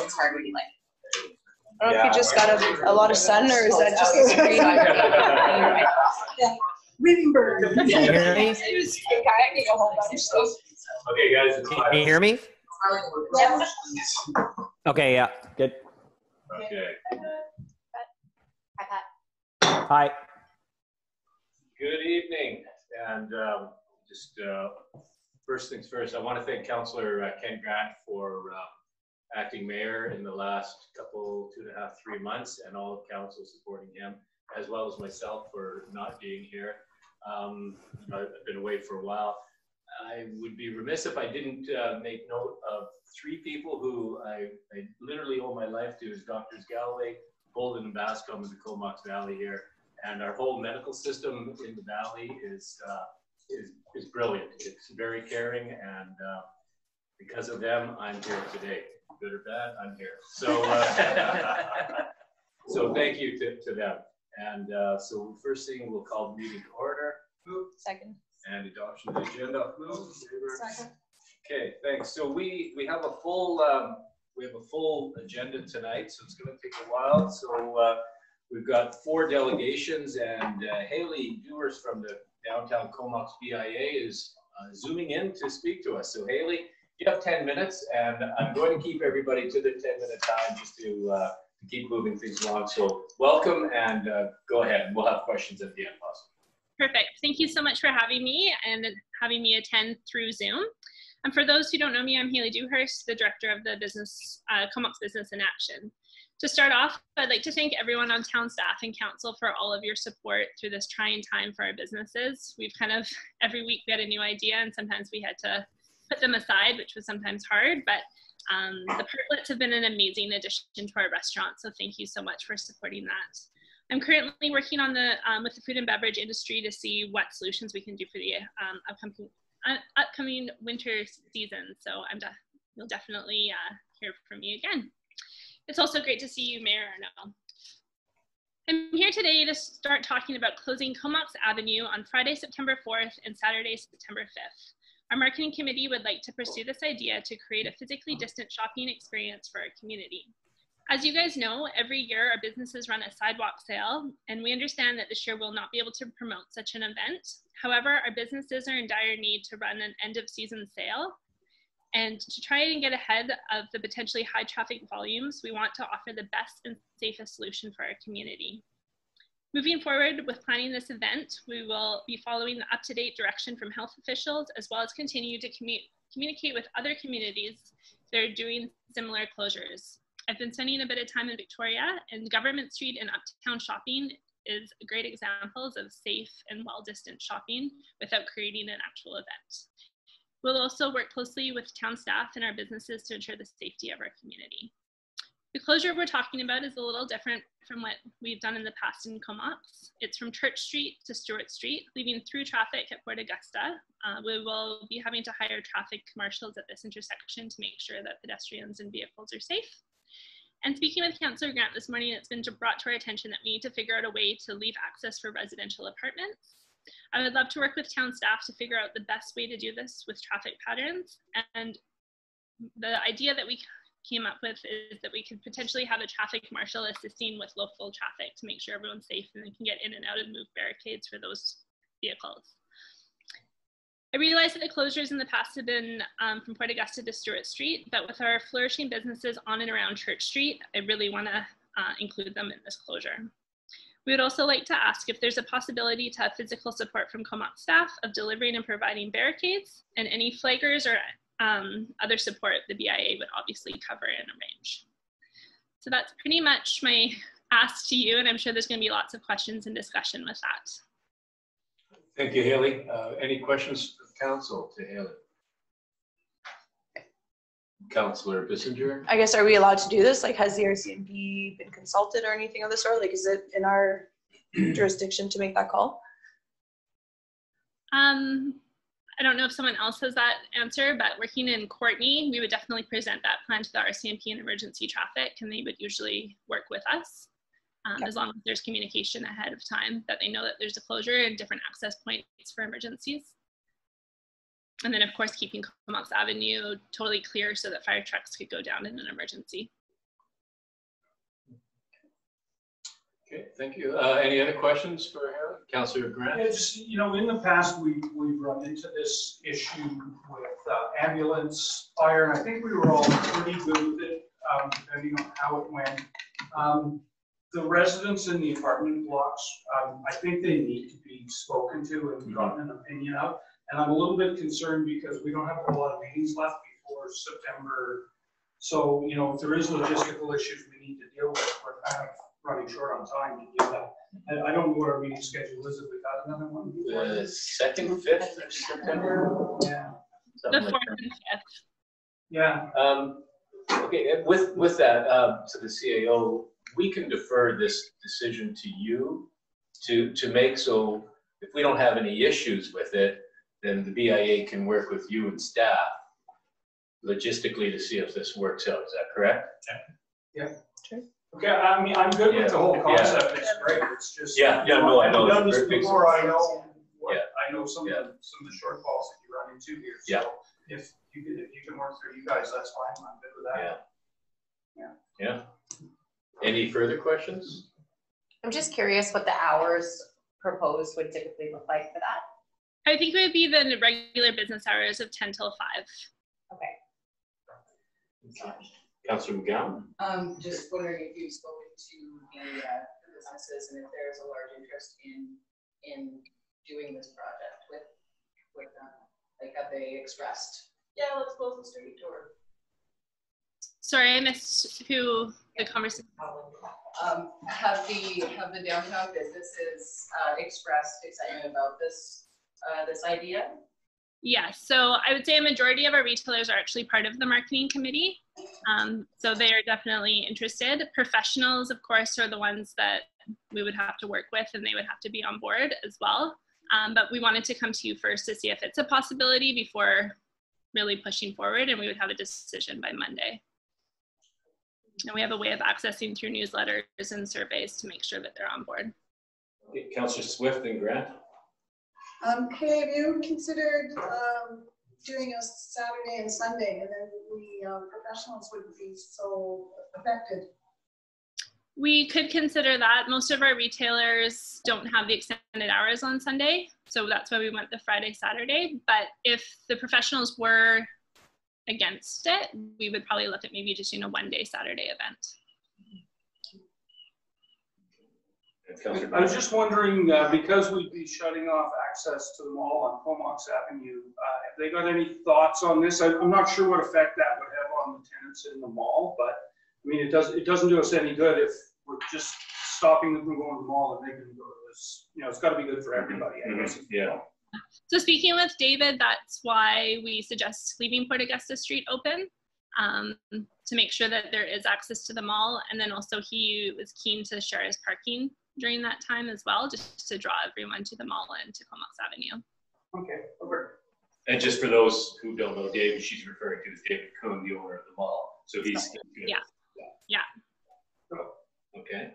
it's hard when you like. I don't know if you just got a lot of sun, or is that just the screen? Yeah. Reading bird. Can you hear me? It was kayaking a whole bunch. So. Okay, guys. Can you hear me? Yeah. Okay, yeah, good. Okay. Hi, Pat. Hi. Good evening. And first things first, I want to thank Councillor Ken Grant for acting mayor in the last couple, 2.5, 3 months, and all of council supporting him, as well as myself for not being here. I've been away for a while. I would be remiss if I didn't make note of 3 people who I literally owe my life to, is Doctors Galloway, Bolden, and Bascom in the Comox Valley here. And our whole medical system in the valley is brilliant. It's very caring, and because of them, I'm here today. Good or bad, I'm here. So, so thank you to them. And so first thing, we'll call the meeting to order. Move. Second. And adoption of the agenda. Move. Second. Okay, thanks. So we have a full agenda tonight, so it's going to take a while. So we've got 4 delegations, and Haley Dewars from the Downtown Comox BIA is zooming in to speak to us. So Haley, you have 10 minutes, and I'm going to keep everybody to the 10-minute time just to keep moving things along. So welcome, and go ahead. We'll have questions at the end, possibly. Perfect. Thank you so much for having me and having me attend through Zoom. And for those who don't know me, I'm Haley Dewhurst, the director of the Comox Business in Action. To start off, I'd like to thank everyone on town staff and council for all of your support through this trying time for our businesses. We've every week we had a new idea, and sometimes we had to put them aside, which was sometimes hard, but the Pertlets have been an amazing addition to our restaurant, so thank you so much for supporting that. I'm currently working on with the food and beverage industry to see what solutions we can do for the upcoming winter season, so you'll definitely hear from me again. It's also great to see you, Mayor Arnault. I'm here today to start talking about closing Comox Avenue on Friday, September 4th and Saturday, September 5th. Our marketing committee would like to pursue this idea to create a physically distant shopping experience for our community. As you guys know, every year our businesses run a sidewalk sale, and we understand that this year we'll not be able to promote such an event. However, our businesses are in dire need to run an end of season sale. And to try and get ahead of the potentially high traffic volumes, we want to offer the best and safest solution for our community. Moving forward with planning this event, we will be following the up-to-date direction from health officials, as well as continue to communicate with other communities that are doing similar closures. I've been spending a bit of time in Victoria, and Government Street and Uptown shopping is great examples of safe and well-distanced shopping without creating an actual event. We'll also work closely with town staff and our businesses to ensure the safety of our community. The closure we're talking about is a little different from what we've done in the past in Comox. It's from Church Street to Stewart Street, leaving through traffic at Port Augusta. We will be having to hire traffic marshals at this intersection to make sure that pedestrians and vehicles are safe. And speaking with Councillor Grant this morning, it's been brought to our attention that we need to figure out a way to leave access for residential apartments. I would love to work with town staff to figure out the best way to do this with traffic patterns. And the idea that we came up with is that we could potentially have a traffic marshal assisting with local traffic to make sure everyone's safe and they can get in and out and move barricades for those vehicles. I realize that the closures in the past have been from Port Augusta to Stewart Street, but with our flourishing businesses on and around Church Street, I really want to include them in this closure. We would also like to ask if there's a possibility to have physical support from Comox staff of delivering and providing barricades, and any flaggers or other support the BIA would obviously cover and arrange. So that's pretty much my ask to you, and I'm sure there's going to be lots of questions and discussion with that. Thank you, Haley. Any questions from council to Haley? Councillor Bissinger? I guess, are we allowed to do this? Like, has the RCMP been consulted or anything of the sort? Like, is it in our jurisdiction to make that call? I don't know if someone else has that answer, but working in Courtenay, we would definitely present that plan to the RCMP and emergency traffic, and they would usually work with us as long as there's communication ahead of time that they know that there's a closure and different access points for emergencies. And then, of course, keeping Comox Avenue totally clear so that fire trucks could go down in an emergency. Okay, thank you. Any other questions for Harold? Councillor Grant? It's, you know, in the past, we've run into this issue with ambulance, fire, and I think we were all pretty good with it, depending on how it went. The residents in the apartment blocks, I think they need to be spoken to and gotten an opinion of. And I'm a little bit concerned because we don't have a lot of meetings left before September. So, you know, if there is logistical issues we need to deal with, we're kind of running short on time to do that. And I don't know what our meeting schedule is, if we got another one. The 2nd, 5th of September? Yeah. The 4th and 5th. Yeah. Okay, with that, to the CAO, we can defer this decision to you to make, so if we don't have any issues with it, then the BIA can work with you and staff logistically to see if this works out. Is that correct? Yeah. Okay, I mean, I'm good with the whole Yeah. concept. It's great. It's just no, I know. I've done this Perfect. before. I know what, Yeah. I know some of the shortfalls that you run into here. So Yeah. if you can work through you guys, that's fine. I'm good with that. Yeah. Any further questions? I'm just curious what the hours proposed would typically look like for that. I think it would be the regular business hours of 10 till 5. Okay. Councillor McGowan? Just wondering if you've spoken to the businesses and if there's a large interest in doing this project with them. Like, have they expressed, yeah, let's close the street, or? Sorry, I missed who the conversation. Have the downtown businesses expressed excitement about this idea? Yeah, so I would say a majority of our retailers are actually part of the marketing committee. So they are definitely interested. Professionals, of course, are the ones that we would have to work with, and they would have to be on board as well. But we wanted to come to you first to see if it's a possibility before really pushing forward, and we would have a decision by Monday. And we have a way of accessing through newsletters and surveys to make sure that they're on board. Okay, Councillor Swift and Grant? Okay, have you considered doing a Saturday and Sunday, and then the professionals wouldn't be so affected? We could consider that. Most of our retailers don't have the extended hours on Sunday, so that's why we went the Friday, Saturday. But if the professionals were against it, we would probably look at maybe just doing a one-day Saturday event. I was just wondering, because we'd be shutting off access to the mall on Comox Avenue, have they got any thoughts on this? I'm not sure what effect that would have on the tenants in the mall, but I mean, it doesn't do us any good if we're just stopping them from going to the mall and they can go to this. You know, it's got to be good for everybody, I guess. Yeah. So speaking with David, that's why we suggest leaving Port Augusta Street open to make sure that there is access to the mall. And then also he was keen to share his parking during that time as well, just to draw everyone to the mall and to Comox Avenue. Okay, over. And just for those who don't know David, she's referring to as David Kuhn, the owner of the mall. So he's Yeah. Okay.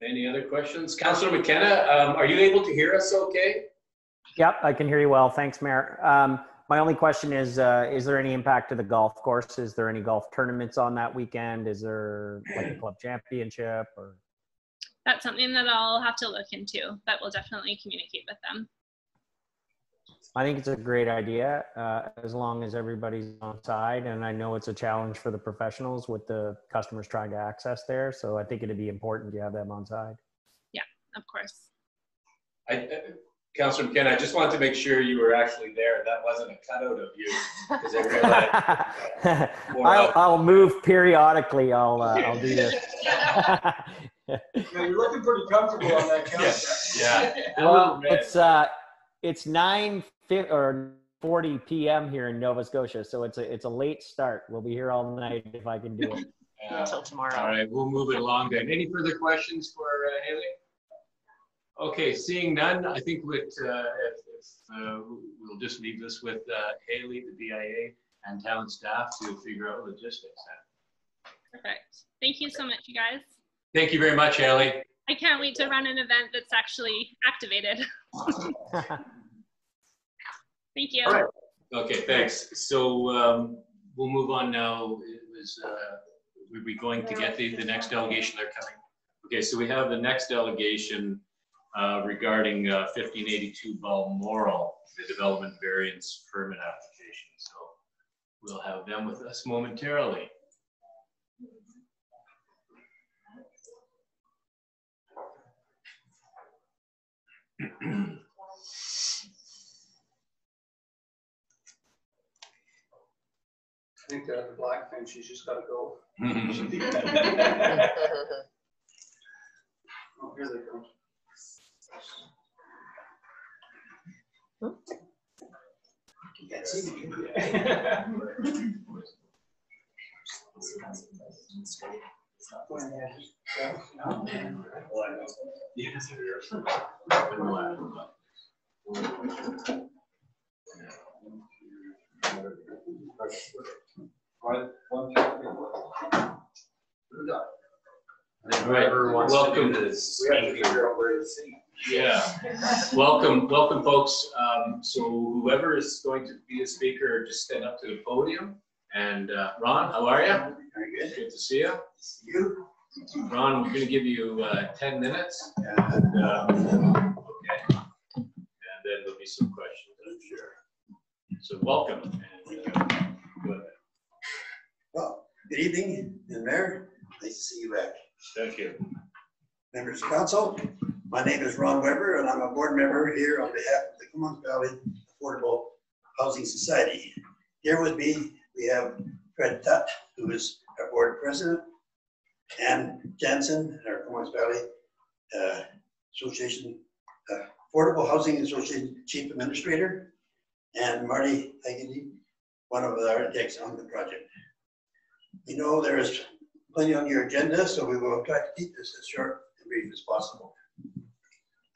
Any other questions? Councillor McKenna, are you able to hear us okay? Yep, I can hear you well. Thanks, Mayor. My only question is there any impact to the golf course? Is there any golf tournaments on that weekend? Is there like a club championship or? That's something that I'll have to look into, but we'll definitely communicate with them. I think it's a great idea as long as everybody's on side. And I know it's a challenge for the professionals with the customers trying to access there. So I think it'd be important to have them on side. Yeah, of course. Councillor McKenna, I just wanted to make sure you were actually there. That wasn't a cutout of you. Because I realized I'll move periodically. I'll do this. Yeah, you're looking pretty comfortable on that couch. Yeah. Well, it's 9:40 p.m. here in Nova Scotia, so it's a late start. We'll be here all night if I can do it. Until tomorrow. All right, we'll move it along then. Any further questions for Haley? Okay, seeing none, I think we'll just leave this with Haley, the BIA, and town staff to figure out logistics. Perfect. Thank you so much, you guys. Thank you very much, Haley. I can't wait to run an event that's actually activated. Thank you. All right. Okay, thanks. So we'll move on now. It was, were we going to get the next delegation? They're coming. Okay, so we have the next delegation regarding 1582 Balmoral, the development variance permit application. So we'll have them with us momentarily. I think the black thing, she's just gotta go. Oh, here they go. You can't see me. Right, welcome. Yeah, welcome, folks. So whoever is going to be a speaker, just stand up to the podium. And Ron, how are you? Very good. Good to see you. You? Ron, we're going to give you 10 minutes. And, okay. And then there'll be some questions, I'm sure. So welcome. And, go ahead. Well, good evening, Mayor. Nice to see you back. Thank you. Members of Council, my name is Ron Weber, and I'm a board member here on behalf of the Comox Valley Affordable Housing Society. Here with me, we have Fred Tutt, who is our board president, Ann Jansen, our Comox Valley Association, Affordable Housing Association Chief Administrator, and Marty Haggerty, one of the architects on the project. You know, there is plenty on your agenda, so we will try to keep this as short and brief as possible.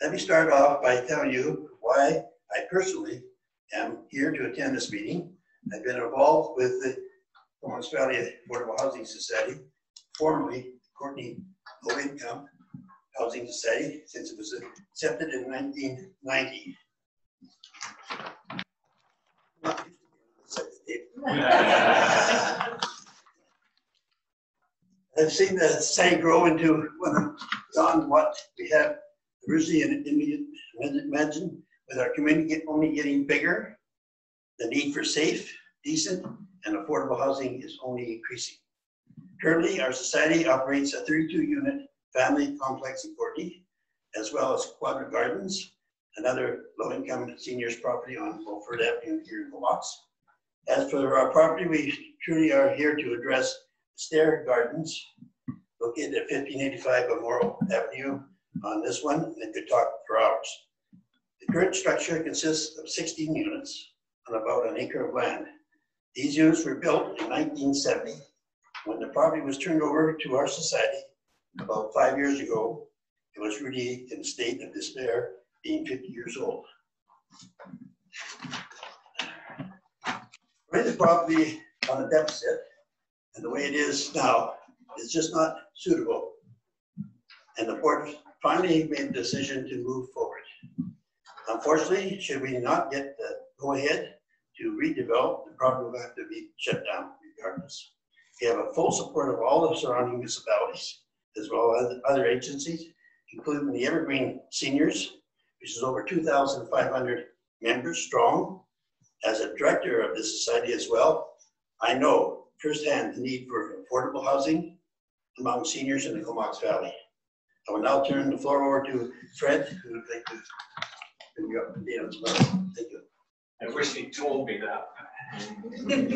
Let me start off by telling you why I personally am here to attend this meeting. I've been involved with the Comox Valley Affordable Housing Society, formerly Courtney Low Income Housing Society, since it was accepted in 1990. I've seen the society grow into one beyond what we have originally imagined, with our community only getting bigger. The need for safe, decent, and affordable housing is only increasing. Currently, our society operates a 32-unit family complex in Courtney, as well as Quadra Gardens, another low-income seniors property on Beaufort Avenue here in Comox. As for our property, we truly are here to address Stair Gardens, located at 1585 Balmoral Avenue. On this one, they could talk for hours. The current structure consists of 16 units on about an acre of land. These units were built in 1970 when the property was turned over to our society about 5 years ago. It was really in a state of despair, being 50 years old. Right, the property on a deficit, and the way it is now is just not suitable. And the board finally made the decision to move forward. Unfortunately, should we not get the go-ahead to redevelop, the property will have to be shut down regardless. We have a full support of all the surrounding municipalities, as well as other agencies, including the Evergreen Seniors, which is over 2,500 members strong. As a director of this society as well, I know firsthand the need for affordable housing among seniors in the Comox Valley. I will now turn the floor over to Fred, who would like to bring you up to date as well. Thank you. I wish he told me that. Need a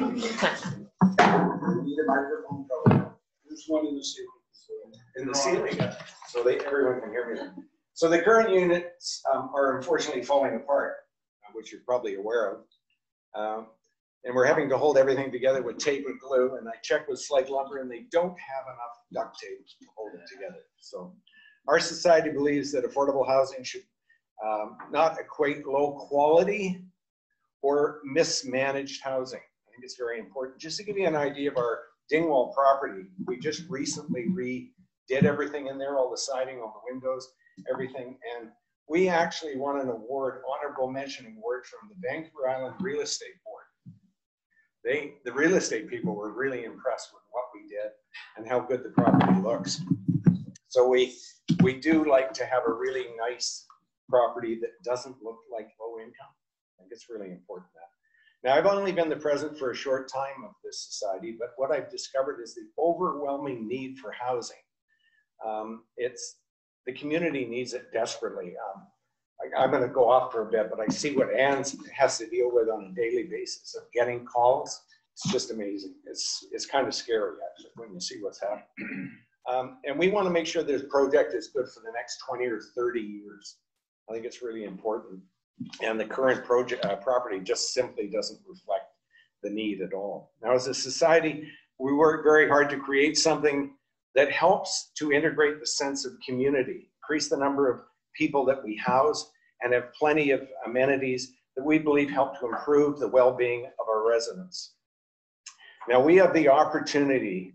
microphone. There's one in the ceiling. In the ceiling, so everyone can hear me. So the current units are unfortunately falling apart, which you're probably aware of. And we're having to hold everything together with tape and glue. And I checked with Slide Lumber, and they don't have enough duct tape to hold it together. So our society believes that affordable housing should not equate low quality or mismanaged housing. I think it's very important. Just to give you an idea of our Dingwall property, we just recently redid everything in there, all the siding, all the windows, everything. And we actually won an award, honorable mention award, from the Vancouver Island Real Estate Board. The real estate people were really impressed with what we did and how good the property looks. So we do like to have a really nice property that doesn't look like low income. I think it's really important that. Now, I've only been the president for a short time of this society, but what I've discovered is the overwhelming need for housing. The community needs it desperately. I'm going to go off for a bit, but I see what Ann has to deal with on a daily basis of getting calls. It's just amazing. It's kind of scary, actually, when you see what's happening. And we want to make sure this project is good for the next 20 or 30 years. I think it's really important. And the current property just simply doesn't reflect the need at all. Now, as a society, we work very hard to create something that helps to integrate the sense of community, increase the number of people that we house, and have plenty of amenities that we believe help to improve the well-being of our residents. Now, we have the opportunity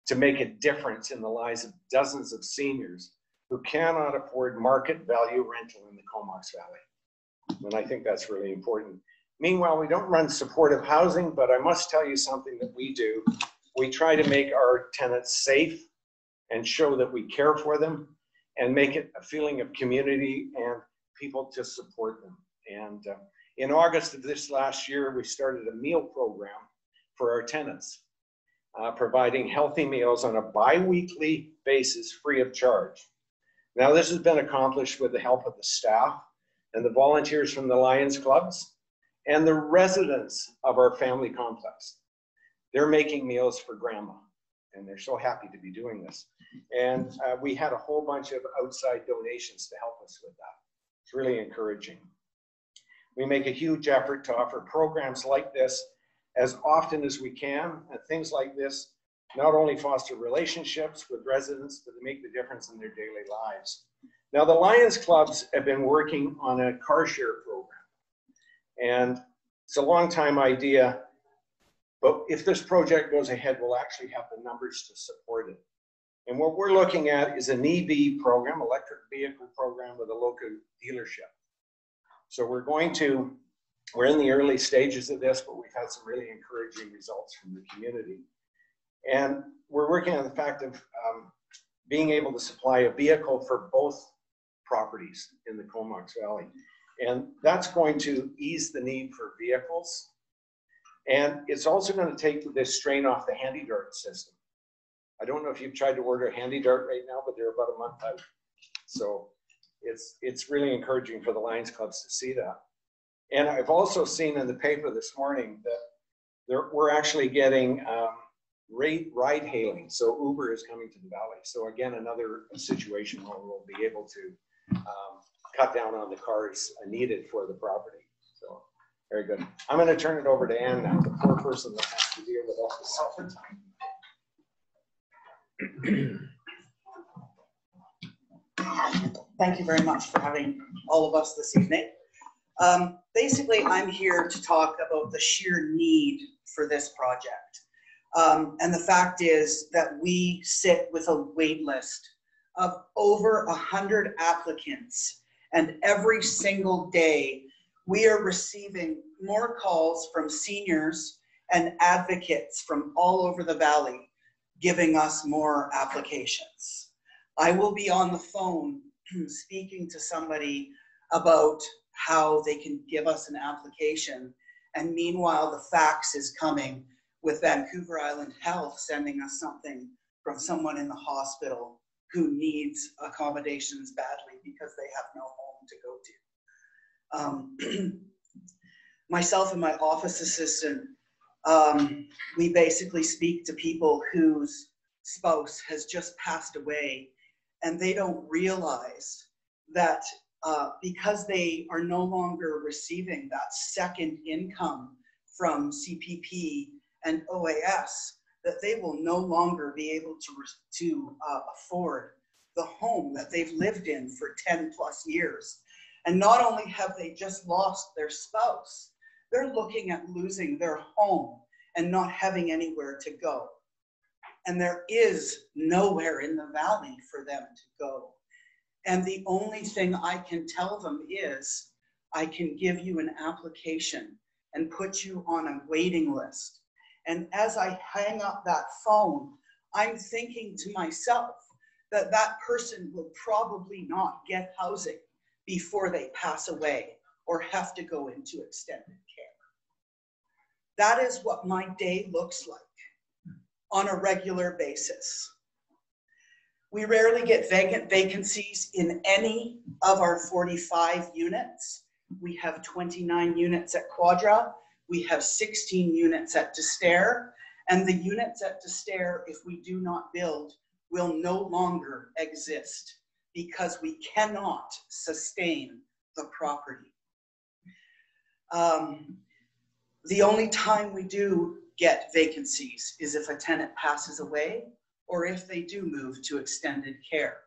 to make a difference in the lives of dozens of seniors who cannot afford market value rental in the Comox Valley. And I think that's really important. Meanwhile, we don't run supportive housing, but I must tell you something that we do. We try to make our tenants safe and show that we care for them and make it a feeling of community and people to support them. And in August of this last year, we started a meal program for our tenants, providing healthy meals on a bi-weekly basis free of charge. Now, this has been accomplished with the help of the staff and the volunteers from the Lions Clubs and the residents of our family complex. They're making meals for grandma, and they're so happy to be doing this. And we had a whole bunch of outside donations to help us with that. It's really encouraging. We make a huge effort to offer programs like this as often as we can, and things like this not only foster relationships with residents, but they make the difference in their daily lives. Now, the Lions Clubs have been working on a car share program, and it's a long time idea, but if this project goes ahead, we'll actually have the numbers to support it. And what we're looking at is an EV program, electric vehicle program, with a local dealership. So we're in the early stages of this, but we've had some really encouraging results from the community. And we're working on the fact of being able to supply a vehicle for both properties in the Comox Valley. And that's going to ease the need for vehicles. And it's also going to take this strain off the HandyDart system. I don't know if you've tried to order a HandyDart right now, but they're about a month out. So it's really encouraging for the Lions Clubs to see that. And I've also seen in the paper this morning that we're actually getting ride hailing. So Uber is coming to the Valley. So again, another situation where we'll be able to cut down on the cars needed for the property. So very good. I'm going to turn it over to Ann now, the poor person that has to deal with all this all the time. Thank you very much for having all of us this evening. Basically, I'm here to talk about the sheer need for this project. And the fact is that we sit with a wait list of over 100 applicants, and every single day we are receiving more calls from seniors and advocates from all over the valley giving us more applications. I will be on the phone speaking to somebody about how they can give us an application, and meanwhile the fax is coming with Vancouver Island Health sending us something from someone in the hospital who needs accommodations badly because they have no home to go to. Myself and my office assistant, we basically speak to people whose spouse has just passed away, and they don't realize that because they are no longer receiving that second income from CPP and OAS, that they will no longer be able to afford the home that they've lived in for 10 plus years. And not only have they just lost their spouse, they're looking at losing their home and not having anywhere to go. And there is nowhere in the valley for them to go. And the only thing I can tell them is, I can give you an application and put you on a waiting list. And as I hang up that phone, I'm thinking to myself that that person will probably not get housing before they pass away or have to go into extended care. That is what my day looks like on a regular basis. We rarely get vacancies in any of our 45 units. We have 29 units at Quadra. We have 16 units at D'Astaire. And the units at D'Astaire, if we do not build, will no longer exist because we cannot sustain the property. The only time we do get vacancies is if a tenant passes away or if they do move to extended care,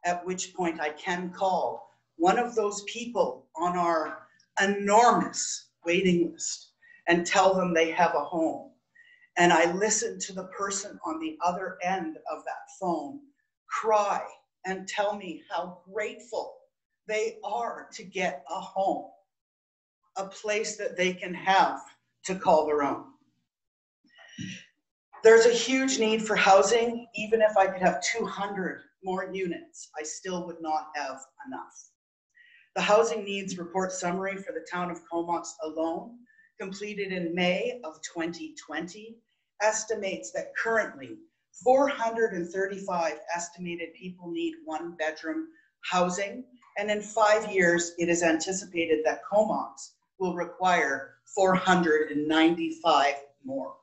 at which point I can call one of those people on our enormous waiting list and tell them they have a home. And I listen to the person on the other end of that phone cry and tell me how grateful they are to get a home, a place that they can have to call their own. There's a huge need for housing. Even if I could have 200 more units, I still would not have enough. The Housing Needs Report Summary for the town of Comox alone, completed in May of 2020, estimates that currently 435 estimated people need one-bedroom housing, and in 5 years, it is anticipated that Comox will require 495 more.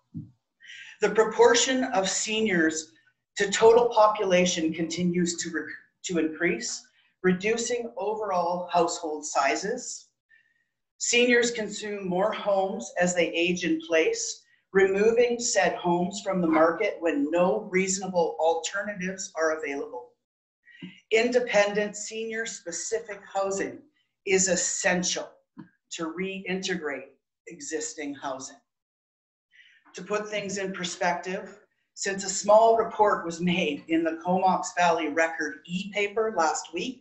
The proportion of seniors to total population continues to increase, reducing overall household sizes. Seniors consume more homes as they age in place, removing said homes from the market when no reasonable alternatives are available. Independent senior-specific housing is essential to reintegrate existing housing. To put things in perspective, since a small report was made in the Comox Valley Record e-paper last week,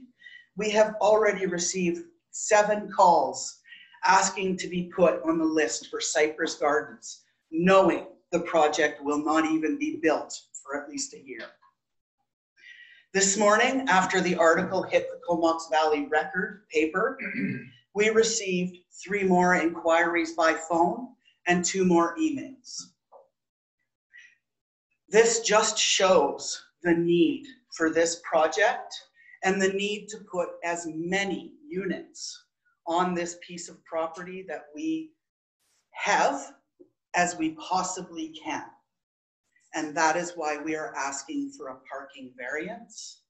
we have already received 7 calls asking to be put on the list for Cypress Gardens, knowing the project will not even be built for at least a year. This morning, after the article hit the Comox Valley Record paper, we received 3 more inquiries by phone and 2 more emails. This just shows the need for this project and the need to put as many units on this piece of property that we have as we possibly can. And that is why we are asking for a parking variance.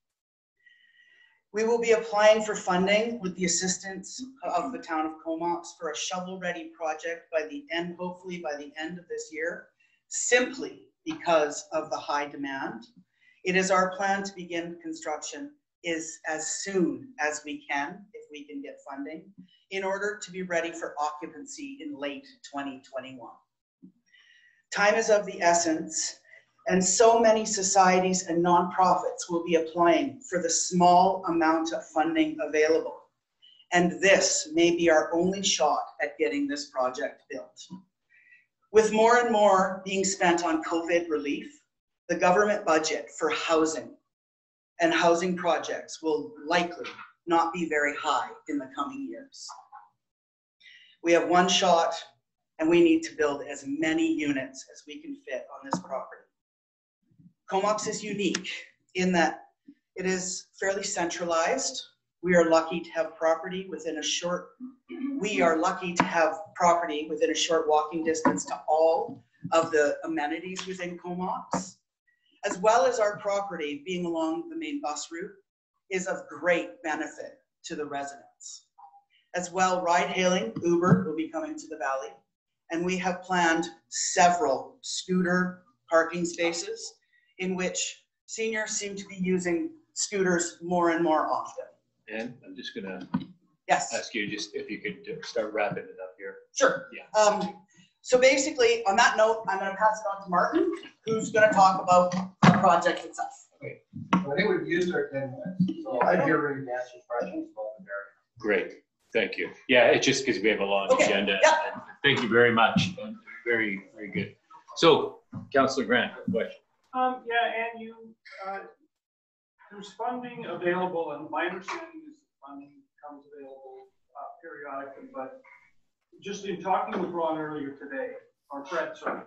We will be applying for funding with the assistance of the town of Comox for a shovel-ready project by the end, hopefully by the end of this year, simply because of the high demand. It is our plan to begin construction as soon as we can, if we can get funding, in order to be ready for occupancy in late 2021. Time is of the essence, and so many societies and nonprofits will be applying for the small amount of funding available. And this may be our only shot at getting this project built. With more and more being spent on COVID relief, the government budget for housing and housing projects will likely not be very high in the coming years. We have one shot, and we need to build as many units as we can fit on this property. Comox is unique in that it is fairly centralized. We are lucky to have property within a short walking distance to all of the amenities within Comox, as well as our property being along the main bus route is of great benefit to the residents. As well, ride-hailing, Uber, will be coming to the valley, and we have planned several scooter parking spaces in which seniors seem to be using scooters more and more often. And I'm just gonna Yes. ask you just if you could start wrapping it up here. Sure. Yeah. So basically, on that note, I'm going to pass it on to Martin, who's going to talk about the project itself. Okay. Well, I think we've used our 10 minutes, so I'm here ready to answer questions about the variance. Great, thank you. Yeah, it's just because we have a long agenda. Yeah. And thank you very much. And very, very good. So, Councillor Grant, question. Yeah, and you there's funding available, and my understanding is the funding becomes available periodically, but just in talking with Ron earlier today, or Fred, sorry,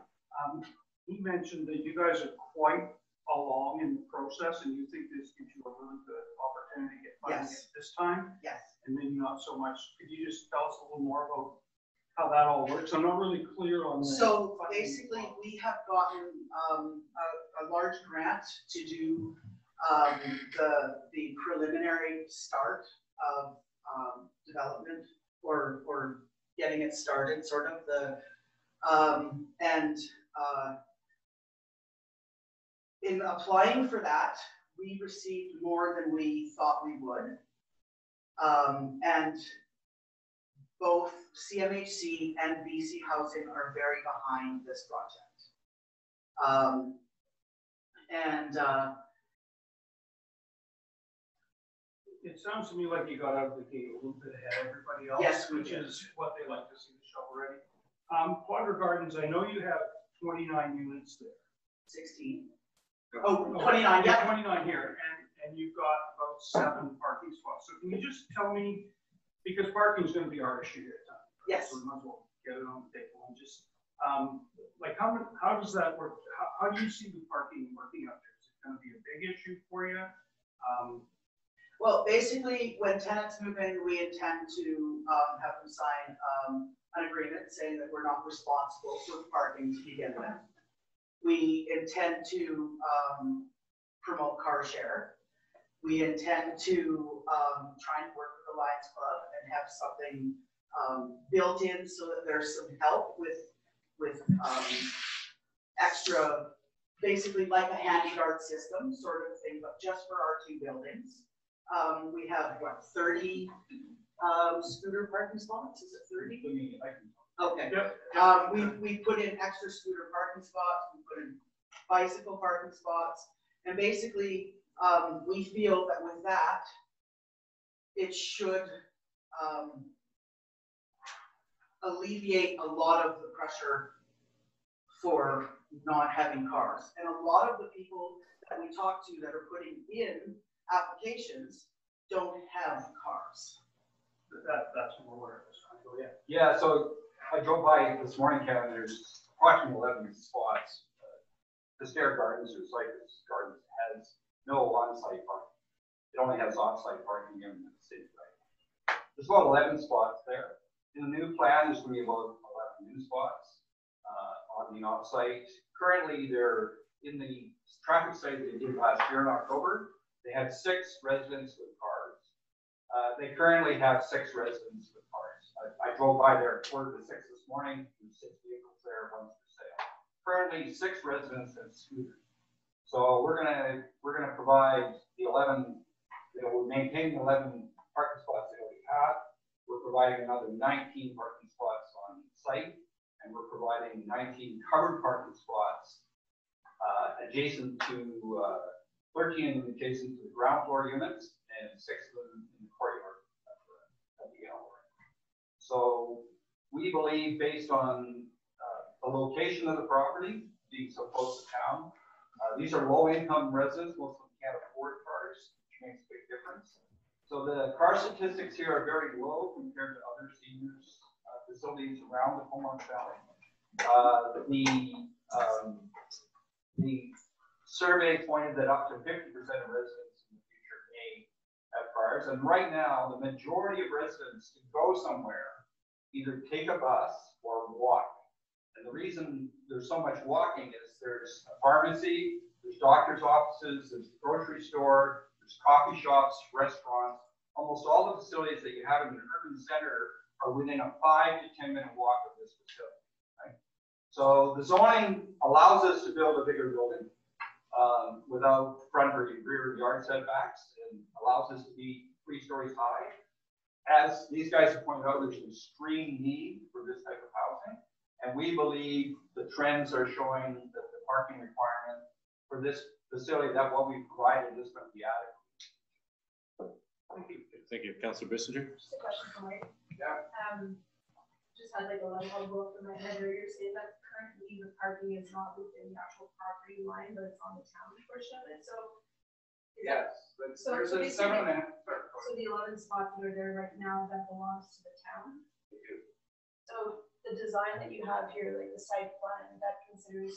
he mentioned that you guys are quite along in the process, and you think this gives you a really good opportunity to get funding at this time? Yes. And maybe not so much. Could you just tell us a little more about how that all works? I'm not really clear on that. So basically, we have gotten a large grant to do the preliminary start of development or getting it started, sort of in applying for that, we received more than we thought we would. And both CMHC and BC Housing are very behind this project. It sounds to me like you got out of the gate a little bit ahead of everybody else. Yes, we which did. is what they like to see the shovel ready. Quadra Gardens, I know you have 29 units there. 16. Oh, 29, yeah. 29 here, and you've got about 7 parking spots. So can you just tell me, because parking is going to be our issue here at time. Yes. So we might as well get it on the table and just, like how does that work? How do you see the parking working out there? Is it going to be a big issue for you? Well, basically, when tenants move in, we intend to have them sign an agreement saying that we're not responsible for parking to begin with. We intend to promote car share. We intend to try and work with the Lions Club and have something built in so that there's some help with extra, basically like a handyguard system sort of thing, but just for our 2 buildings. We have, what, 30 scooter parking spots? Is it 30? Okay. Yep. We put in extra scooter parking spots. We put in bicycle parking spots. And basically, we feel that with that, it should alleviate a lot of the pressure for not having cars. And a lot of the people that we talk to that are putting in applications don't have cars. That's what we're aware of. So, yeah. Yeah, so I drove by this morning, Kevin, there's approximately 11 spots. The Stair Gardens or Cypress Gardens has no on-site parking. It only has off-site parking in the city, right? There's about 11 spots there. In the new plan, there's going to be about 11 new spots on the off-site. Currently, they're in the traffic study they did last year in October. They had 6 residents with cars. They currently have 6 residents with cars. I drove by there at 5:45 this morning. There's 6 vehicles there, one's for sale. Currently, 6 residents and scooters. So we're gonna provide the 11. We'll maintain the 11 parking spots that we have. We're providing another 19 parking spots on site, and we're providing 19 covered parking spots adjacent to 13 of them adjacent to the ground floor units and 6 of them in the courtyard of the gallery. So we believe, based on the location of the property being so close to town, these are low-income residents. Most of them can't afford cars, which makes a big difference. So the car statistics here are very low compared to other seniors facilities around the Beaumont Valley. The survey pointed that up to 50% of residents in the future may have cars. And right now, the majority of residents to go somewhere either take a bus or walk. And the reason there's so much walking is there's a pharmacy, there's doctor's offices, there's a grocery store, there's coffee shops, restaurants. Almost all the facilities that you have in an urban center are within a 5 to 10 minute walk of this facility. Right? So the zoning allows us to build a bigger building without front or rear yard setbacks, and allows us to be 3 stories high. As these guys have pointed out, there's an extreme need for this type of housing. And we believe the trends are showing that the parking requirement for this facility, that what we provided, is going to be adequate. Thank you. Thank you. Councilor Bissinger? Just a question for Mike. Yeah. Just had like a light bulb go up in my head where you're saying that currently the parking is not within the actual property line, but it's on the town portion of it. So Yes, But So there's a basically- 7.5. Sorry, go So the 11 spots that are there right now, that belongs to the town? So the design that you have here, like the site plan, that considers,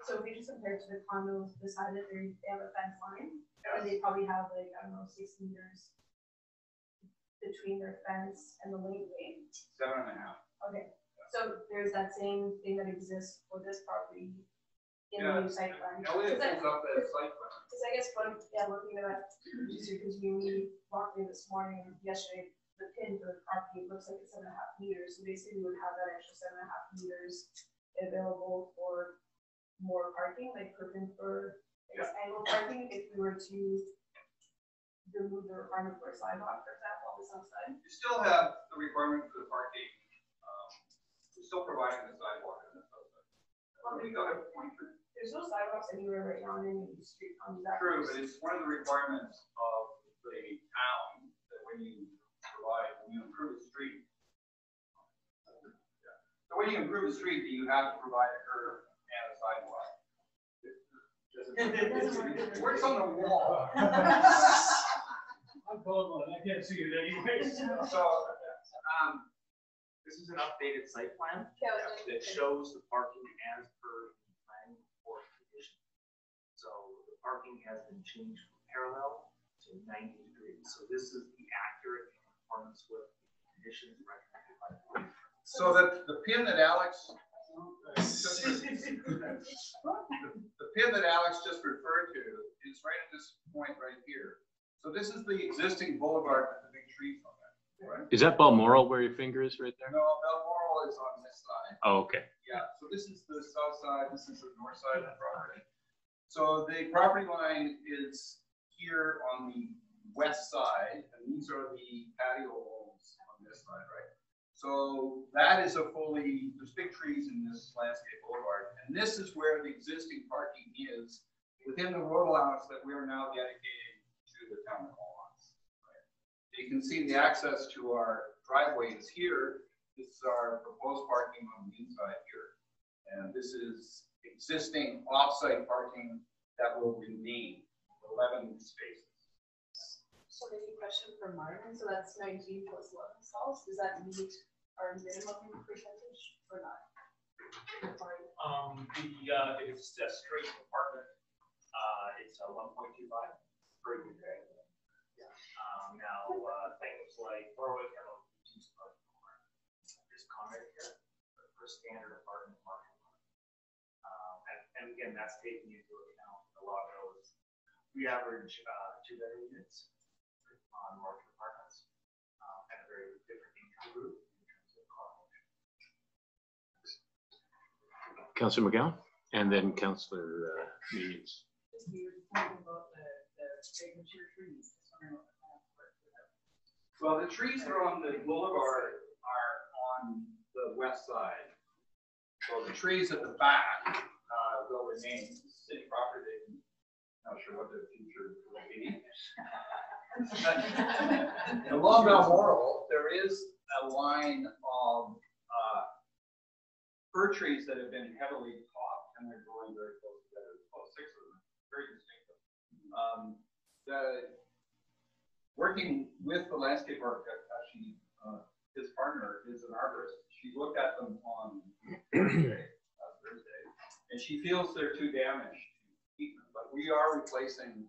so if we just compare to the condos beside it, they have a fence line, and they probably have like, I don't know, 6 meters between their fence and the laneway. 7.5. Okay, so there's that same thing that exists for this property in the Yeah. new site plan. Elliot Because pulls up that site plan. I guess what I'm, looking at, just because we walked in this morning, or yesterday, the pin for the property looks like it's 7.5 meters, so basically we would have that extra 7.5 meters available for more parking, like for I guess, angle parking, if we were to remove the requirement for a sidewalk, for example, on the south side. You still have the requirement for the parking. We're still providing the sidewalk on the south side. Well, We got a pointer. There's no sidewalks anywhere right now on any of these street, on that. True, but it's one of the requirements of the town that when you improve a street. So when you improve a street, you have to provide a curb and a sidewalk. It works on the wall. I'm colorblind, I can't see it anyways. So, this is an updated site plan Yeah, that shows the parking as per the planning board condition. So the parking has been changed from parallel to 90 degrees. So this is the accurate conformance with the conditions recommended by the board. So that the pin that Alex, the pin that Alex just referred to is right at this point right here. So this is the existing boulevard with the big trees on it, right? Is that Balmoral where your finger is right there? No, Balmoral is on this side. Oh, okay. Yeah, so this is the south side, this is the north side of the property. So the property line is here on the west side, and these are the patio homes on this side, right? So that is there's big trees in this landscape boulevard, and this is where the existing parking is within the road allowance that we are now dedicating to the town of Collins. Right? You can see the access to our driveway is here. This is our proposed parking on the inside here. And this is existing off-site parking that will remain, 11 spaces. So maybe a question for Martin, so that's 19 plus 11 stalls, does that meet our minimum percentage or not? If it's a straight apartment, it's a 1.25 per unit. Now, things like Warwick have a reduced parking requirement. There's comment here for standard apartment parking. And again, that's taking into account a lot of those. We average 2-bedroom units on mortgage apartments at a very different income group in terms of cost. Councillor McGowan, and then Councillor Means. Well, the trees that are on the boulevard are on the west side. So the trees at the back will remain city property. Not sure what the future will be. Along Balmoral, there is a line of fir trees that have been heavily topped, and they're growing very close together. About 6 of them, very distinctive. Working with the landscape architect, actually, his partner is an arborist. She looked at them on Thursday, and she feels they're too damaged to keep them. But we are replacing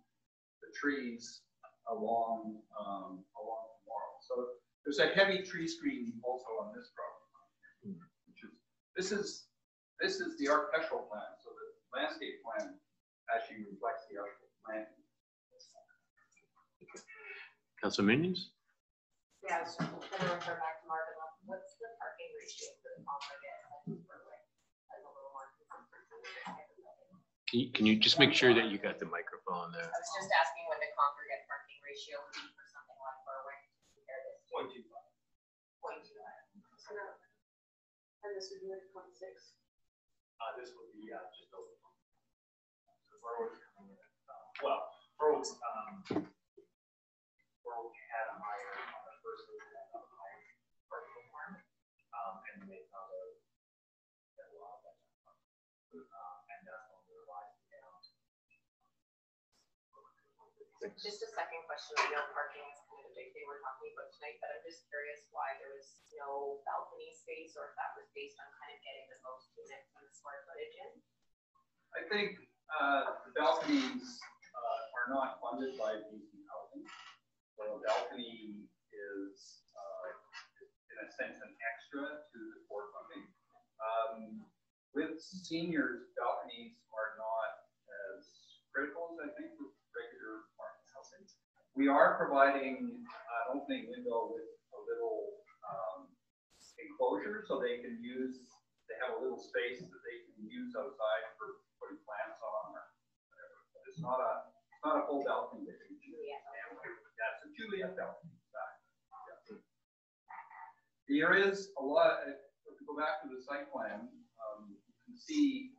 the trees along Balmoral. So there's a heavy tree screen also on this property, this is the architectural plan. So the landscape plan actually reflects the architectural plan. Councillor Minions? Yeah, so I'm gonna refer back to Marvin. What's the parking ratio for the congregate and Berwick? As a little more comfort. Can you just make sure that you got the microphone there? I was just asking what the congregate parking ratio would be for something like Berwick to compare this to. 0.25. And this would be like 26. This would be just over. So Berwick's coming in. Berwick's Berwick had a higher on the first week, had a higher parking requirement, and they found out that a lot of that, and that's when we realized it down. Just a second question. I know parking is kind of a big thing we're talking about tonight, but I'm just curious why there was no balcony space, or if that was based on kind of getting the most units and the square footage in. I think the balconies are not funded by BC Housing. So a balcony is, in a sense, an extra to the core funding. With seniors, balconies are not as critical as I think with regular apartment housing. We are providing an opening window with a little enclosure so they can use, they have a little space that they can use outside for putting plants on or whatever. But it's not a full balcony. That's a Juliet balcony. Yeah. There is a lot, if we go back to the site plan, you can see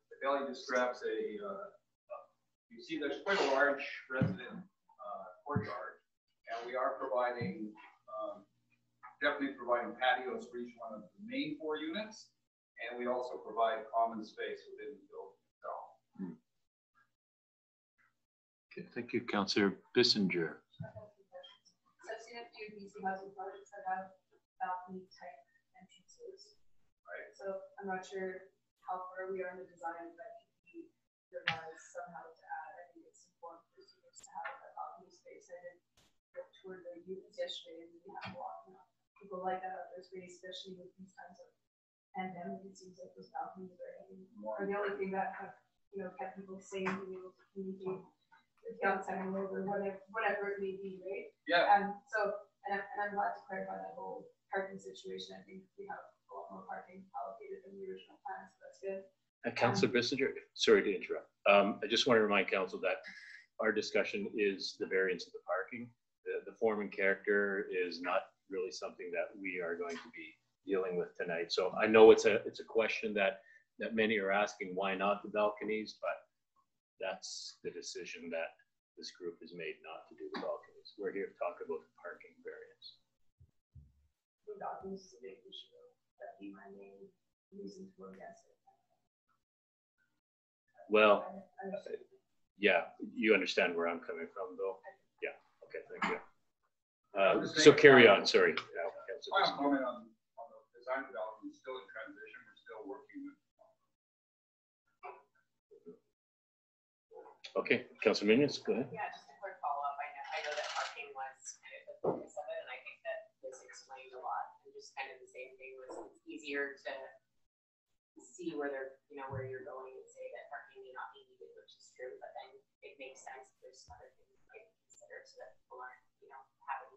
the Kelly just grabs you see there's quite a large resident courtyard, and we are providing, definitely providing patios for each one of the main 4 units, and we also provide common space within the building itself. Okay, thank you, Councillor Bissinger. So I've seen a few BC Housing projects that have balcony type entrances. Right. So I'm not sure how far we are in the design, but we realized somehow to add, I think it's important for students to have a balcony space. I did go tour the units yesterday, and we have a lot of people like that outdoor space, especially with these times of pandemic. It seems like those balconies are the only thing that have, kept people sane, being able to communicate with the outside world or whatever it may be, right? Yeah. And I'm glad to clarify that whole parking situation. I think we have a lot more parking allocated than the original plan, so that's good. Councillor Bissinger, sorry to interrupt. I just want to remind council that our discussion is the variance of the parking. The form and character is not really something that we are going to be dealing with tonight. So I know it's a question that many are asking, why not the balconies? But that's the decision that this group has made, not to do the balconies. We're here to talk about the parking variance. The balconies is a big issue. That'd be my main reason to go against it. Well, yeah, you understand where I'm coming from, though. Yeah. Okay. Thank you. So carry on. Sorry. I'm comment on the design of the balcony. Still in transition. We're still working with. Okay, Councilor Minions, go ahead. Yeah, just a quick follow-up. I know that parking was kind of the focus of it, and I think that this explained a lot. And just kind of the same thing was it's easier to see where where you're going and say that parking may not be needed, which is true, but then it makes sense. There's some other things you might consider so that people aren't, having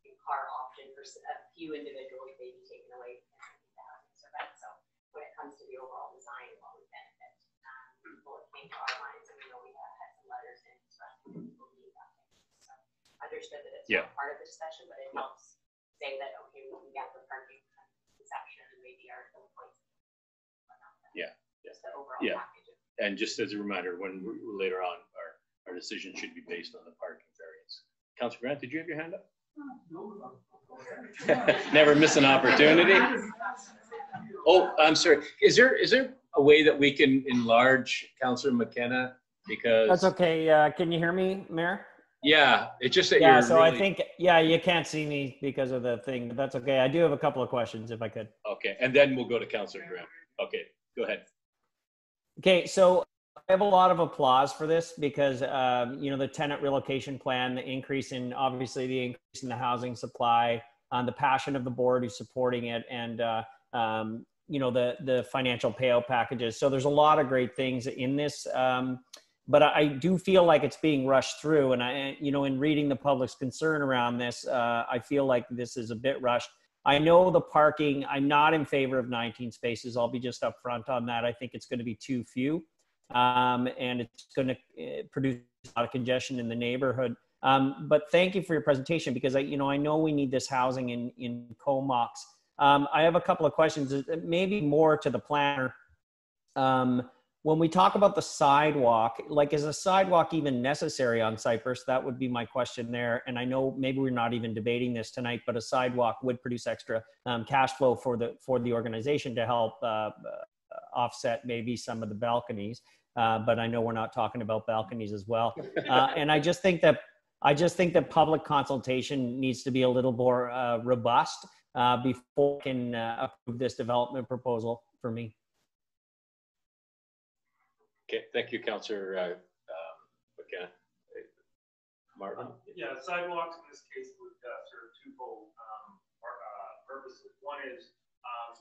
a car option for a few individuals may be taken away from the housing survey. So when it comes to the overall design, what would benefit people, it came to our minds, and we know we have had some letters in expressing that people need that. So understood that it's not part of the discussion, but it helps say that, okay, we can get the parking conception and maybe our points. Yeah. Just the overall package. And just as a reminder, when later on, our decision should be based on the parking variance. Councilor Grant, did you have your hand up? Never miss an opportunity. Oh, I'm sorry. Is there a way that we can enlarge Councilor McKenna? Because that's okay. Can you hear me, Mayor? Yeah, it's just that you're really... I think, you can't see me because of the thing, but that's okay. I do have a couple of questions if I could. Okay, and then we'll go to Councilor Grant. Okay, go ahead. Okay, so I have a lot of applause for this because, the tenant relocation plan, the increase in the housing supply, the passion of the board who's supporting it, and, the financial payout packages. So there's a lot of great things in this, but I do feel like it's being rushed through. And in reading the public's concern around this, I feel like this is a bit rushed. I know the parking, I'm not in favor of 19 spaces. I'll be just upfront on that. I think it's going to be too few. And it's going to produce a lot of congestion in the neighborhood. But thank you for your presentation because I know we need this housing in Comox. I have a couple of questions, maybe more to the planner. When we talk about the sidewalk, is a sidewalk even necessary on Cypress? That would be my question there. And I know maybe we're not even debating this tonight, but a sidewalk would produce extra cash flow for the organization to help offset maybe some of the balconies. but I know we're not talking about balconies as well. And I just think that public consultation needs to be a little more robust before we can approve this development proposal for me. Okay, thank you, Councillor McKenna. Martin? Yeah, sidewalks in this case would serve twofold purposes. One is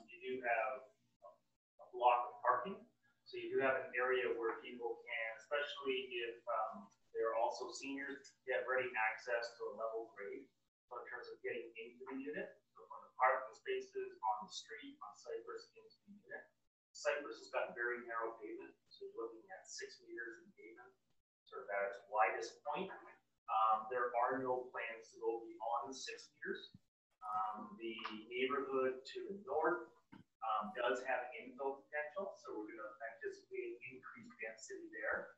you do have a block of parking, so you do have an area where people can, especially if they're also seniors, they have ready access to a level grade. So in terms of getting into the unit, so from the parking spaces on the street, on Cypress into the unit. Cypress has got very narrow pavement, so you're looking at 6 meters in pavement, sort of at its widest point. There are no plans to go beyond the 6 meters. The neighborhood to the north does have infill potential, so we're going to anticipate increased density there.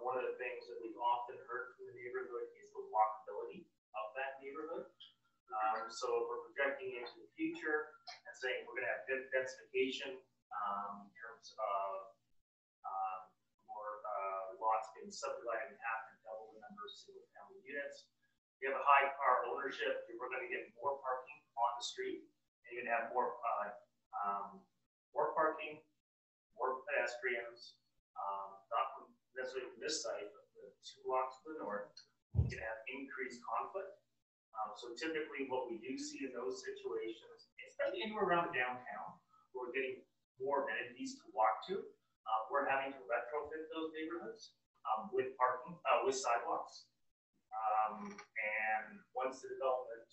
One of the things that we've often heard from the neighborhood is the walkability of that neighborhood. So if we're projecting into the future and saying we're going to have densification in terms of more lots being subdivided in half and double the number of single-family units. You have a high car ownership, we're going to get more parking on the street, and you're going to have more parking, more pedestrians, not necessarily from this side, but the 2 blocks to the north. You're going to have increased conflict. So typically what we do see in those situations, especially anywhere around downtown, where we're getting more amenities to walk to, we're having to retrofit those neighborhoods with parking, with sidewalks. And once the development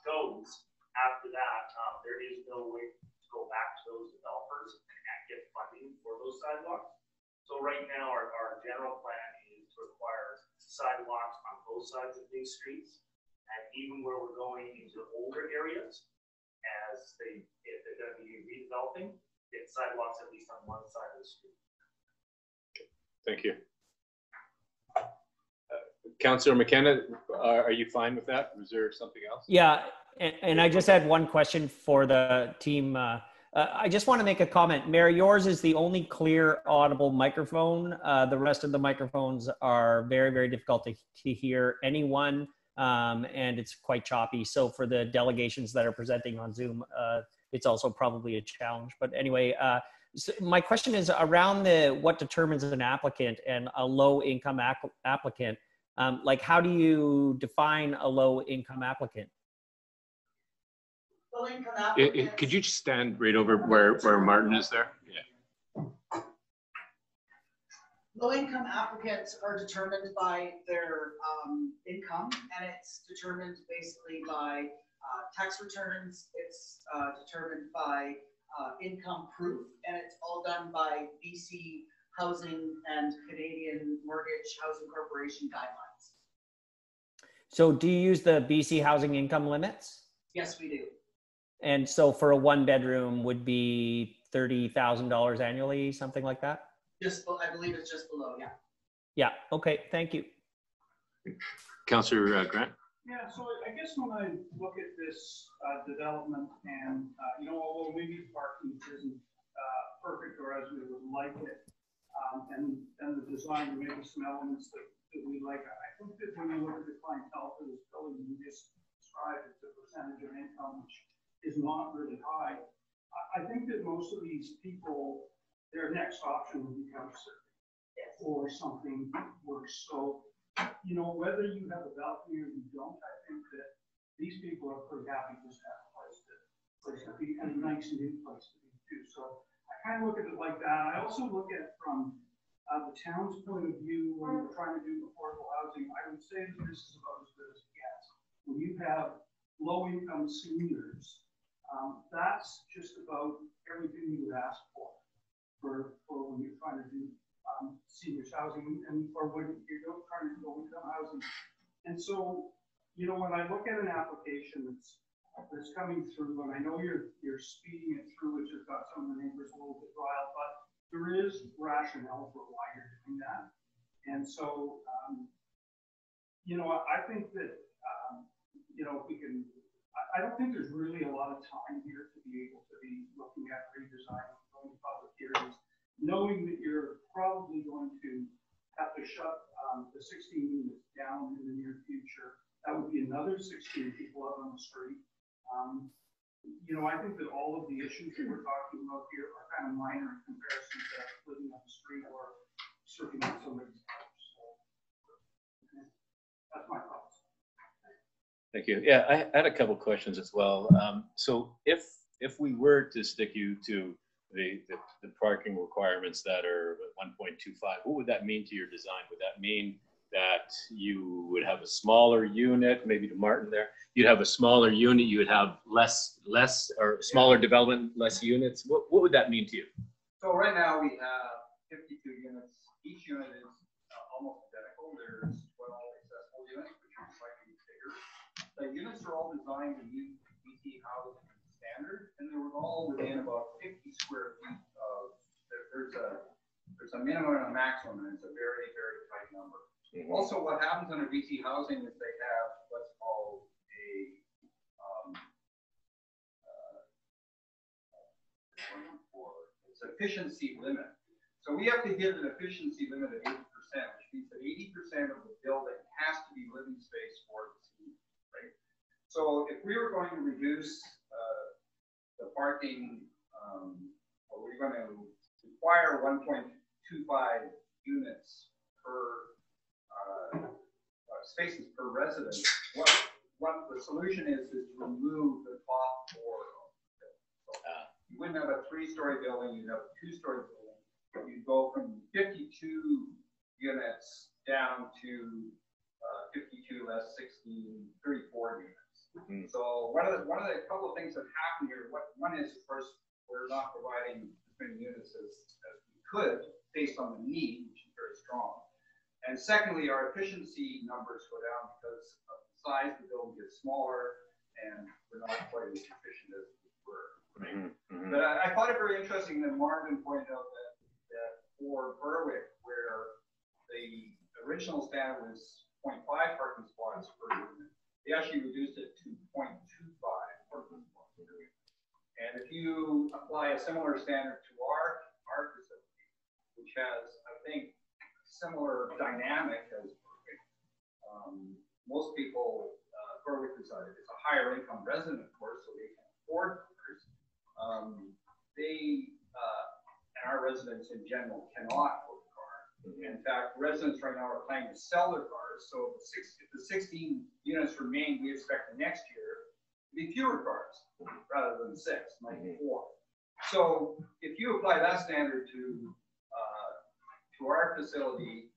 goes, after that, there is no way to go back to those developers and get funding for those sidewalks. So right now, our general plan is to require sidewalks on both sides of these streets. And even where we're going into older areas, if they're going to be redeveloping, get sidewalks at least on one side of the street. Thank you. Councillor McKenna, are you fine with that? Was there something else? Yeah, and I just had one question for the team. I just want to make a comment. Mayor, yours is the only clear, audible microphone. The rest of the microphones are very, very difficult to hear anyone, and it's quite choppy. So for the delegations that are presenting on Zoom, it's also probably a challenge. But anyway, so my question is around what determines an applicant and a low-income applicant. Like, how do you define a low-income applicant? Low-income applicants. Could you just stand right over where Martin is there? Yeah. Low-income applicants are determined by their income, and it's determined basically by tax returns. It's determined by income proof, and it's all done by BC Housing and Canadian Mortgage Housing Corporation guidelines. So do you use the BC Housing income limits? Yes, we do. And so for a 1-bedroom would be $30,000 annually, something like that? I believe it's just below, yeah. Yeah, okay, thank you. Councillor Grant? Yeah, so I guess when I look at this development and, although maybe parking isn't perfect or as we would like it, and the design, maybe some elements that we like, I think that when you look at the clientele for this building, you just described it's a percentage of income, which is not really high. I think that most of these people, their next option would be couch surfing or something worse. So, whether you have a balcony or you don't, I think that these people are pretty happy just to have a place to be, and a nice new place to be too. So I kind of look at it like that. I also look at it from the town's point of view when we're trying to do affordable housing. I would say that this is about as good as it gets. When you have low-income seniors, that's just about everything you would ask for when you're trying to do seniors housing or when you're trying to do low-income housing. And so, when I look at an application that's coming through, and I know you're speeding it through, which has got some of the neighbors a little bit riled, but there is rationale for why you're doing that. And so, I think that, if we can, I don't think there's really a lot of time here to be able to be looking at redesign, going to public hearings. knowing that you're probably going to have to shut the 16 units down in the near future, that would be another 16 people out on the street. You know, I think that all of the issues that we're talking about here are kind of minor in comparison to living on the street or serving on somebody's couch. So, okay. That's my thoughts. Thank you. Yeah, I had a couple questions as well. So if we were to stick you to the parking requirements that are 1.25, what would that mean to your design? Would that mean that you would have a smaller unit, maybe to Martin there, you'd have a smaller unit, you would have less or smaller development, less units? What would that mean to you? So right now we have 52 units. Each unit is almost identical. There's 12 accessible units, which are slightly bigger. The units are all designed to meet BC housing standard, and they're all within about 50 square feet of, there's a minimum and a maximum, and it's a very, very tight number. Also, what happens under BC housing is they have what's called it's efficiency limit. So we have to hit an efficiency limit of 80%, which means that 80% of the building has to be living space for the city, right? So if we were going to reduce the parking, or we're going to require 1.25 units per spaces per resident, what the solution is to remove the top floor. So you wouldn't have a 3-story building, you'd have a 2-story building. You'd go from 52 units down to 52 less 16, 34 units. So one of the couple of things that happen here, one is, of course, we're not providing as many units as we could based on the need, which is very strong. And secondly, our efficiency numbers go down because of the size of the building gets smaller, and we're not quite as efficient as we were. But I thought it very interesting that Marvin pointed out that for Berwick, where the original standard was 0.5 parking spots per unit, they actually reduced it to 0.25 parking spots per unit. And if you apply a similar standard to our facility, which has, I think, similar dynamic as Berwick. Most people, Berwick is a higher income resident, of course, so they can afford cars. And our residents in general cannot afford a car. In fact, residents right now are planning to sell their cars. So if the 16 units remain, we expect the next year to be fewer cars rather than 6, might be 4. So if you apply that standard to our facility,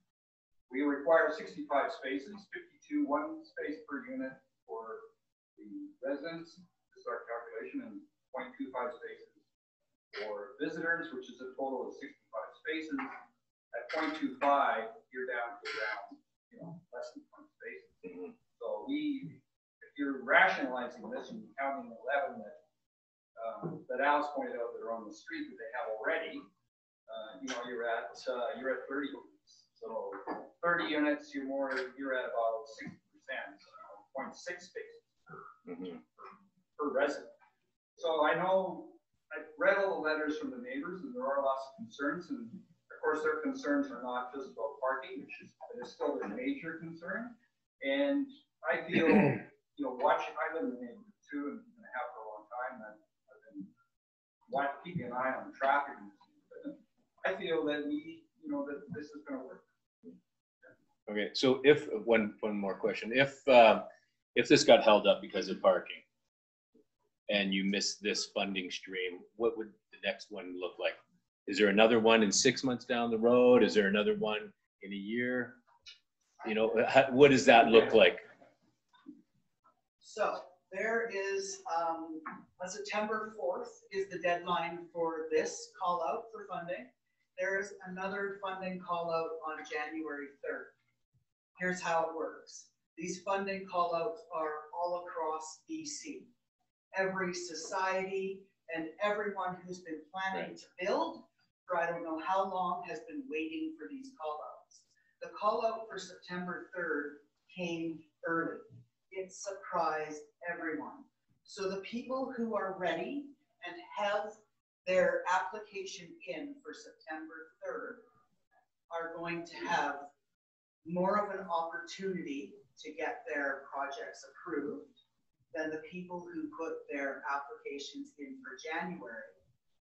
we require 65 spaces, 52 one space per unit for the residents, this is our calculation, and 0.25 spaces for visitors, which is a total of 65 spaces. At 0.25, you're down to around, less than 20 spaces. So if you're rationalizing this and counting 11 that Alice pointed out that are on the street that they have already, you're at 30 units. So 30 units, you're at about 60%, so 0.6 spaces per resident. So I know I've read all the letters from the neighbors, and there are lots of concerns, and of course their concerns are not just about parking, which is still their major concern. And I feel, I live in the neighborhood too, and have for a long time. I've been keeping an eye on the traffic. I feel that that this is going to work. Okay, so if one more question, if this got held up because of parking, and you missed this funding stream, what would the next one look like? Is there another one in 6 months down the road? Is there another one in a year? What does that look like? So there is September 4th is the deadline for this call out for funding. There's another funding call out on January 3rd. Here's how it works. These funding call outs are all across BC. Every society and everyone who's been planning to build for I don't know how long has been waiting for these call outs. The call out for September 3rd came early. It surprised everyone. So the people who are ready and have their application in for September 3rd are going to have more of an opportunity to get their projects approved than the people who put their applications in for January,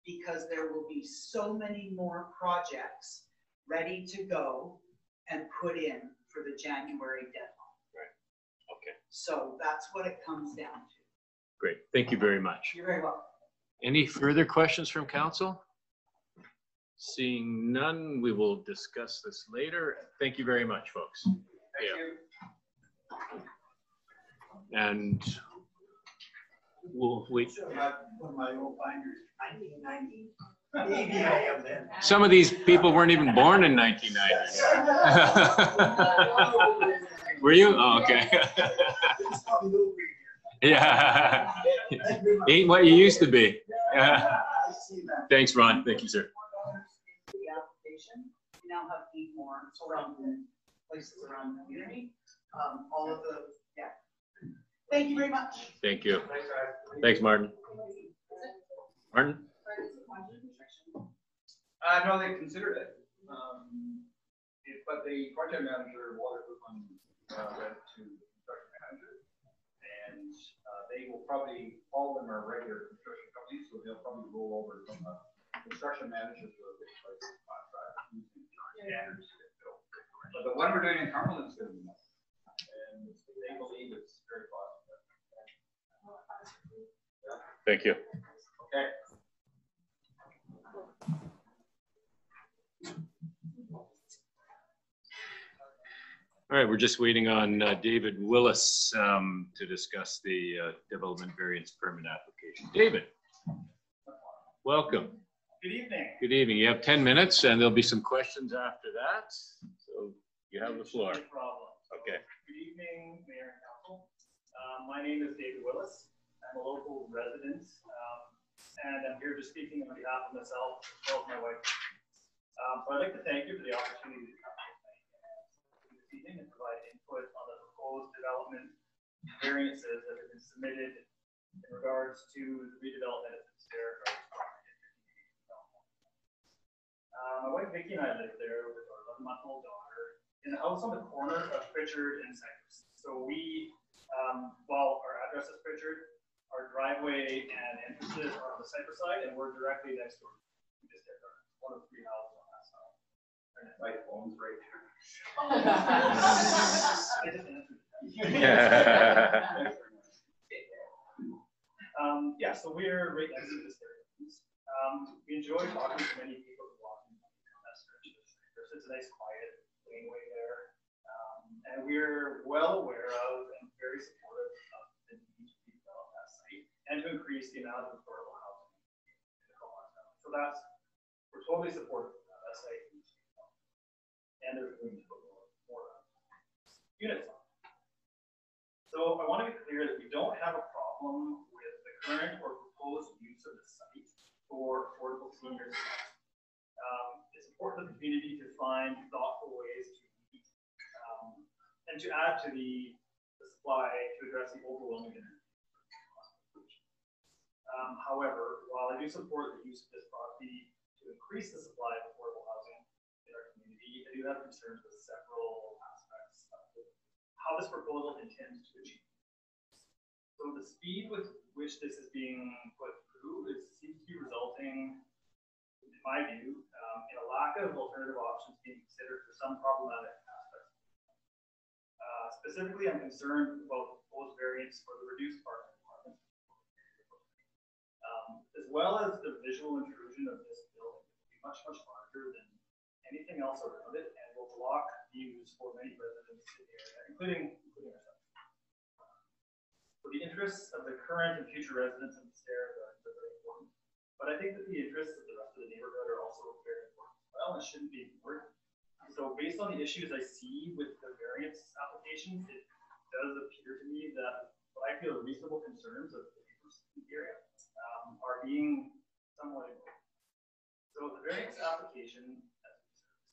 because there will be so many more projects ready to go and put in for the January deadline. Right. Okay. So that's what it comes down to. Great. Thank you very much. You're very welcome. Any further questions from council? Seeing none, we will discuss this later. Thank you very much, folks. Thank you. And we'll wait. One of my old binders, 1990. Maybe I am then. Some of these people weren't even born in 1990. Were you? Oh, okay. Yeah. Ain't what you used to be. Thanks, Ron. Thank you, sir. The application, we now have 8 more surrounding places around the community. All of the, yeah. Thank you very much. Thank you. Thanks, Martin. Martin? No, they considered it. But the project manager, Walter Goodman, went to the construction manager, and they will probably, all of them are regular construction companies, so they'll probably roll over from the construction manager to a fixed price contract using standards to get built. But the one we're doing in Cumberland is going to be nice, and they believe it's very possible. Thank you. Okay. All right, we're just waiting on David Willis to discuss the development variance permit application. David, welcome. Good evening. Good evening. You have 10 minutes and there'll be some questions after that. So you have the floor. No problem. Okay. Good evening, Mayor and Council. My name is David Willis. I'm a local resident, and I'm here just speaking on behalf of myself as well as my wife. So I'd like to thank you for the opportunity to come this evening and provide input on the proposed development variances that have been submitted in regards to the redevelopment of the Stair Gardens property. My wife Vicki and I live there with our 11-month-old daughter in the house on the corner of Pritchard and Cypress. So we, while our address is Pritchard, our driveway and entrances are on the Cypress side, and we're directly next door to the Stair Gardens, one of 3 houses on that side. And my phone's right there. I just answered. Yeah, so we're right next to the Stair Gardens. We enjoy talking to many people who walk in that stretch. It's a nice quiet laneway there. And we're well aware of and very supportive of the need to redevelop that site and to increase the amount of affordable housing in the Comox Valley. So we're totally supportive of that site. And there's room to put more units on. So I want to be clear that we don't have a problem with the current or proposed use of the site for affordable seniors. It's important for the community to find thoughtful ways to meet and to add to the supply to address the overwhelming demand. However, while I do support the use of this property to increase the supply of affordable housing in our community, I do have concerns with several aspects of how this proposal intends to achieve. So the speed with which this is being put through seems to be resulting, in my view, in a lack of alternative options being considered for some problematic aspects. Specifically, I'm concerned about the proposed variance for the reduced parking requirement, as well as the visual intrusion of this building will be much, much larger than anything else around it and will block views for many residents in the area, including ourselves. For the interests of the current and future residents of the Stair Gardens are very important, but I think that the interests of the rest of the neighborhood are also very important as well and shouldn't be ignored. So based on the issues I see with the variance applications, it does appear to me that what I feel are reasonable concerns of the neighbors in the area are being somewhat ignored. So the variance application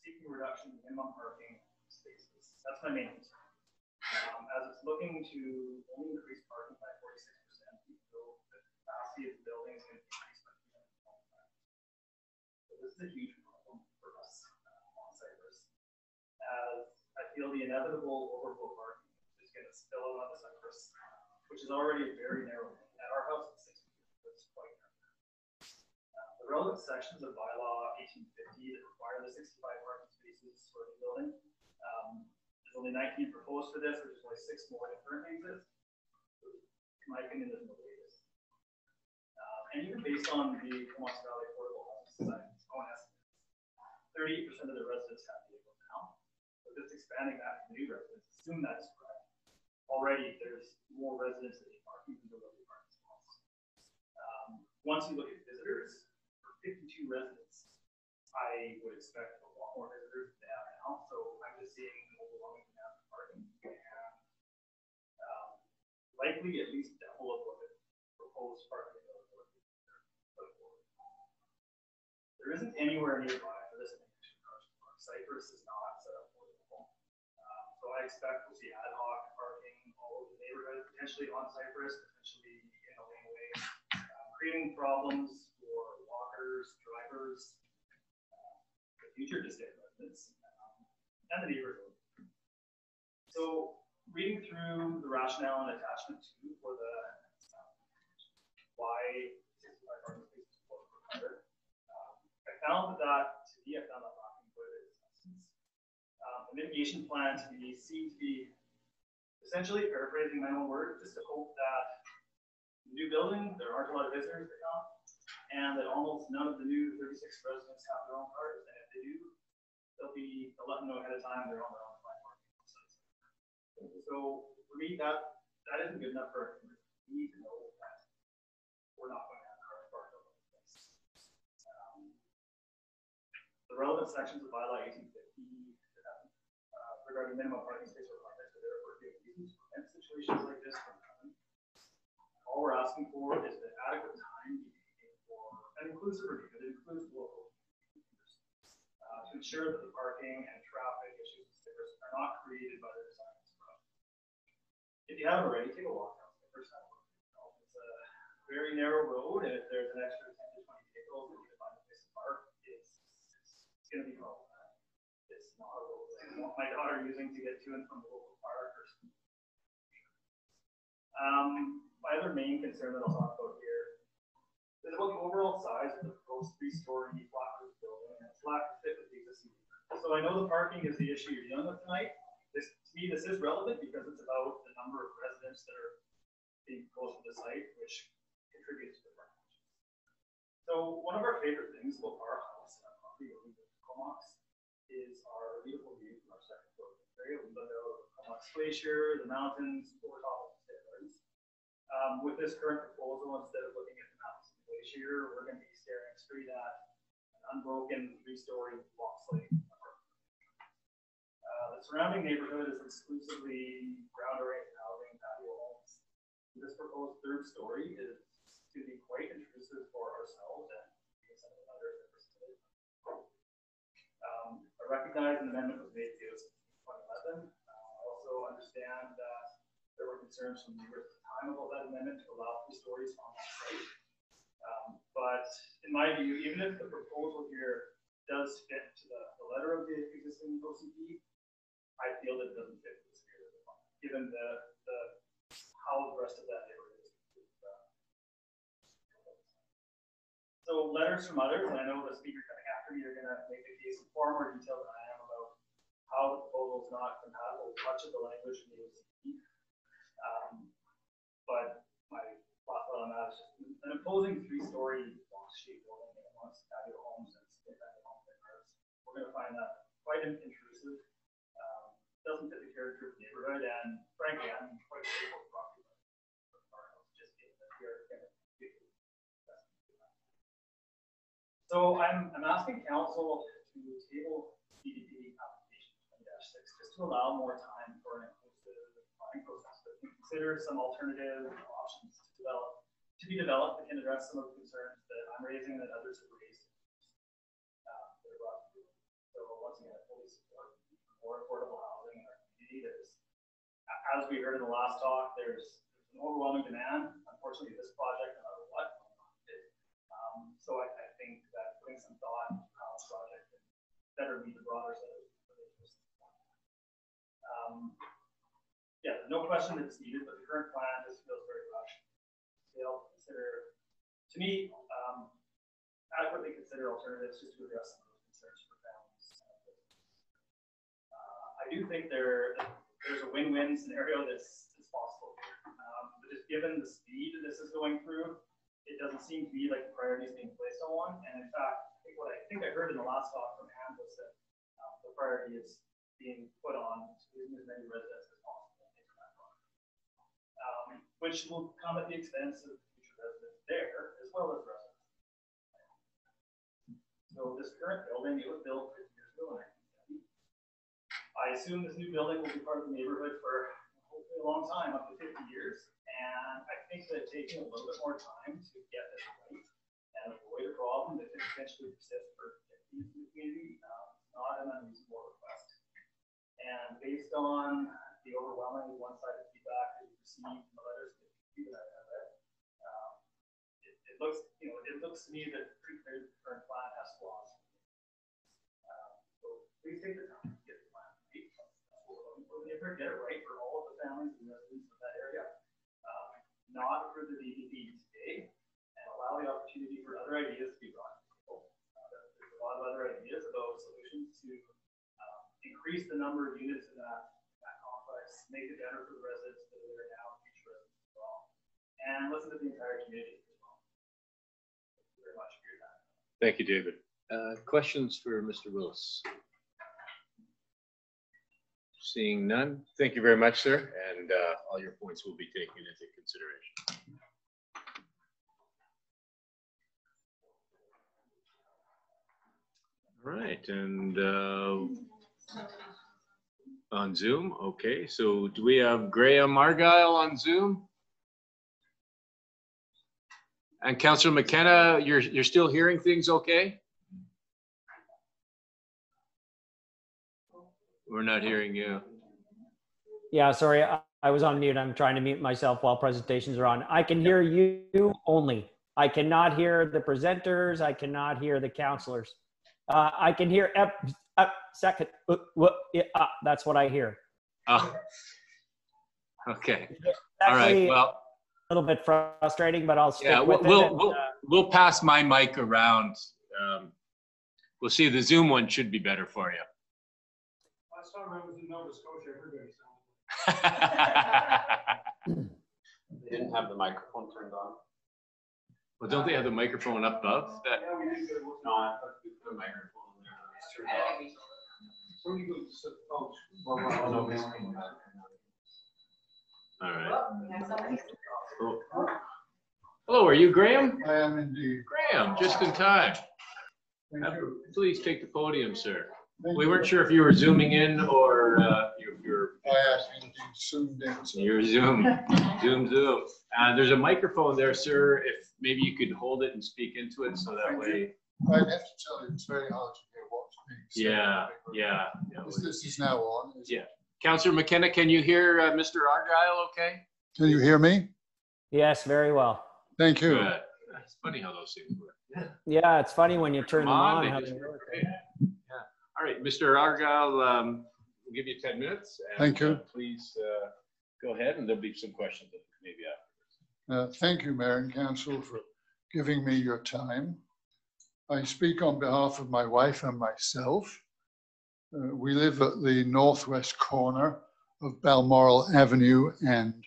seeking reduction in minimum parking spaces. That's my main concern. As it's looking to only increase parking by 46%, even though the capacity of the building is going to increase by 325%. So this is a huge problem for us on Cypress, as I feel the inevitable overflow parking is going to spill out onto Cypress, which is already a very narrow lane. At our house, it's 60 feet, so it's quite narrow. The relevant sections of bylaw 1850 that require the 65 parking spaces for the building. There's only 19 proposed for this, which is only 6 more than currently exist. In my opinion, there's no way it is. And even based on the Comox Valley Affordable Housing Society's own estimates, 38% of the residents have vehicles now. So just expanding that to new residents, assume that is correct. Already, there's more residents that need parking than delivery parking spots. Once you look at visitors, for 52 residents, I would expect a lot more visitors than they have now. So I'm just seeing an overwhelming demand for parking, and likely at least double of what the proposed parking availability is. There isn't anywhere nearby for this connection park. Cypress is not set up for it. So I expect we'll see ad hoc parking all over the neighborhood, potentially on Cypress, potentially in a laneway, creating problems for walkers, drivers, the future district residents, and the neighborhood. So reading through the rationale and attachment 2 for the why 65 parking spaces was required, I found that lacking quite a bit of substance. The mitigation plan seemed to be essentially paraphrasing my own words, just to hope that the new building, there aren't a lot of visitors that come, and that almost none of the new 36 residents have their own cars, and if they do, they'll let them know ahead of time they're on their own private parking. So for me, that isn't good enough for us. We need to know that we're not going to have cars parked all over the place. The relevant sections of bylaw 1850 regarding minimum parking space requirements are there for good reasons to prevent situations like this from happening. All we're asking for is that adequate time be taken for an inclusive review that includes local users to ensure that the parking and traffic issues are not created by the design of this project. If you haven't already, take a walk down the first time. It's a very narrow road, and if there's an extra 10 to 20 vehicles that need to find a place to park, it's going to be problematic. It's not a road that I want my daughter using to get to and from the local park or something. My other main concern that I'll talk about here is about the overall size of the proposed 3-story flat roof building and its lack of fit with the existing. So I know the parking is the issue you're dealing with tonight. To me, this is relevant because it's about the number of residents that are being close to the site, which contributes to the parking. So one of our favorite things about our house and our property where we live in Comox is our beautiful view from our second floor area. We look out over Comox Glacier, the mountains, over top of the State Gardens. With this current proposal, instead of looking at the mountains and the glacier, we're going to be staring straight at an unbroken 3-story block slate. The surrounding neighborhood is exclusively ground-oriented housing, patio homes. This proposed 3rd story is to be quite intrusive for ourselves and some of the others that we're still. I recognize an amendment was made to 2011. I also understand that there were concerns from neighbors at the time about that amendment to allow 3 stories on that site. But in my view, even if the proposal here does fit to the letter of the existing OCP, I feel that it doesn't fit the spirit of the plan, given how the rest of that neighborhood is. So letters from others, and I know the speaker coming after me are going to make the case in far more detail than I am about how the proposal is not compatible with much of the language in the OCP. But my last thought on that is just an imposing 3-story box-shaped building amongst patio homes and single-family homes and cars. We're going to find that quite intrusive. Doesn't fit the character of the neighborhood, and frankly, I'm quite grateful for property just given that we are going to do that. So I'm asking council to table CDP application 20-6 just to allow more time for an inclusive planning process, but consider some alternative options to be developed that can address some of the concerns that I'm raising and that others have raised. So once again, I fully support more affordable housing in our community. As we heard in the last talk, there's an overwhelming demand. Unfortunately, this project, no matter what, so I think that putting some thought into how this project can better meet the broader set of interests. Yeah, no question that it's needed, but the current plan just feels very rushed. They'll consider, to me, adequately consider alternatives just to address some of those concerns for families. I do think there's a win-win scenario that's possible here. But just given the speed this is going through, it doesn't seem to be like the priority is being placed on one. And in fact, what I think I heard in the last talk from Anne was that the priority is being put on squeezing as many residents as possible into that project, which will come at the expense of future residents there as well as residents. So this current building, it was built 50 years ago in 1970. I assume this new building will be part of the neighborhood for hopefully a long time, up to 50 years. And I think that taking a little bit more time to get this right and avoid a problem that could potentially persist for decades in the community, not an unreasonable request. And based on the overwhelming one-sided feedback that we received in the letters that I read, it looks to me that pretty clear that the current plan has flaws. So please take the time to get the plan right. That's what we're looking for. Get it right for all of the families and residents of that area. Not approve the DPP today, and allow the opportunity for other ideas to be brought to the table. There's a lot of other ideas about solutions to increase the number of units in that complex, make it better for the residents that are there now and future residents as well, and listen to the entire community as well. Thank you very much for your time. Thank you, David. Questions for Mr. Willis? Seeing none, thank you very much, sir, and all your points will be taken into consideration. All right, and on Zoom, okay, so do we have Graham Argyle on Zoom? And Councillor McKenna, you're still hearing things okay? We're not hearing you. Yeah, sorry, I was on mute. I'm trying to mute myself while presentations are on. I can hear you only. I cannot hear the presenters. I cannot hear the counselors. I can hear second. That's what I hear. Oh, okay. All right. Well, a little bit frustrating, but I'll stick with we'll pass my mic around. We'll see. The Zoom one should be better for you. Last time I was in Nova Scotia, everybody sounded They didn't have the microphone turned on. Well, don't they have the microphone up above? That? Yeah, we did. No, I thought we put a microphone there. It's turned off. So you go to folks. All right. Oh. Hello, are you Graham? I am indeed. Graham, just in time. Thank you. Please take the podium, sir. Thank We you. weren't sure if you were zooming in or you're. I indeed zoomed in. So. You're zoom. There's a microphone there, sir. If maybe you could hold it and speak into it so that way. I have to tell you, it's very hard to hear what's being said. Yeah. This is now on. Yeah. Councillor McKenna, can you hear Mr. Argyle okay? Can you hear me? Yes, very well. Thank you. Good. It's funny how those things work. Yeah, it's funny when you turn them on. How they work. Yeah. All right, Mr. Argyle, we'll give you 10 minutes. And, thank you. Please go ahead, and there'll be some questions maybe afterwards. Thank you, Mayor and Council, for giving me your time. I speak on behalf of my wife and myself. We live at the northwest corner of Balmoral Avenue and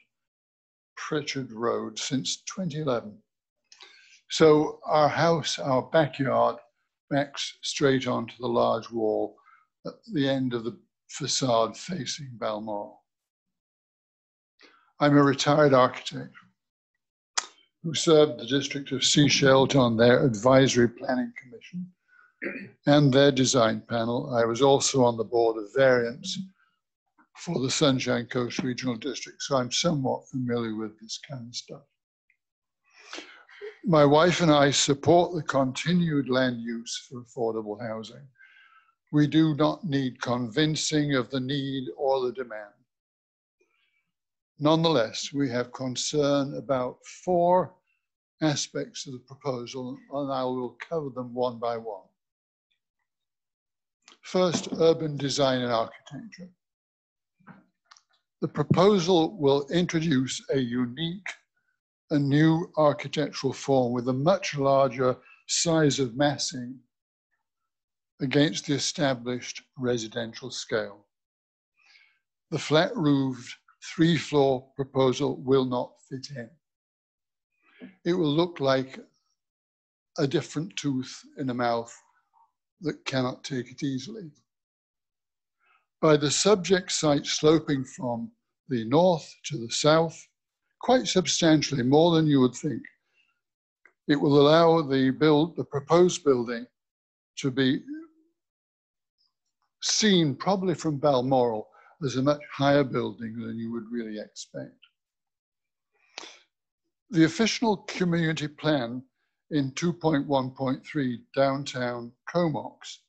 Pritchard Road since 2011. So our house, our backyard, backs straight onto the large wall at the end of the facade facing Balmoral. I'm a retired architect who served the district of Sechelt on their advisory planning commission and their design panel. I was also on the board of variance for the Sunshine Coast Regional District, so I'm somewhat familiar with this kind of stuff. My wife and I support the continued land use for affordable housing. We do not need convincing of the need or the demand. Nonetheless, we have concern about 4 aspects of the proposal, and I will cover them one by one. First, urban design and architecture. The proposal will introduce a unique and new architectural form with a much larger size of massing against the established residential scale. The flat-roofed 3-floor proposal will not fit in. It will look like a different tooth in a mouth that cannot take it easily. By the subject site sloping from the north to the south, quite substantially, more than you would think, it will allow the proposed building to be seen probably from Balmoral as a much higher building than you would really expect. The official community plan in 2.1.3 downtown Comox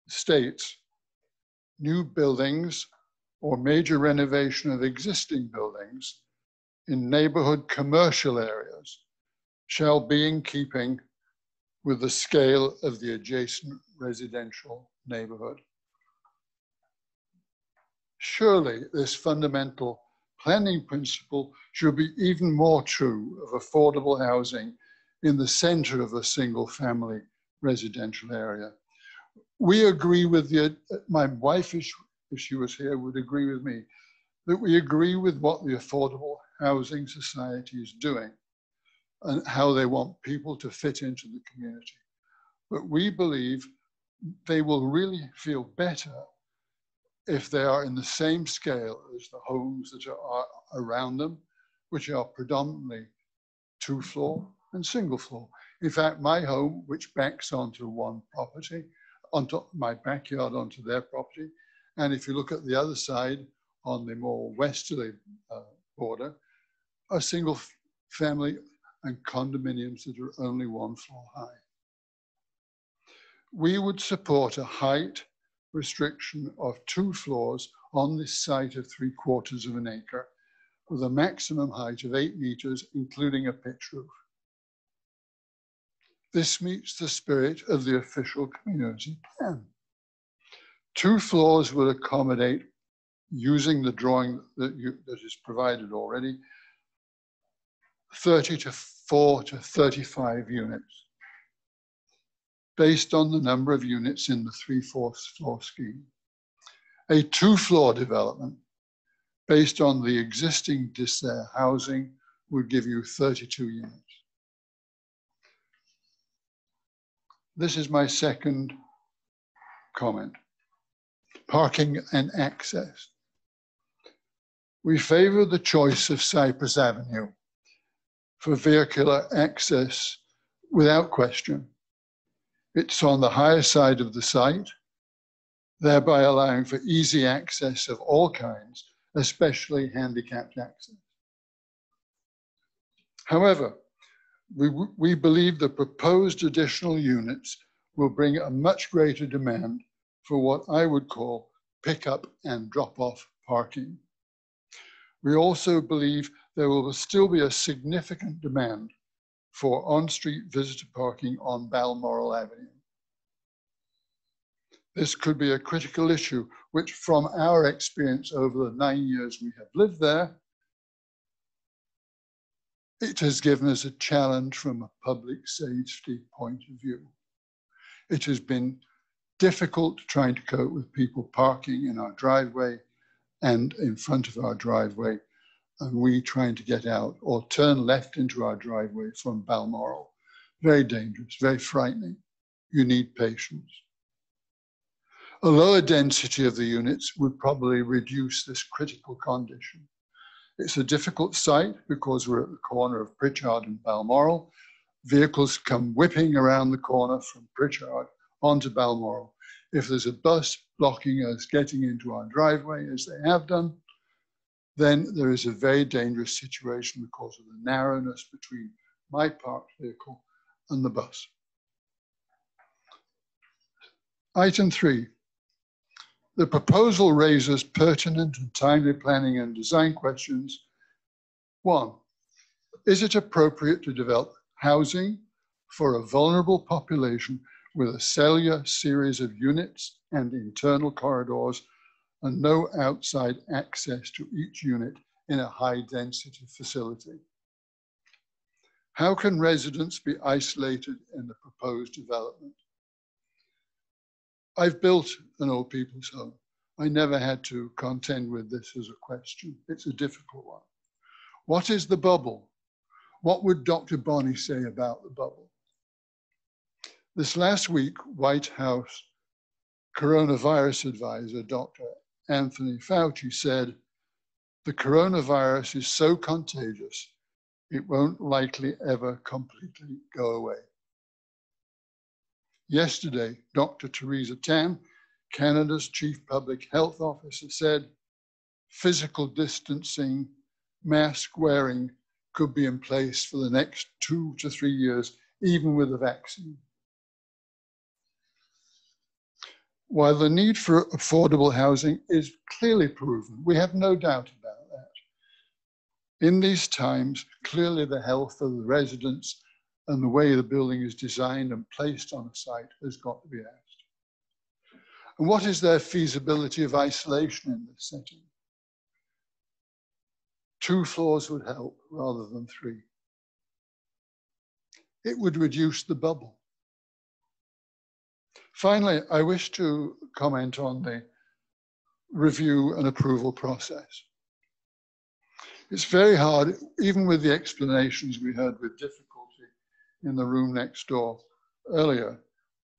states new buildings or major renovation of existing buildings in neighborhood commercial areas shall be in keeping with the scale of the adjacent residential neighborhood. Surely this fundamental planning principle should be even more true of affordable housing in the center of a single family residential area. We agree with my wife, if she was here, would agree with me, that we agree with what the Affordable Housing Society is doing and how they want people to fit into the community. But we believe they will really feel better if they are in the same scale as the homes that are around them, which are predominantly 2-floor and single floor. In fact, my home, which backs onto one property, onto my backyard, onto their property, and if you look at the other side, on the more westerly border, are single family and condominiums that are only 1 floor high. We would support a height restriction of 2 floors on this site of 3/4 of an acre with a maximum height of 8 meters, including a pitch roof. This meets the spirit of the official community plan. 2 floors will accommodate, using the drawing that is provided already, 34 to 35 units, based on the number of units in the 3/4 floor scheme. A 2-floor development, based on the existing Disare housing, would give you 32 units. This is my second comment. Parking and access. We favor the choice of Cypress Avenue for vehicular access without question. It's on the higher side of the site, thereby allowing for easy access of all kinds, especially handicapped access. However, we believe the proposed additional units will bring a much greater demand for what I would call pick-up and drop-off parking. We also believe there will still be a significant demand for on-street visitor parking on Balmoral Avenue. This could be a critical issue, which from our experience over the 9 years we have lived there, it has given us a challenge from a public safety point of view. It has been difficult trying to cope with people parking in our driveway and in front of our driveway, and we trying to get out or turn left into our driveway from Balmoral. Very dangerous, very frightening. You need patience. A lower density of the units would probably reduce this critical condition. It's a difficult site because we're at the corner of Pritchard and Balmoral. Vehicles come whipping around the corner from Pritchard onto Balmoral. If there's a bus blocking us getting into our driveway, as they have done, then there is a very dangerous situation because of the narrowness between my parked vehicle and the bus. Item 3. The proposal raises pertinent and timely planning and design questions. 1, is it appropriate to develop housing for a vulnerable population with a cellular series of units and internal corridors and no outside access to each unit in a high density facility. How can residents be isolated in the proposed development? I've built an old people's home. I never had to contend with this as a question. It's a difficult one. What is the bubble? What would Dr. Bonney say about the bubble? This last week, White House coronavirus advisor, Dr. Anthony Fauci said, the coronavirus is so contagious, it won't likely ever completely go away. Yesterday, Dr. Theresa Tam, Canada's Chief Public Health Officer, said physical distancing, mask wearing could be in place for the next 2 to 3 years, even with a vaccine. While the need for affordable housing is clearly proven, we have no doubt about that. In these times, clearly the health of the residents and the way the building is designed and placed on a site has got to be asked. And what is their feasibility of isolation in this setting? 2 floors would help rather than 3. It would reduce the bubble. Finally, I wish to comment on the review and approval process. It's very hard, even with the explanations we heard with difficulty in the room next door earlier,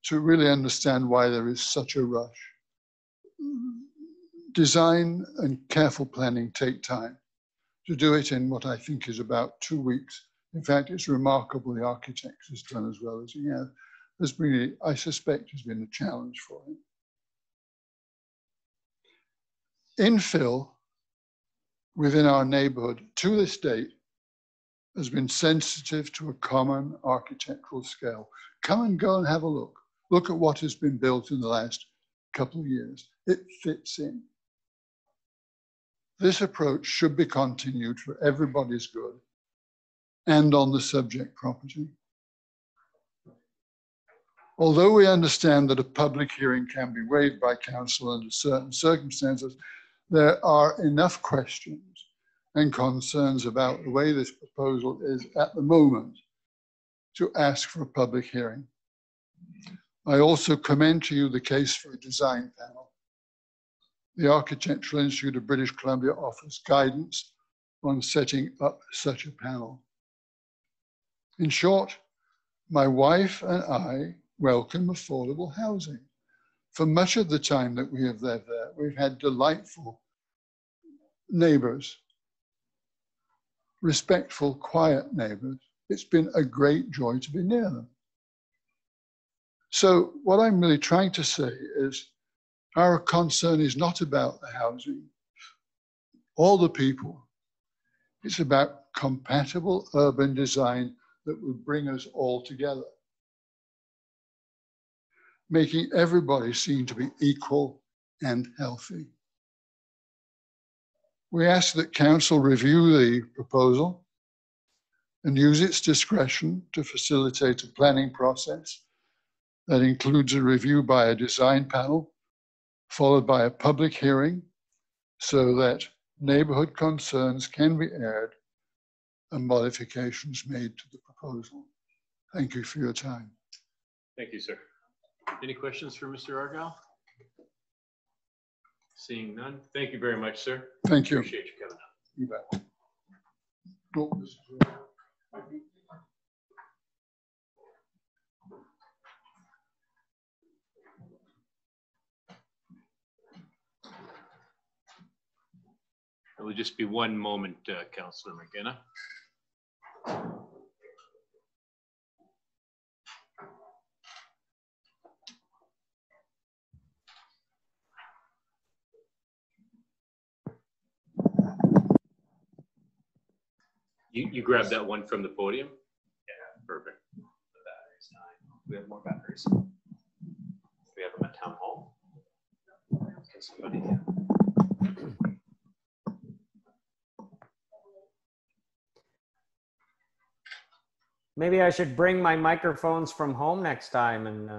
to really understand why there is such a rush. Design and careful planning take time. To do it in what I think is about 2 weeks. In fact, it's remarkable the architect has done as well as he has. I suspect, has been a challenge for him. Infill within our neighborhood to this date has been sensitive to a common architectural scale. Come and go and have a look. Look at what has been built in the last couple of years. It fits in. This approach should be continued for everybody's good and on the subject property. Although we understand that a public hearing can be waived by council under certain circumstances, there are enough questions and concerns about the way this proposal is at the moment to ask for a public hearing. I also commend to you the case for a design panel. The Architectural Institute of British Columbia offers guidance on setting up such a panel. In short, my wife and I welcome affordable housing. For much of the time that we have lived there, we've had delightful neighbors, respectful, quiet neighbors. It's been a great joy to be near them. So what I'm really trying to say is our concern is not about the housing or the people. It's about compatible urban design that would bring us all together, making everybody seem to be equal and healthy. We ask that council review the proposal and use its discretion to facilitate a planning process that includes a review by a design panel, followed by a public hearing, so that neighborhood concerns can be aired and modifications made to the proposal. Thank you for your time. Thank you, sir. Any questions for Mr. Argyle? Seeing none. Thank you very much, sir. Thank you. Appreciate you coming up. You bet. Oh, this is It will just be one moment, Councillor McGinnis. You grabbed that one from the podium? Yeah. Perfect. The battery's dying. We have more batteries. We have them at Town Hall. Can somebody? Maybe I should bring my microphones from home next time and.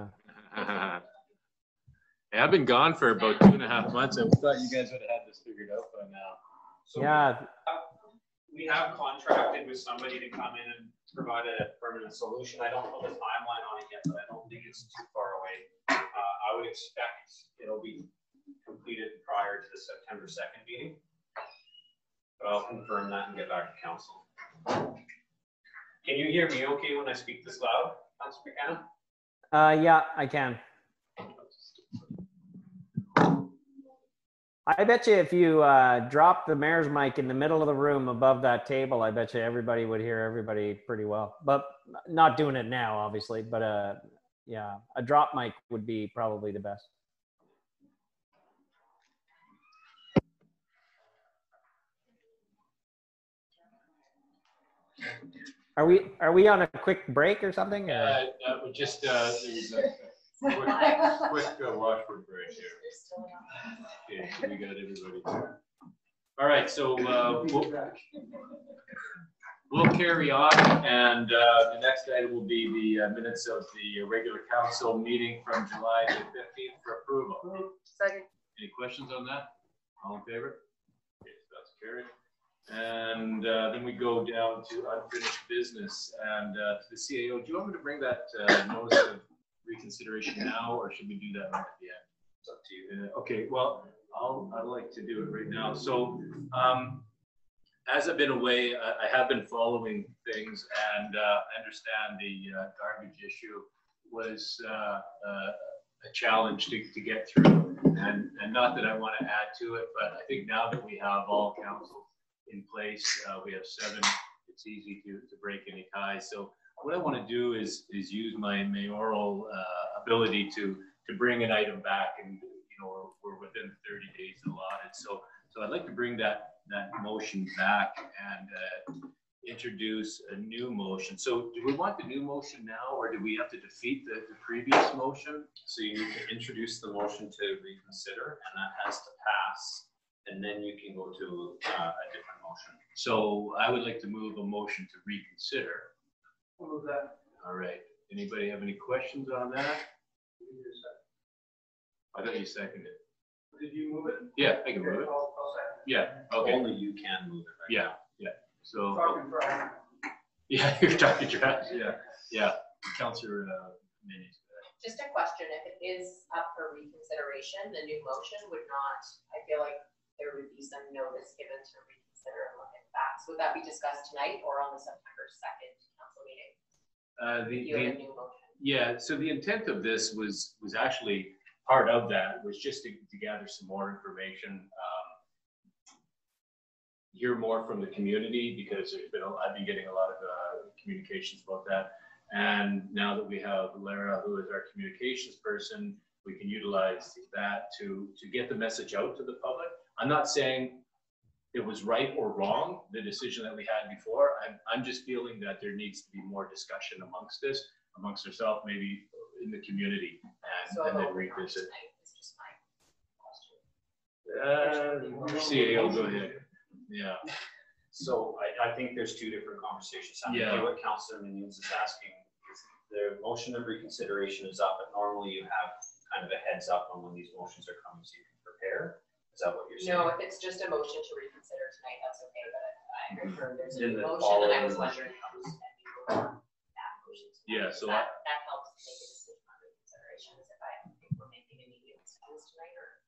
Hey, I've been gone for about 2.5 months. I thought you guys would have had this figured out by now. So yeah. We have contracted with somebody to come in and provide a permanent solution. I don't know the timeline on it yet, but I don't think it's too far away. I would expect it'll be completed prior to the September 2nd meeting. But I'll confirm that and get back to council. Can you hear me okay when I speak this loud, Councilor McKenna? Yeah, I can. I bet you if you drop the mayor's mic in the middle of the room above that table, I bet you everybody would hear everybody pretty well. But not doing it now, obviously. But yeah, a drop mic would be probably the best. Are we on a quick break or something? We just there's a quick Washford break here. Okay, so we got everybody there. All right, so we'll carry on, and the next item will be the minutes of the regular council meeting from July the 15th for approval. Second. Any questions on that? All in favor? Okay, so that's carried. And then we go down to unfinished business and to the CAO. Do you want me to bring that notice of reconsideration now, or should we do that right at the end? It's up to you. Okay, well, I'd like to do it right now. So as I've been away, I have been following things, and I understand the garbage issue was a challenge to get through, and not that I want to add to it, but I think now that we have all councils in place, we have 7, it's easy to break any ties. So what I want to do is use my mayoral ability to bring an item back, and we're within 30 days allotted. So I'd like to bring that motion back and introduce a new motion. So do we want the new motion now, or do we have to defeat the previous motion? So you need to introduce the motion to reconsider, and that has to pass, and then you can go to a different motion. So I would like to move a motion to reconsider. I'll move that. All right. Anybody have any questions on that? I thought you seconded it. Did you move it? Yeah, I can move it. I'll second. Yeah. Okay. Only you can move it, right? Yeah. Yeah. So. Talking for yeah, you're talking trash. Yeah. Yeah. Councillor Minnie. Just a question, if it is up for reconsideration, the new motion would not, I feel like there would be some notice given to reconsider and look at facts. Would that be discussed tonight or on the September 2nd council meeting? Yeah, so the intent of this was actually part of that was just to gather some more information, hear more from the community, because I've been getting a lot of communications about that. And now that we have Lara, who is our communications person, we can utilize that to get the message out to the public. I'm not saying it was right or wrong, the decision that we had before. I'm just feeling that there needs to be more discussion amongst ourselves, maybe in the community, and then revisit. CAO, go ahead. Yeah. So I think there's 2 different conversations. Yeah. What Councillor Minions is asking is the motion of reconsideration is up, but normally you have kind of a heads up on when these motions are coming so you can prepare. Is that what you're saying? No, if it's just a motion to reconsider tonight, that's okay, but I confirm there's a new motion, and I was wondering how to spend that motion. Yeah, so that helps to make a decision on reconsideration, is if I think we're making immediate decisions tonight, or.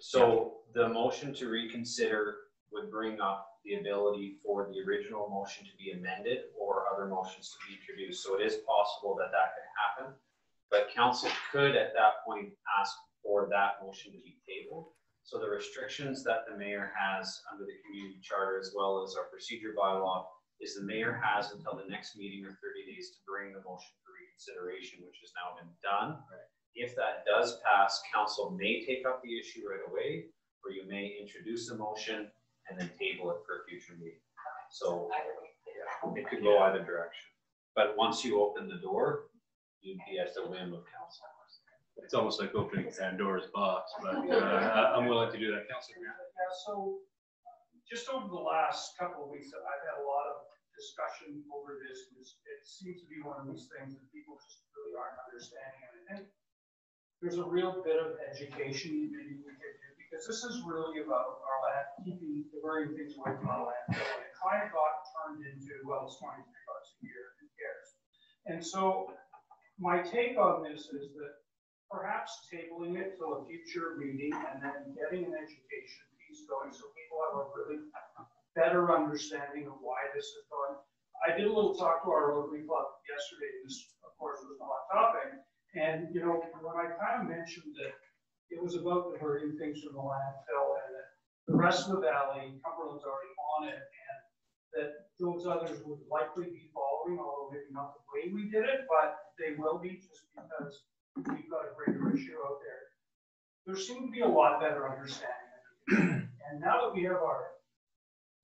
So the motion to reconsider would bring up the ability for the original motion to be amended or other motions to be introduced. So it is possible that could happen, but council could at that point ask for that motion to be tabled. So the restrictions that the mayor has under the community charter, as well as our procedure bylaw, is the mayor has until the next meeting or 30 days to bring the motion for reconsideration, which has now been done. Right. If that does pass, council may take up the issue right away, or you may introduce a motion and then table it for a future meeting. So it could go either direction. But once you open the door, you'd be at the whim of council. It's almost like opening Pandora's box, but I'm willing to do that. Councilor. Yeah, so just over the last couple of weeks, I've had a lot of discussion over this was, it seems to be one of these things that people just really aren't understanding. And I think there's a real bit of education maybe we could do, because this is really about our land, diverting things away from our landfill. And it kind of got turned into, well, it's $23 a year, who cares? And so my take on this is that perhaps tabling it till a future meeting and then getting an education piece going so people have a really better understanding of why this is going. I did a little talk to our Rotary Club yesterday. This, of course, was a hot topic. And, you know, when I kind of mentioned that it was about diverting things from the landfill and that the rest of the valley, Cumberland's already on it, and that those others would likely be following, although maybe not the way we did it, but they will be just because we've got a greater issue out there. There seemed to be a lot better understanding. And now that we have our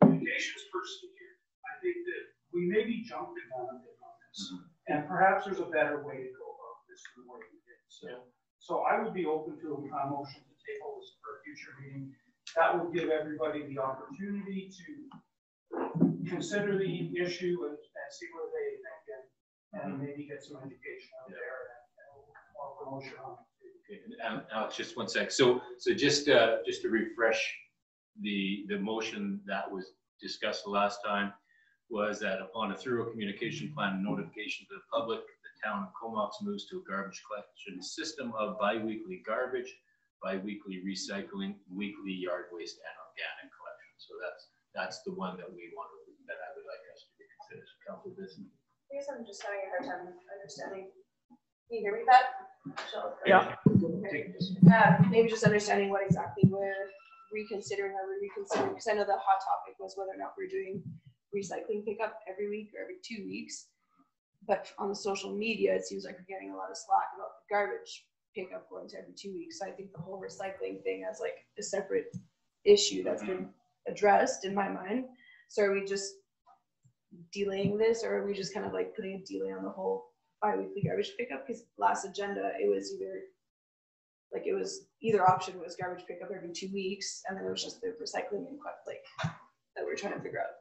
communications person here, I think that we maybe jumped it down a bit on this. And perhaps there's a better way to go about this than what we did. So I would be open to a motion to table this for a future meeting. That would give everybody the opportunity to consider the issue and see what they think and maybe get some education out there and more promotion on it. Okay. Alex, just one sec. So just to refresh the motion that was discussed the last time was that upon a thorough communication plan and notification to the public, the town of Comox moves to a garbage collection system of bi-weekly garbage, bi-weekly recycling, weekly yard waste, and organic collection. So that's the one that we want, that I would like us to consider. Councilor Bisson. I guess I'm just having a hard time understanding. Can you hear me, Pat? Yeah. Okay. Maybe just understanding what exactly we're reconsidering. Are we reconsidering? Because I know the hot topic was whether or not we're doing recycling pickup every week or every 2 weeks. But on the social media, it seems like we're getting a lot of slack about the garbage pickup going to every 2 weeks. So I think the whole recycling thing as like a separate issue that's been addressed in my mind. So are we just delaying this, or are we just kind of like putting a delay on the whole bi-weekly garbage pickup? Because last agenda, it was either option was garbage pickup every 2 weeks, and then it was just the recycling and like that we're trying to figure out.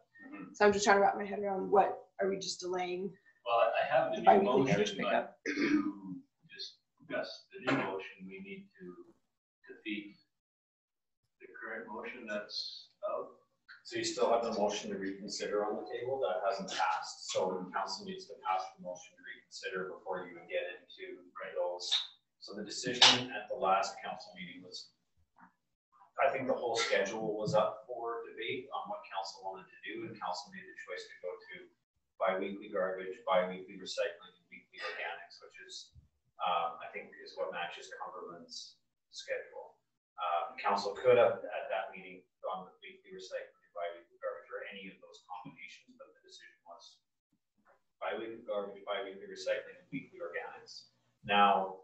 So I'm just trying to wrap my head around what are we just delaying? Well, I have the new motion, but to discuss the new motion, we need to defeat the current motion that's out. So you still have the motion to reconsider on the table that hasn't passed. So the council needs to pass the motion to reconsider before you even get into those. So the decision at the last council meeting was, I think the whole schedule was up for debate on what council wanted to do, and council made the choice to go to bi-weekly garbage, bi-weekly recycling, and weekly organics, which is, I think, is what matches Cumberland's schedule. Council could have at that meeting gone with weekly recycling and bi-weekly garbage or any of those combinations, but the decision was bi-weekly garbage, bi-weekly recycling, and weekly organics. Now,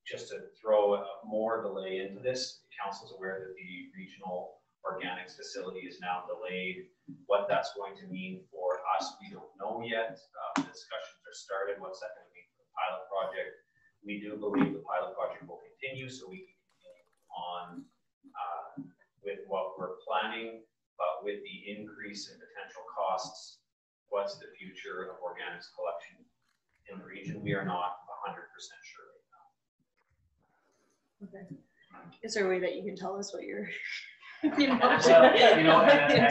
just to throw more delay into this, the council's aware that the regional organics facility is now delayed. What that's going to mean for us, we don't know yet. The discussions are started. What's that going to mean for the pilot project? We do believe the pilot project will continue, so we can continue on with what we're planning, but with the increase in potential costs, what's the future of organics collection in the region? We are not 100% sure. Okay. Is there a way that you can tell us what you're? Well, you know, and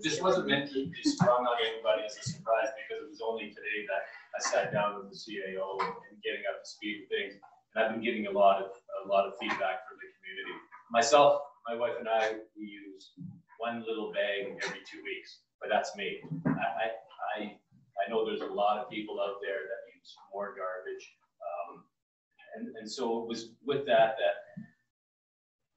this wasn't meant to be sprung on anybody as a surprise, because it was only today that I sat down with the CAO and getting up to speed with things. And I've been getting a lot of feedback from the community. Myself, my wife and I, we use one little bag every 2 weeks, but that's me. I know there's a lot of people out there that use more garbage. And so it was with that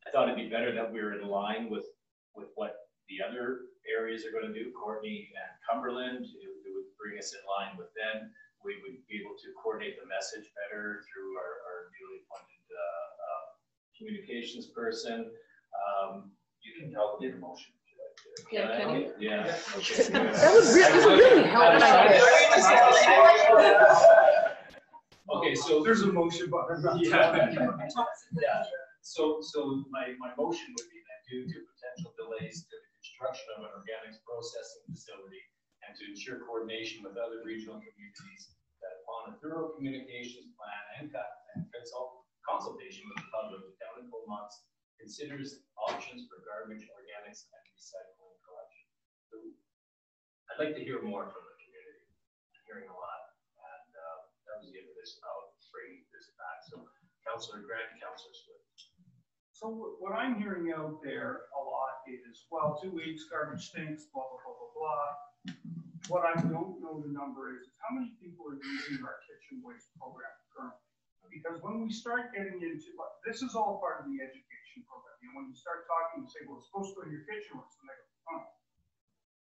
I thought it'd be better that we were in line with what the other areas are going to do, Courtenay and Cumberland. It would bring us in line with them. We would be able to coordinate the message better through our newly appointed communications person. You can help with the motion. Yeah, can you? Yeah. Okay. That would really help. Okay, so there's a motion button. Yeah. So my motion would be that due to potential delays to the construction of an organics processing facility and to ensure coordination with other regional communities, that upon a thorough communications plan and consultation with the public, the town of Comox considers options for garbage, organics, and recycling collection. So I'd like to hear more from the community. I'm hearing a lot, and that was the end of this. I'll bring this back. So, Councillor Grant and Councillor Swift. So what I'm hearing out there a lot is, well, 2 weeks, garbage stinks, blah, blah, blah, blah, blah. What I don't know the number is how many people are using our kitchen waste program currently? Because when we start getting into, this is all part of the education program. You know, when you start talking, you say, well, it's supposed to go in your kitchen waste, and they go, oh,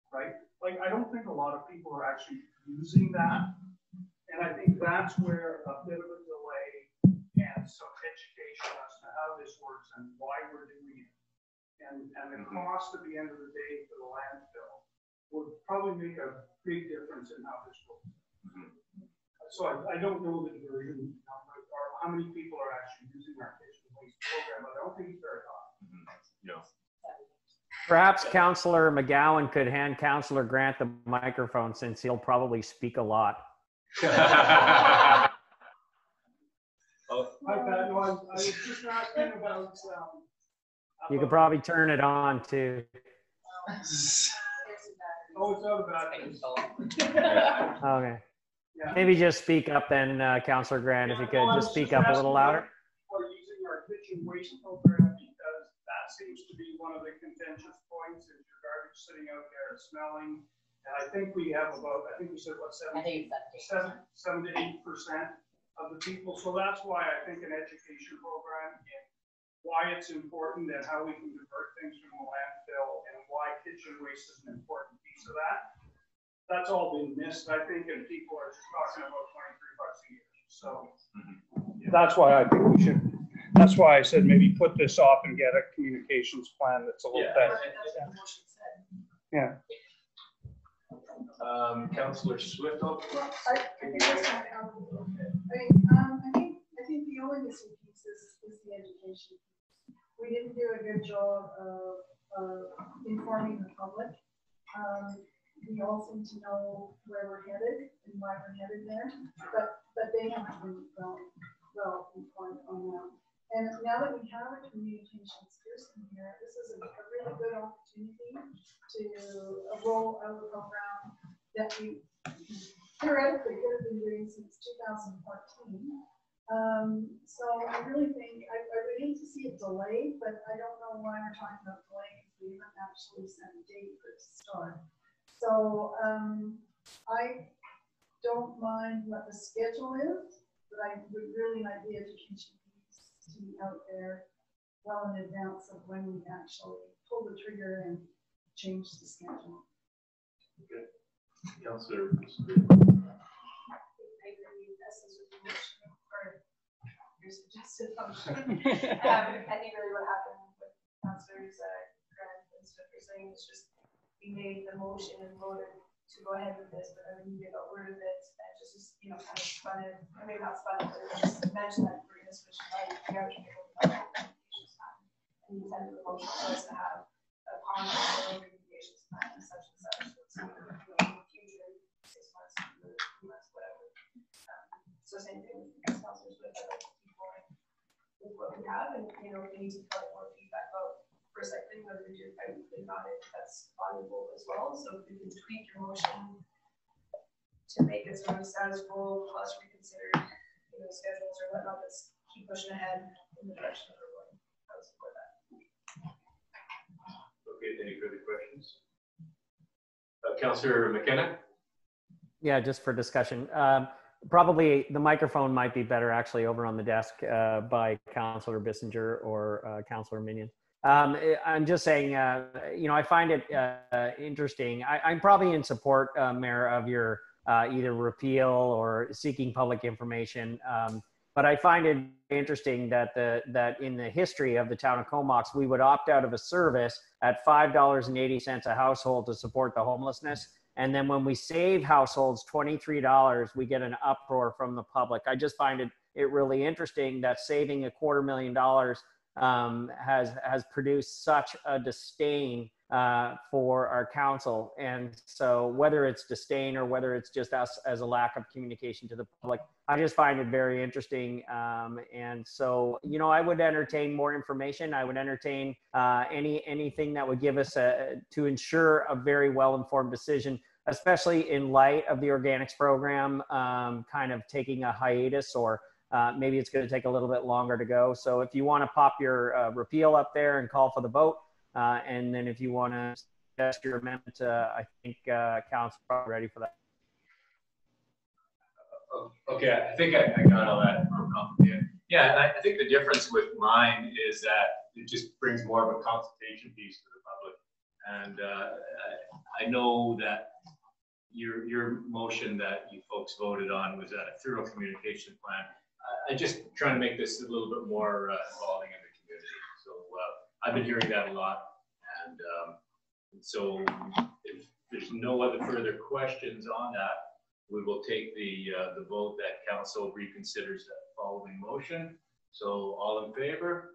right? Like, I don't think a lot of people are actually using that. And I think that's where a bit of a delay and some education as to how this works and why we're doing it. And the cost at the end of the day for the landfill would probably make a big difference in how this works. So I don't know the diversion number or how many people are actually using our kitchen waste program, but I don't think it's very high. No. Perhaps Councillor McGowan could hand Councillor Grant the microphone, since he'll probably speak a lot. I was just asking about. You could probably turn it on too. Oh, it's out of battery. Okay. Yeah. Maybe just speak up then, Councillor Grant, if you could just speak up a little louder. We're using our kitchen waste program because that seems to be one of the contentious points, is your garbage sitting out there smelling. And I think we have about, I think we said what, 7 to 8% of the people. So that's why I think an education program and why it's important and how we can divert things from the landfill and why kitchen waste is an important piece of that. That's all been missed, I think, and people are just talking about $23 a year. So that's why I think we should, that's why I said maybe put this off and get a communications plan that's a little better. Yeah. Councillor Swift. I think the only missing piece is the education. We didn't do a good job of informing the public. We all seem to know where we're headed and why we're headed there, but they haven't been well informed on that. And now that we have a communications person here, this is a really good opportunity to roll out a program that we theoretically could have been doing since 2014. So I really think I would hate to see it delayed, but I don't know why we're talking about delaying. We haven't actually set a date for it to start. So I don't mind what the schedule is, but I would really like the education piece to be out there well in advance of when we actually pull the trigger and change the schedule. Okay. Councillor. Suggested function. I think really what happened with Councillors Grant and Swift are saying is just we made the motion and voted to go ahead with this, but then we got word of it and just you know kind of spun it, or maybe not spun it, but just mentioned that we're going to switch to garbage communications plan. And the intent of the motion was to have a common communications plan and such. So in the future, 6 months, 2 months, whatever. So same thing with Councillors with what we have, and you know, if we need to collect more feedback about recycling, whether we do it bi-weekly or not, that's valuable as well. So if we can tweak your motion to make it sort of status quo plus reconsider, you know, schedules or whatnot, let's keep pushing ahead in the direction that we're going. I would support that. Okay, any further questions? Councillor McKenna? Yeah, just for discussion. Probably the microphone might be better actually over on the desk by Councillor Bissinger or Councillor Minion. I'm just saying, you know, I find it interesting. I'm probably in support, Mayor, of your either repeal or seeking public information. But I find it interesting that that in the history of the town of Comox, we would opt out of a service at $5.80 a household to support the homelessness. And then when we save households $23, we get an uproar from the public. I just find it really interesting that saving $250,000 has produced such a disdain for our council. And so whether it's disdain or whether it's just us as a lack of communication to the public, I just find it very interesting. And so, you know, I would entertain more information. I would entertain anything that would give us to ensure a very well-informed decision, especially in light of the organics program kind of taking a hiatus, or maybe it's going to take a little bit longer to go. So if you want to pop your repeal up there and call for the vote, and then if you want to suggest your amendment, I think council's probably ready for that. Okay, I think I got all that real complicated. Yeah, I think the difference with mine is that it just brings more of a consultation piece to the public. And I know that your motion that you folks voted on was a thorough communication plan. I'm just trying to make this a little bit more involving in the community. So I've been hearing that a lot. And so if there's no other further questions on that, we will take the vote that council reconsiders that following motion. So all in favor?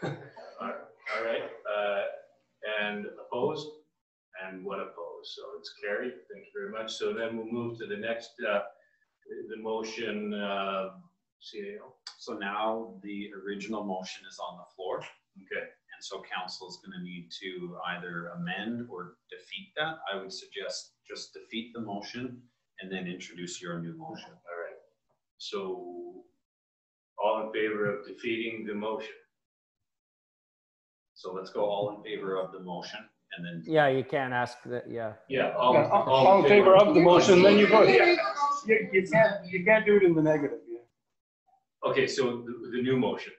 All right. And opposed? And one opposed. So it's carried. Thank you very much. So then we'll move to the next, the motion, CAO. So now the original motion is on the floor. Okay. And so council is going to need to either amend or defeat that. I would suggest just defeat the motion and then introduce your new motion. All right. So all in favor of defeating the motion? So let's go all in favor of the motion and then. Yeah, you can't ask that. Yeah. Yeah. All in favor of the motion, then you vote. Yeah. You can't do it in the negative. Yeah. Okay, so the new motion.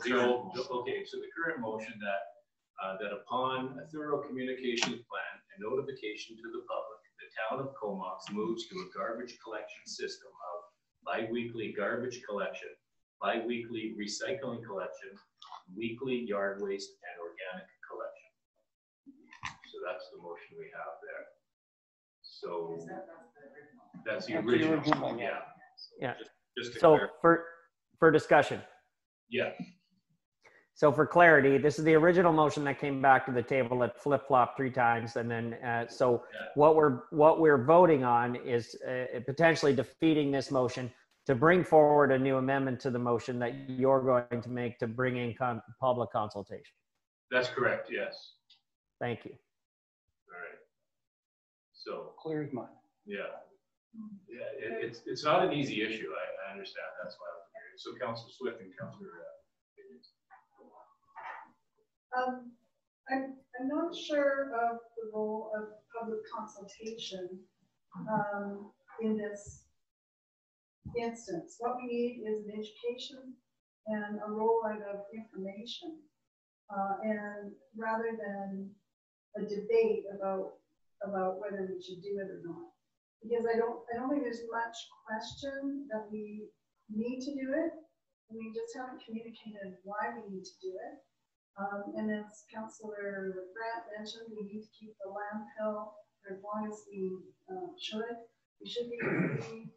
The old, okay, so the current motion that upon a thorough communications plan and notification to the public, the town of Comox moves to a garbage collection system of bi-weekly garbage collection, bi-weekly recycling collection, weekly yard waste and organic collection. So that's the motion we have there. So that's the original. Yeah. Yeah. Just to so clarify. for discussion. Yeah. So for clarity, this is the original motion that came back to the table that flip-flopped 3 times, and then what we're voting on is potentially defeating this motion to bring forward a new amendment to the motion that you're going to make to bring in public consultation. That's correct. Yes. Thank you. All right. So clear as mud. Yeah. Yeah. It's not an easy issue. I understand. That's why I'm here. So Councillor Swift and Councillor. I'm not sure of the role of public consultation in this instance. What we need is an education and a rollout of information, and rather than a debate about whether we should do it or not. Because I don't think there's much question that we need to do it. We just haven't communicated why we need to do it. And as Councillor Grant mentioned, we need to keep the landfill for as long as we should. We should be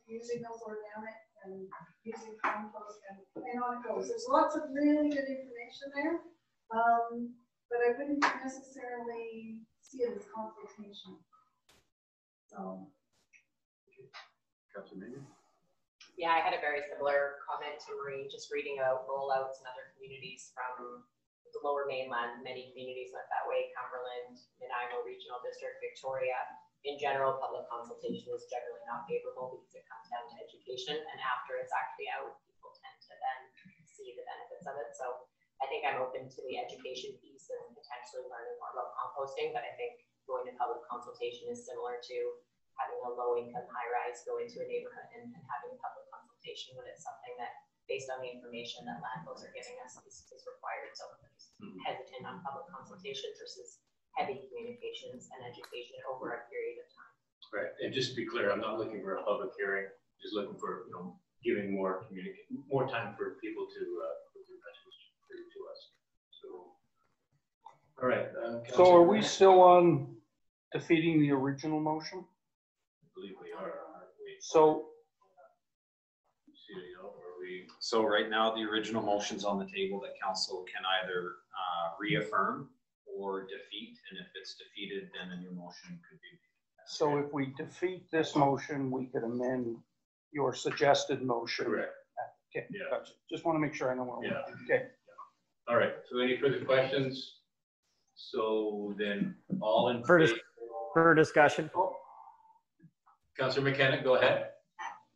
using those organic and using compost and on it goes. There's lots of really good information there, but I wouldn't necessarily see it as consultation. So. Yeah, I had a very similar comment to Marie, just reading about rollouts in other communities from the lower mainland. Many communities went that way, Cumberland, Nanaimo Regional District, Victoria. In general, public consultation is generally not favorable because it comes down to education, and after it's actually out, people tend to then see the benefits of it. So I think I'm open to the education piece and potentially learning more about composting, but I think going to public consultation is similar to having a low-income high-rise go into a neighborhood and having a public consultation when it's something that, based on the information that landlords are giving us, is required. So I'm just hesitant on public consultation versus heavy communications and education over a period of time. Right, and just to be clear, I'm not looking for a public hearing. Just looking for giving more time for people to put their message through to us. So, all right. So are we still on defeating the original motion? I believe we are, aren't we? So So right now, the original motion's on the table that council can either reaffirm or defeat, and if it's defeated, then a new motion could be. So if we defeat this motion, we could amend your suggested motion. Correct. Okay, Yeah. gotcha. Just want to make sure I know where we're Yeah. at. Okay. All right, so any further questions? So then, all in For, favor? for discussion. Councillor McKenna, go ahead.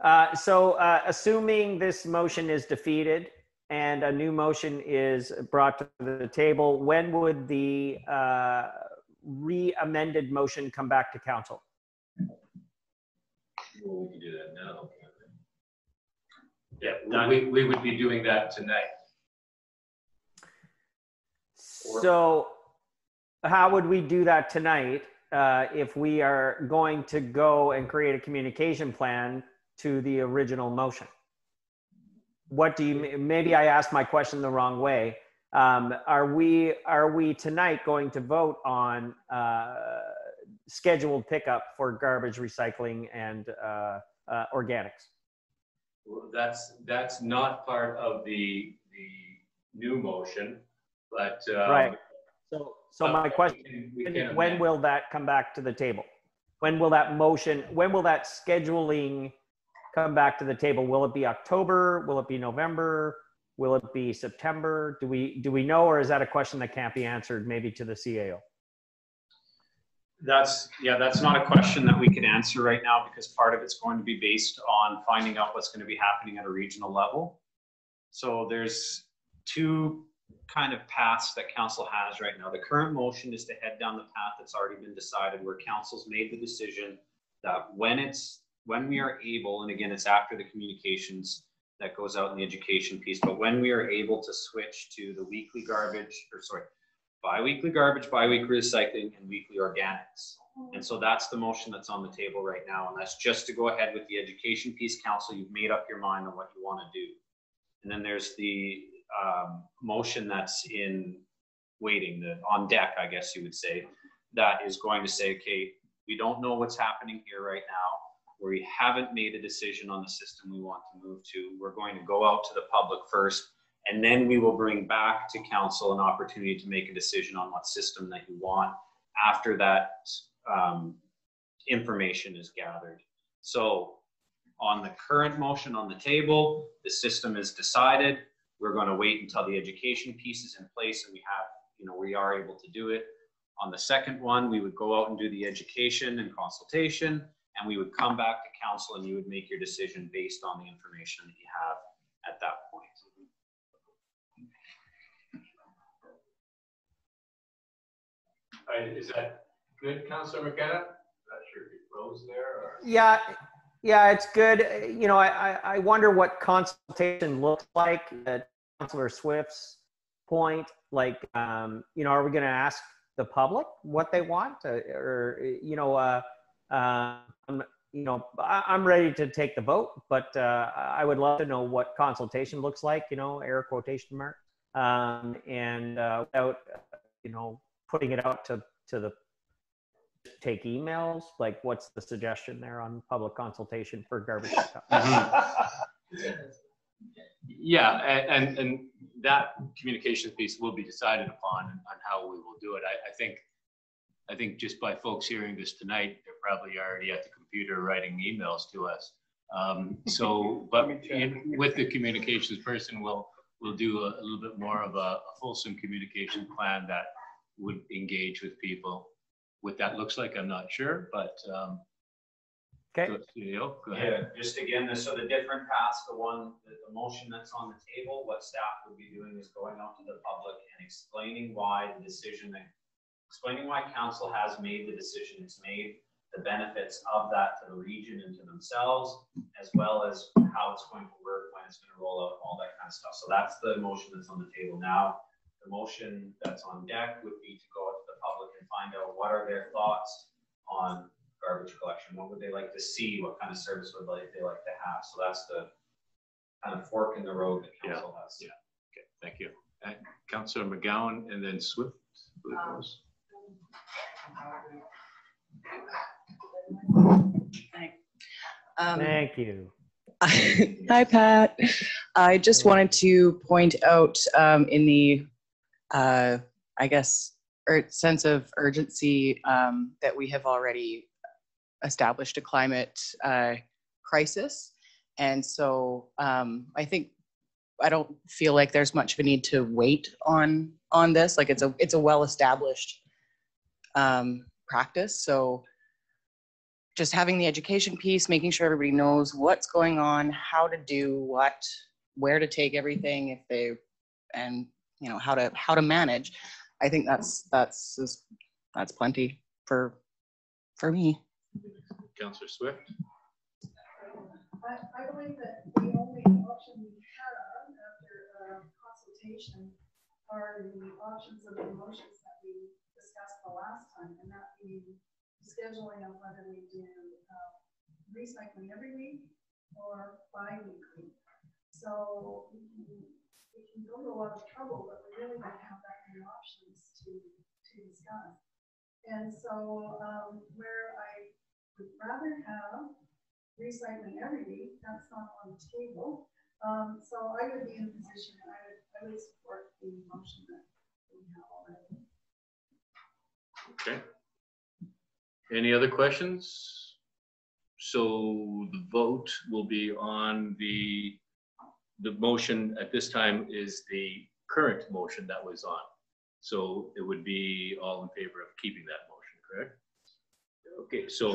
Assuming this motion is defeated and a new motion is brought to the table, when would the re-amended motion come back to council? Well, we can do that now. Yeah, we would be doing that tonight. So how would we do that tonight if we are going to go and create a communication plan to the original motion? What do you, maybe I asked my question the wrong way. Are we tonight going to vote on scheduled pickup for garbage, recycling, and organics? Well, that's not part of the new motion, but right. So my question, when will that come back to the table? When will that motion, when will that scheduling come back to the table? Will it be October? Will it be November? Will it be September? Do we know, or is that a question that can't be answered maybe to the CAO? That's not a question that we can answer right now, because part of it's going to be based on finding out what's going to be happening at a regional level. So there's two kind of paths that council has right now. The current motion is to head down the path that's already been decided, where council's made the decision that when we are able, and again, it's after the communications that goes out in the education piece, but when we are able to switch to the weekly garbage, or sorry, bi-weekly garbage, bi-weekly recycling, and weekly organics. And so that's the motion that's on the table right now. And that's just to go ahead with the education piece. Council, you've made up your mind on what you want to do. And then there's the motion that's in waiting, on deck, I guess you would say, that is going to say, okay, we don't know what's happening here right now. We haven't made a decision on the system we want to move to. We're going to go out to the public first, and then we will bring back to council an opportunity to make a decision on what system that you want after that information is gathered. So on the current motion on the table, the system is decided. We're going to wait until the education piece is in place and we are able to do it. On the second one, we would go out and do the education and consultation, and we would come back to council and you would make your decision based on the information that you have at that point. Is that good, Councillor McKenna? Not sure if you froze there or. Yeah, it's good. I wonder what consultation looks like at Councillor Swift's point. Like, are we going to ask the public what they want, I'm ready to take the vote, but I would love to know what consultation looks like, air quotation mark, and without, putting it out to the take emails. Like, what's the suggestion there on public consultation for garbage pickup? Yeah, and that communication piece will be decided upon on how we will do it. I think just by folks hearing this tonight, they're probably already at the computer writing emails to us. But with the communications person, we'll do a little bit more of a fulsome communication plan that would engage with people. What that looks like, I'm not sure, but okay. Go ahead. Yeah, just again, so the different paths, the motion that's on the table, what staff would be doing is going out to the public and explaining why council has made the decision it's made, the benefits of that to the region and to themselves, as well as how it's going to work, when it's going to roll out, all that kind of stuff. So that's the motion that's on the table now. The motion that's on deck would be to go out to the public and find out what are their thoughts on garbage collection. What would they like to see? What kind of service would they like to have? So that's the kind of fork in the road that council has. Yeah. Okay. Thank you. Councillor McGowan and then Swift. Thank you. Hi, Pat. I just wanted to point out in the I guess, sense of urgency that we have already established a climate crisis. And so I don't feel like there's much of a need to wait on this. Like it's a well-established practice. So just having the education piece, making sure everybody knows what's going on, how to do what, where to take everything and you know, how to manage. I think that's plenty for me. Councillor Swift. I believe that the only option we have after consultation are the options of the motions that we discussed the last time, and that being scheduling of whether we do recycling every week or bi-weekly. So we can go to a lot of trouble, but we really don't have that many options to discuss. And so where I would rather have recycling every week, that's not on the table. So I would be in a position, I would support the motion that we have already. Okay. Any other questions? So the vote will be on the motion at this time is the current motion that was on. So it would be all in favor of keeping that motion, correct? Okay, so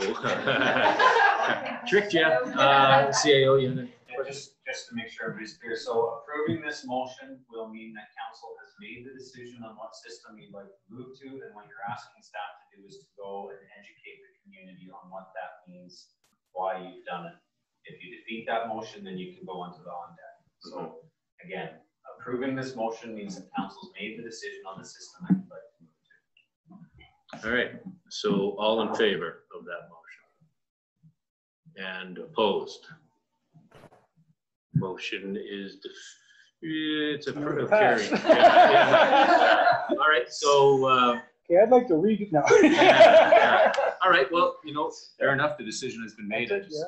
tricked you, CAO unit. Just to make sure everybody's clear, so approving this motion will mean that council has made the decision on what system you'd like to move to, and what you're asking staff to do is to go and educate the community on what that means, why you've done it. If you defeat that motion, then you can go onto the on deck. So again, approving this motion means that council's made the decision on the system that you'd like to move to. All right, so all in favor of that motion? And opposed? Motion is it's approved. Carried. Yeah. All right, so okay, I'd like to read it now. All right, well, you know, fair enough. The decision has been made. I just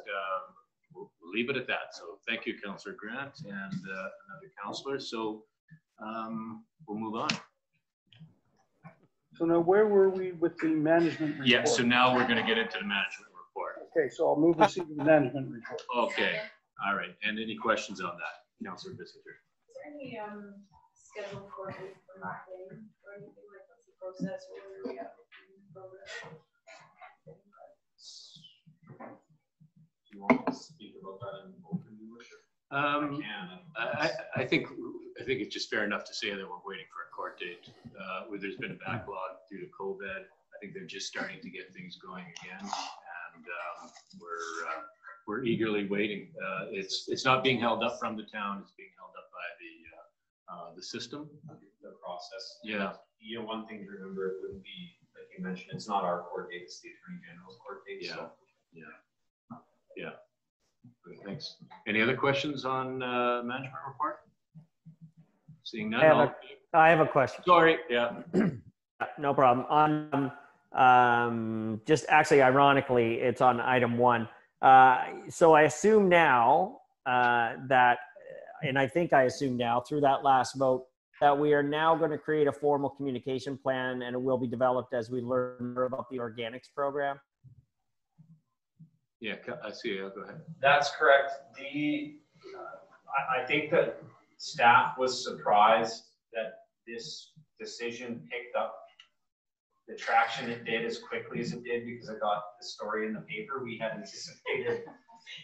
we'll leave it at that. So thank you, Councillor Grant, and another councillor. So we'll move on. So now, where were we with the management report? Yeah, so now we're going to get into the management report. Okay, so I'll move receive the management report. Okay, all right. And any questions on that, Councillor Bissinger? Is there any schedule for marketing or anything like what's the process or where we have the program? Do you want to speak about that in open, your worship? I think it's just fair enough to say that we're waiting for a court date. Where there's been a backlog due to COVID. I think they're just starting to get things going again, and we're eagerly waiting. It's not being held up from the town; it's being held up by the system, the process. Yeah. You know, one thing to remember, it wouldn't be like you mentioned. It's not our court date; it's the Attorney General's court date. Yeah. So. Yeah. Good, thanks. Any other questions on management report? Seeing none. I have a question. Sorry. Yeah. No problem. On just actually, ironically, it's on item 1. So I assume now that, and I think I assume now through that last vote, that we are now going to create a formal communication plan, and it will be developed as we learn more about the organics program. Yeah, I see. Go ahead. That's correct. I think that staff was surprised that this decision picked up the traction it did as quickly as it did, because it got the story in the paper. We had anticipated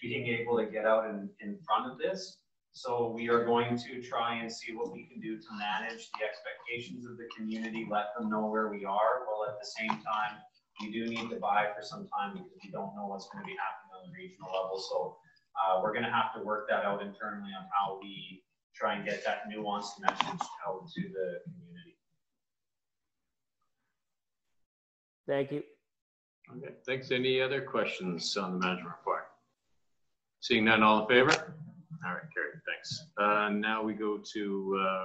being able to get out in front of this. So we are going to try and see what we can do to manage the expectations of the community, let them know where we are, while at the same time, we do need to buy for some time because we don't know what's going to be happening on the regional level. So we're going to have to work that out internally on how we try and get that nuanced message out to the community. Thank you. Okay, thanks. Any other questions on the management report? Seeing none, all in favor? All right, carried. Thanks. Now we go to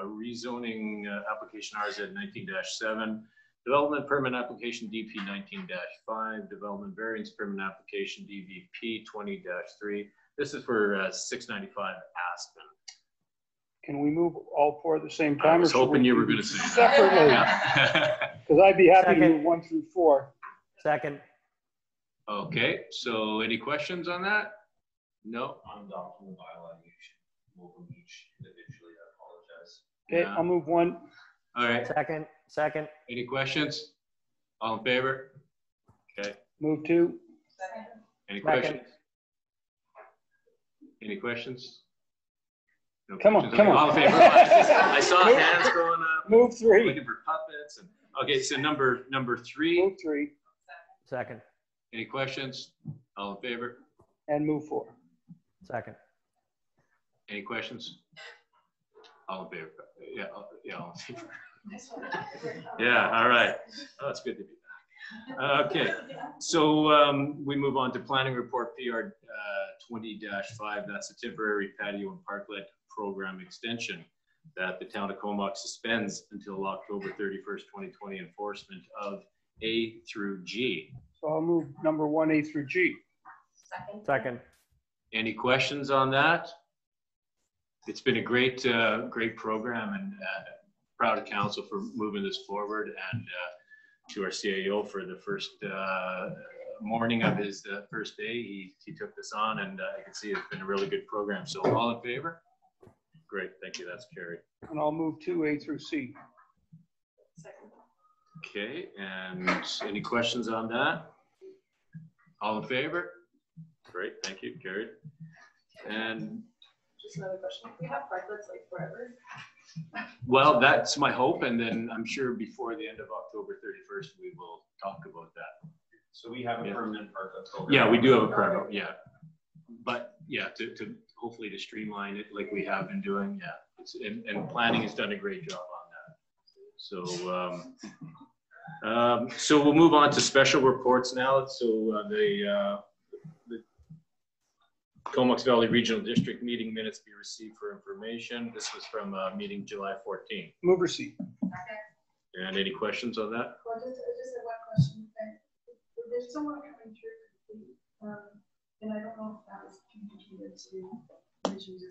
rezoning application RZ 19-7, development permit application DP 19-5, development variance permit application DVP 20-3. This is for 695 Aspen. Can we move all four at the same time? I was hoping you were going to say that. Separately. Because I'd be happy to Second. move 1 through 4. Second. Okay, so any questions on that? No? On adopting the bylaw, you should move them each individually. I apologize. Okay, Yeah. I'll move 1. All right. Second. Any questions? All in favor? Okay. Move 2. Any Second. questions? Any questions? No Come on, questions? come on. All in favor? I saw hands going up. Move 3. Looking for puppets. And, okay, so number 3. Move 3. Second. Any questions? All in favor? And move 4. Second. Any questions? All in favor? Yeah, all in favor. Yeah, all right. Oh, it's good to be back. Okay, so we move on to planning report PR 20-5. That's a temporary patio and parklet program extension that the town of Comox suspends until October 31st, 2020, enforcement of A through G. So I'll move number 1, A through G. Second. Any questions on that? It's been a great program, and proud of council for moving this forward, and to our CAO for the first morning of his first day. He took this on, and I can see it's been a really good program. So all in favor? Great, thank you. That's carried. And I'll move 2, A through C. Okay, and any questions on that? All in favor? Great, thank you. Carried. And Just another question. We have parklets like forever. well, that's my hope, and then I'm sure before the end of October 31st, we will talk about that. So we have a permanent parklet program. Yeah, we do have a permit, yeah. But yeah, to hopefully to streamline it like we have been doing, yeah. And planning has done a great job on that. So, so we'll move on to special reports now. So the Comox Valley Regional District meeting minutes be received for information. This was from meeting July 14th. Move receipt. And any questions on that? Well, just have one question. There's someone coming through, and I don't know if that was communicated to Richard.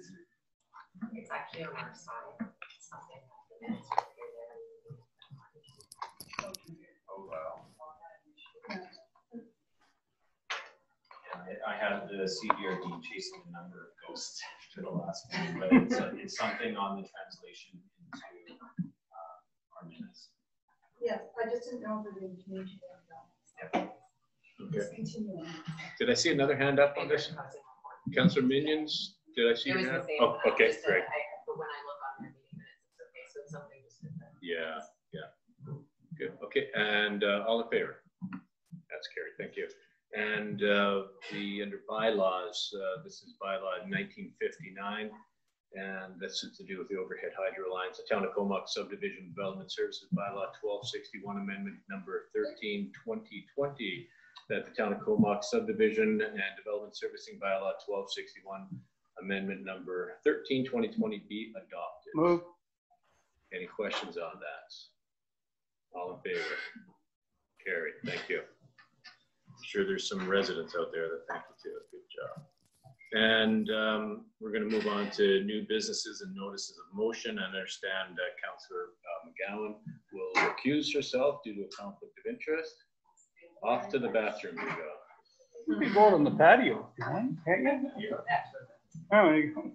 It's actually on our side. Oh, wow. I had the CBRD chasing a number of ghosts after the last meeting, but it's something on the translation into our minutes. Yes, I just didn't know if it was communicated or not. Just continue on. Did I see another hand up on this? Councillor Minions, did I see your hand? Oh, okay, great. But when I look on their meeting minutes, it's okay. So it's something just did that. Yeah, yeah. Good. Okay, and all in favor? That's carried. Thank you. And the under bylaws, this is bylaw 1959, and this is to do with the overhead hydro lines. The Town of Comox Subdivision Development Services bylaw 1261, amendment number 13/2020, that the Town of Comox Subdivision and Development Servicing bylaw 1261, amendment number 13/2020 be adopted. Move. Any questions on that? All in favor? Carried. Thank you. I'm sure there's some residents out there that thank you too. Good job. And we're going to move on to new businesses and notices of motion. I understand Councillor McGowan will recuse herself due to a conflict of interest. Off to the bathroom you go. You can go out on the patio if you want, can't you? Oh, there you go.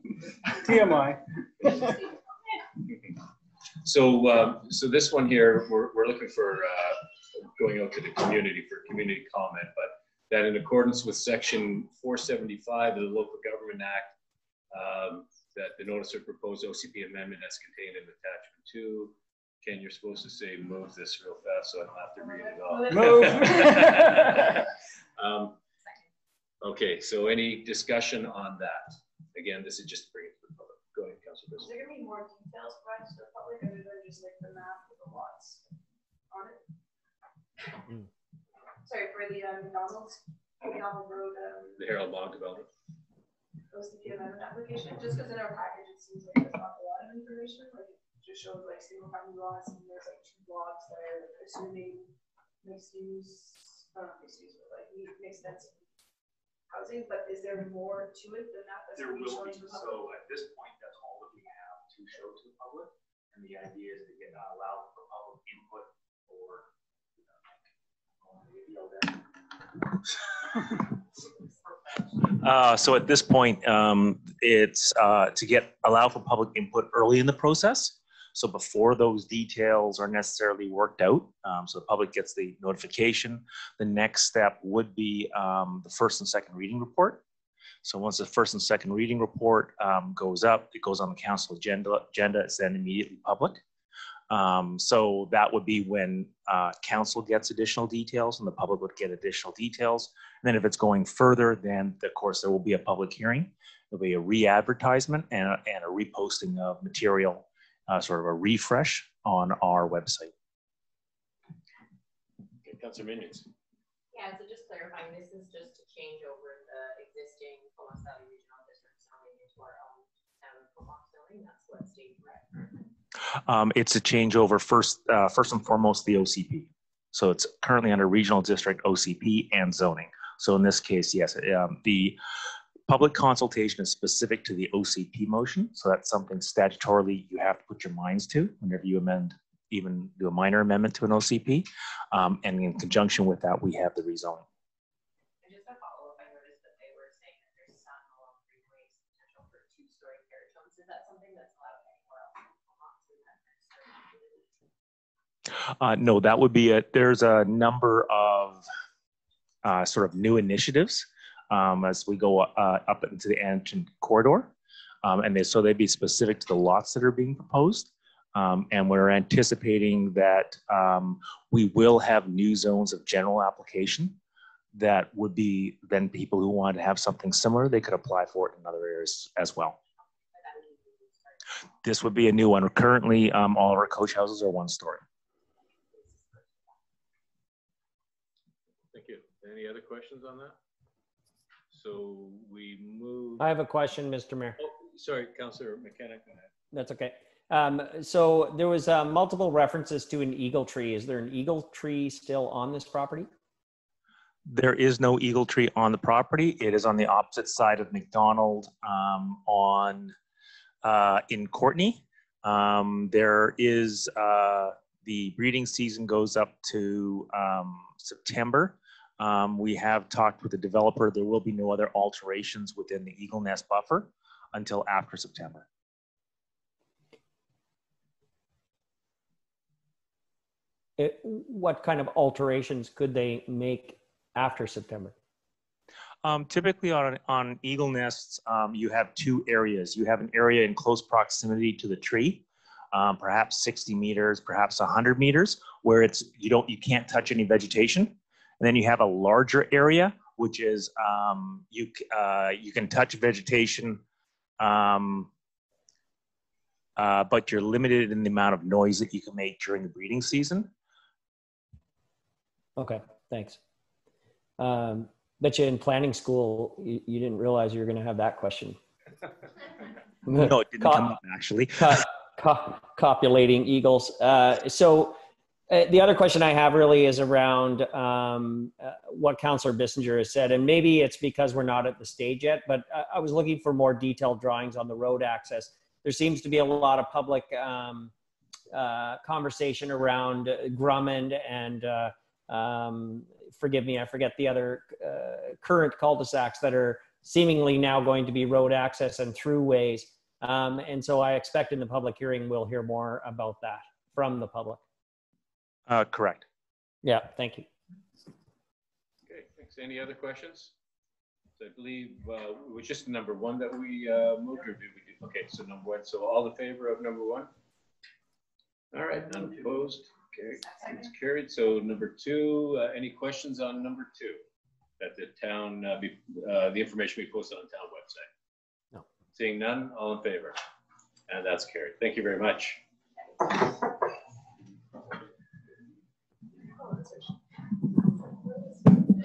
TMI. So, so this one here, we're looking for going out to the community for community comment, but that in accordance with section 475 of the Local Government Act, that the notice of proposed OCP amendment as contained in attachment 2. Ken, you're supposed to say move this real fast so I don't have to read it all. Move. Okay, so any discussion on that? Again, this is just to bring it to the public. Go ahead, Councilor. Is there gonna be more details provided to the public, other than just like the map with the lots on it? Sorry, for the McDonald's Road, The Harold Bog development. OCP amendment application, just because in our package, it seems like there's not a lot of information, like it just shows like single family lots, and there's like 2 blocks that are assuming mixed use, not mixed use, but like mixed density housing, but is there more to it than that? That's There gonna be will shown be. to the public? So at this point, that's all that we have to to show to the public. And the idea is to allow for public input or So at this point, it's to allow for public input early in the process. So before those details are necessarily worked out, so the public gets the notification. The next step would be the first and second reading report. So once the first and second reading report goes up, it goes on the council agenda. It's then immediately public. So that would be when council gets additional details and the public would get additional details. And then if it's going further, then of course there will be a public hearing. There'll be a re-advertisement and a reposting of material, sort of a refresh on our website. Okay, Councillor Minions. Yeah, so just clarifying, this is just to change over the existing Comox Valley Regional District zoning into our own town Comox zoning. That's what state rep. It's a changeover first and foremost the OCP. So it's currently under regional district OCP and zoning. So in this case, yes, the public consultation is specific to the OCP motion. So that's something statutorily you have to put your minds to whenever you even do a minor amendment to an OCP. And in conjunction with that, we have the rezoning. And just a follow-up, I noticed that they were saying that there's some along freeways potential for two-story carriage homes. Is that something that's allowed anywhere else in Comox in that next community? No, that would be it. There's a number of sort of new initiatives as we go up into the ancient corridor. And so they'd be specific to the lots that are being proposed. And we're anticipating that we will have new zones of general application that would be then people who want to have something similar, they could apply for it in other areas as well. This would be a new one. Currently, all of our coach houses are one story. Thank you. Any other questions on that? So we move. I have a question, Mr. Mayor. Oh, sorry, Councillor McKenna. Go ahead. That's okay. So there was multiple references to an eagle tree. Is there an eagle tree still on this property? There is no eagle tree on the property. It is on the opposite side of McDonald in Courtney. There is the breeding season goes up to September. We have talked with the developer. There will be no other alterations within the Eagle Nest buffer until after September. What kind of alterations could they make after September? Typically on Eagle Nests, you have two areas. You have an area in close proximity to the tree, perhaps 60 meters, perhaps 100 meters, where you can't touch any vegetation. And then you have a larger area, which is you can touch vegetation, but you're limited in the amount of noise that you can make during the breeding season. Okay, thanks. Bet you in planning school, you didn't realize you were going to have that question. No, it didn't come up actually. Copulating eagles. So the other question I have really is around what Councillor Bissinger has said, and maybe it's because we're not at the stage yet, but I was looking for more detailed drawings on the road access. There seems to be a lot of public conversation around Grummond and forgive me, I forget the other current cul-de-sacs that are seemingly now going to be road access and throughways. And so I expect in the public hearing, we'll hear more about that from the public. Correct. Yeah, thank you. Okay, thanks. Any other questions? So I believe it was just number one that we moved, or did we do? Okay, so number one. So all in favor of number one? All right, none opposed. Okay, it's carried. So number two, any questions on number two? That the town, the information we posted on the town website? No. Seeing none, all in favor? And that's carried. Thank you very much.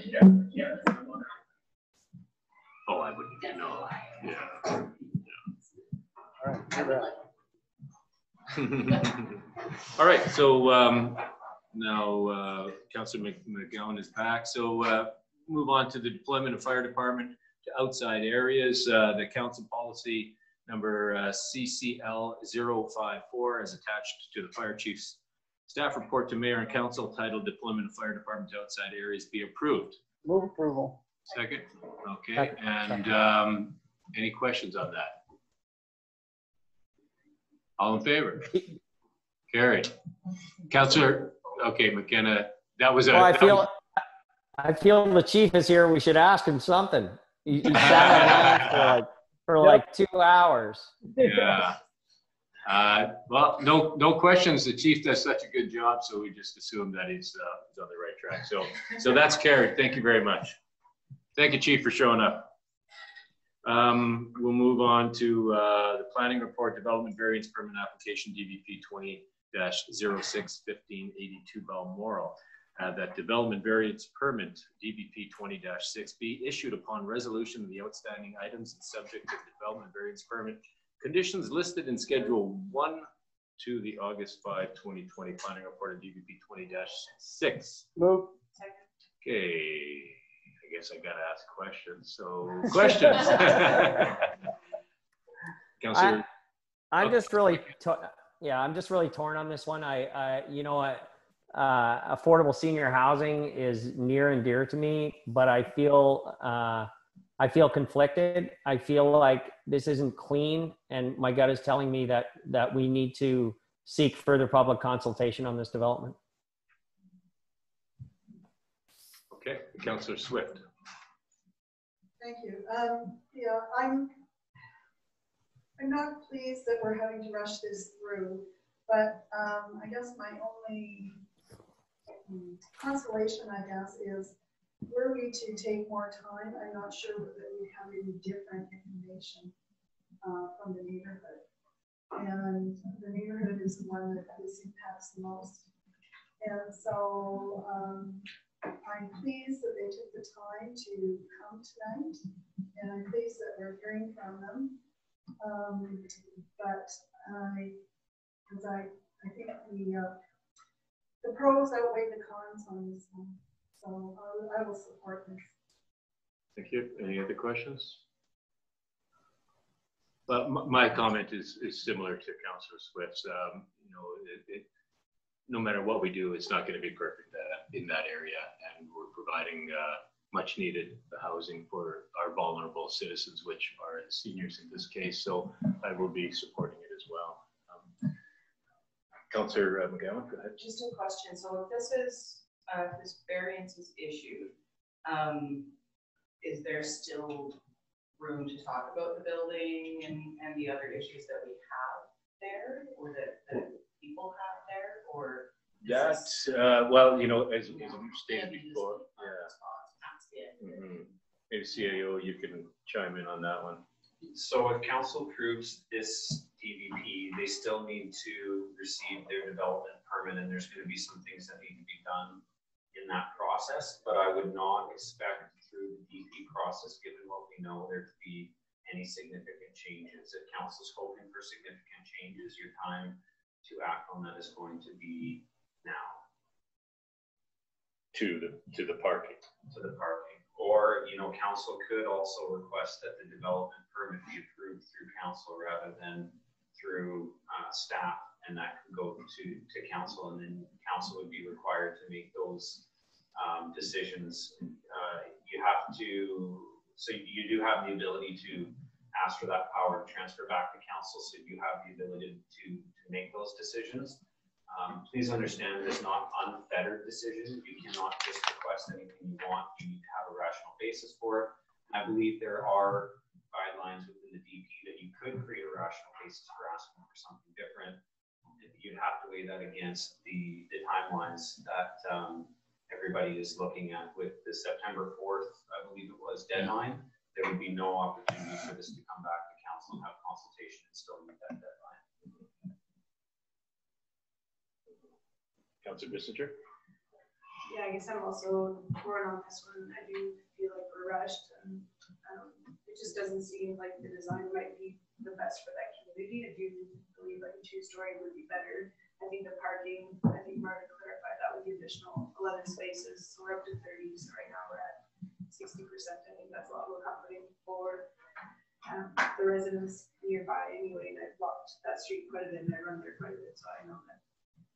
Yeah. Oh, I wouldn't know. Yeah. All right. All right, so now Councillor McGowan is back. So move on to the deployment of fire department to outside areas. The council policy number CCL 054 as attached to the fire chief's staff report to mayor and council titled Deployment of Fire Departments Outside Areas be approved. Move approval. Second? Okay, and any questions on that? All in favor? Carried. Councillor, okay, McKenna, that was a... Well, I feel the chief is here. We should ask him something. He sat on for like 2 hours. Yeah. Well, no questions. The chief does such a good job, so we just assume that he's on the right track. So that's carried. Thank you very much. Thank you, chief, for showing up. We'll move on to the planning report, development variance permit application DVP 20-06-1582 Balmoral. That development variance permit DVP 20-6 be issued upon resolution of the outstanding items and subject to development variance permit conditions listed in Schedule 1 to the August 5, 2020 planning report of DVP 20-6. Move. Okay, I guess I gotta ask questions. So questions. Councillor. I'm just really, I'm just really torn on this one. You know, affordable senior housing is near and dear to me, but I feel conflicted. I feel like this isn't clean, and my gut is telling me that we need to seek further public consultation on this development. Okay, Councillor Swift. Thank you. Yeah, I'm not pleased that we're having to rush this through, but I guess my only consolation, I guess, is were we to take more time, I'm not sure that we have any different information from the neighborhood. And the neighborhood is the one that this impacts the most. And so I'm pleased that they took the time to come tonight, and I'm pleased that we're hearing from them. But I think the pros outweigh the cons on this one, so I will support this. Thank you. Any other questions? Well, my comment is similar to Councillor Swift's. You know, no matter what we do, it's not going to be perfect in that area, and we're providing much needed housing for our vulnerable citizens, which are the seniors in this case. So I will be supporting it as well. Councillor McGowan, go ahead. Just a question. So if this is this variance is issued, is there still room to talk about the building and the other issues that we have there, or that people have there, or that's well, you know, as you stated before, maybe CAO, you can chime in on that one. So if council approves this DVP, they still need to receive their development permit, and there's going to be some things that need to be done in that process. But I would not expect through the DP process, given what we know, there to be any significant changes. If council's hoping for significant changes, your time to act on that is going to be now. To the parking. To the parking. Or, you know, council could also request that the development permit be approved through council rather than through staff, and that could go to council, and then council would be required to make those decisions. You have to, so you do have the ability to ask for that power to transfer back to council, so you have the ability to make those decisions. Please understand that it's not unfettered decision. You cannot just request anything you want. You need to have a rational basis for it. I believe there are guidelines within the DP that you could create a rational basis for asking for something different. You'd have to weigh that against the timelines that everybody is looking at with the September 4th, I believe it was, deadline. There would be no opportunity for this to come back to council and have consultation and still meet that deadline. Councillor Bissinger? Yeah, I guess I'm also torn on this one. I do feel like we're rushed, and it just doesn't seem like the design might be the best for that community. I do believe like a two-story would be better. I think the parking, I think Martin clarified that with the additional 11 spaces, so we're up to 30. So right now we're at 60%. I think that's a lot more comforting for the residents nearby. that street quite a bit, and I run there quite a bit, so I know that,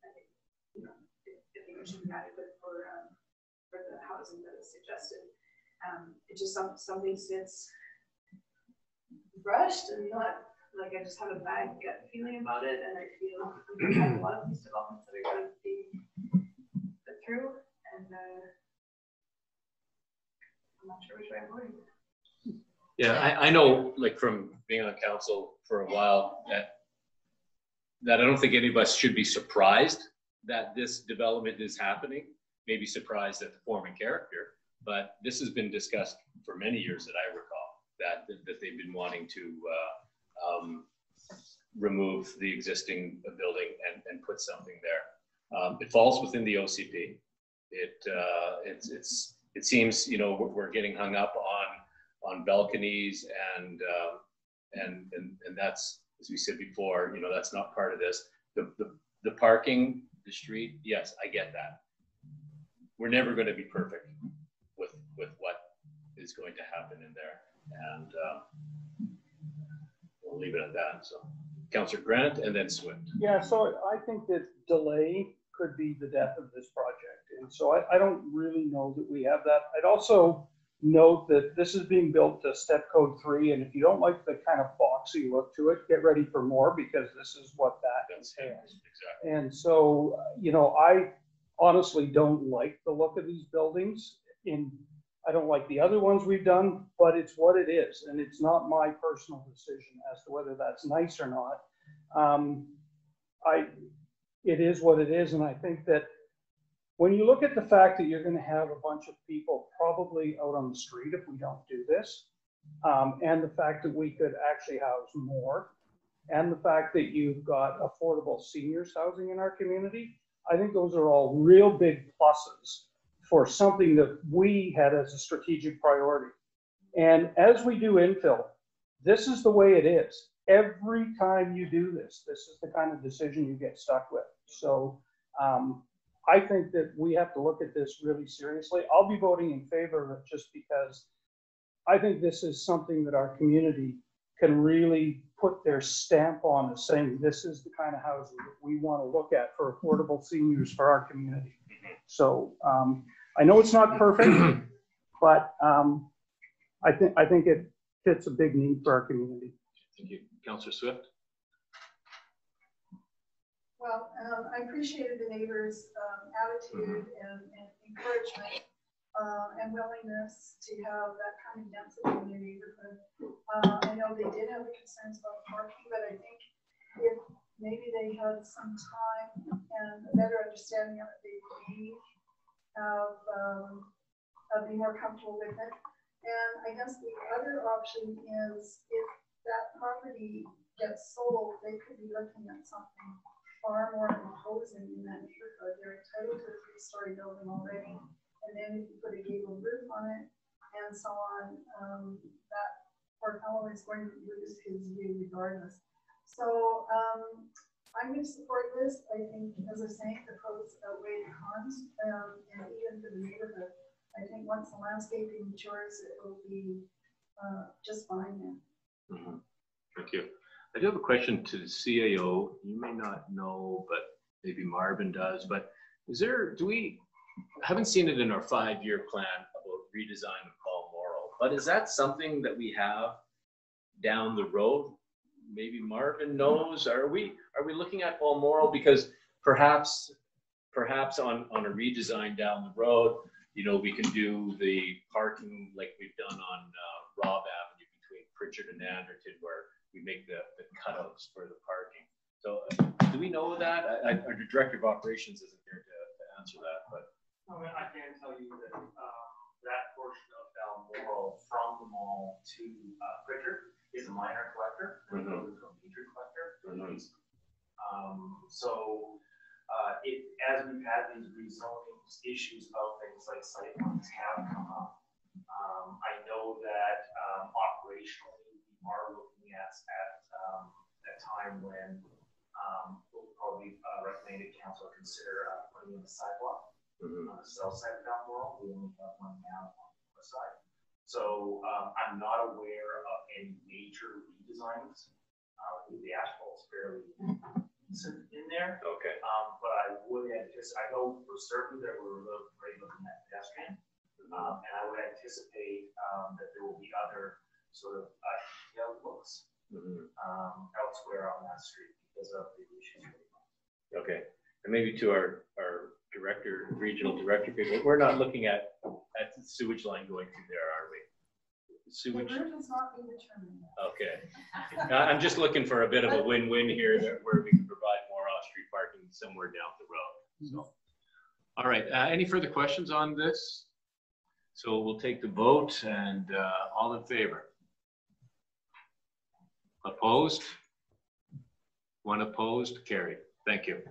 I think, you know, I think it should be adequate for the housing that is suggested. It just, some things gets rushed and not, like, I just have a bad gut feeling about it, and I feel we have a lot of these developments that are going to be put through, and I'm not sure which way I'm going. Yeah, I know, like, from being on council for a while, that I don't think any of us should be surprised that this development is happening. Maybe surprised at the form and character, but this has been discussed for many years that I recall, that they've been wanting to remove the existing building and put something there. It falls within the OCP. It seems, you know, we're getting hung up on balconies and that's, as we said before, you know, that's not part of this. The parking, the street, yes, I get that. We're never going to be perfect with what is going to happen in there, and we'll leave it at that. So, Councillor Grant and then Swift. Yeah, so I think that delay could be the death of this project, and so I don't really know that we have that. I'd also note that this is being built to step code 3, and if you don't like the kind of boxy look to it, get ready for more, because this is what that entails. Exactly. And so, you know, I honestly don't like the look of these buildings. I don't like the other ones we've done, but it's what it is, and it's not my personal decision as to whether that's nice or not. It is what it is, and I think that when you look at the fact that you're going to have a bunch of people probably out on the street if we don't do this, and the fact that we could actually house more, and the fact that you've got affordable seniors housing in our community, I think those are all real big pluses for something that we had as a strategic priority. And as we do infill, this is the way it is. Every time you do this, this is the kind of decision you get stuck with. So I think that we have to look at this really seriously. I'll be voting in favor of it just because I think this is something that our community can really put their stamp on, as saying this is the kind of housing that we want to look at for affordable seniors for our community. So I know it's not perfect, but I think it fits a big need for our community. Thank you. Councillor Swift. Well, I appreciated the neighbors' attitude and encouragement and willingness to have that kind of density in their neighborhood. I know they did have the concerns about parking, but I think if maybe they had some time and a better understanding of it, they would be more comfortable with it. And I guess the other option is if that property gets sold, they could be looking at something far more imposing in that neighborhood. They're entitled to a 3-story building already. And then if you put a gabled roof on it and so on, that poor fellow is going to lose his view regardless. So I'm going to support this. I think, as I was saying, the pros outweigh the cons, and even for the neighborhood. I think once the landscaping matures, it will be just fine then. Mm-hmm. Thank you. I do have a question to the CAO. You may not know, but maybe Marvin does, but I haven't seen it in our 5-year plan about redesign of Balmoral, but is that something that we have down the road? Maybe Marvin knows. Are we looking at Balmoral? Because perhaps on a redesign down the road, you know, we can do the parking like we've done on Robb Avenue between Pritchard and Anderton, where we make the cutouts for the parking. So do we know that? Our Director of Operations isn't here to answer that, but. I can tell you that that portion of Balmoral from the mall to Pritchard is a minor collector, and it goes to a major collector. As we've had these rezoning issues about things like site plans have come up, I know that operationally we are looking at a time when we'll probably recommend that council consider putting in a sidewalk. On the south side of Balmoral, we only have one now on the north side. So I'm not aware of any major redesigns The asphalt's fairly in there. Okay. But I would anticipate, I know for certain that we're looking at pedestrian. And I would anticipate that there will be other sort of looks elsewhere on that street because of the issues. Okay, and maybe to our director, regional director people, we're not looking at the sewage line going through there, are we? Sewage. The route has not been determined. Okay. I'm just looking for a bit of a win-win here where we can provide more off-street parking somewhere down the road. So, all right, any further questions on this? So we'll take the vote and all in favor. Opposed? One opposed, carried. Thank you.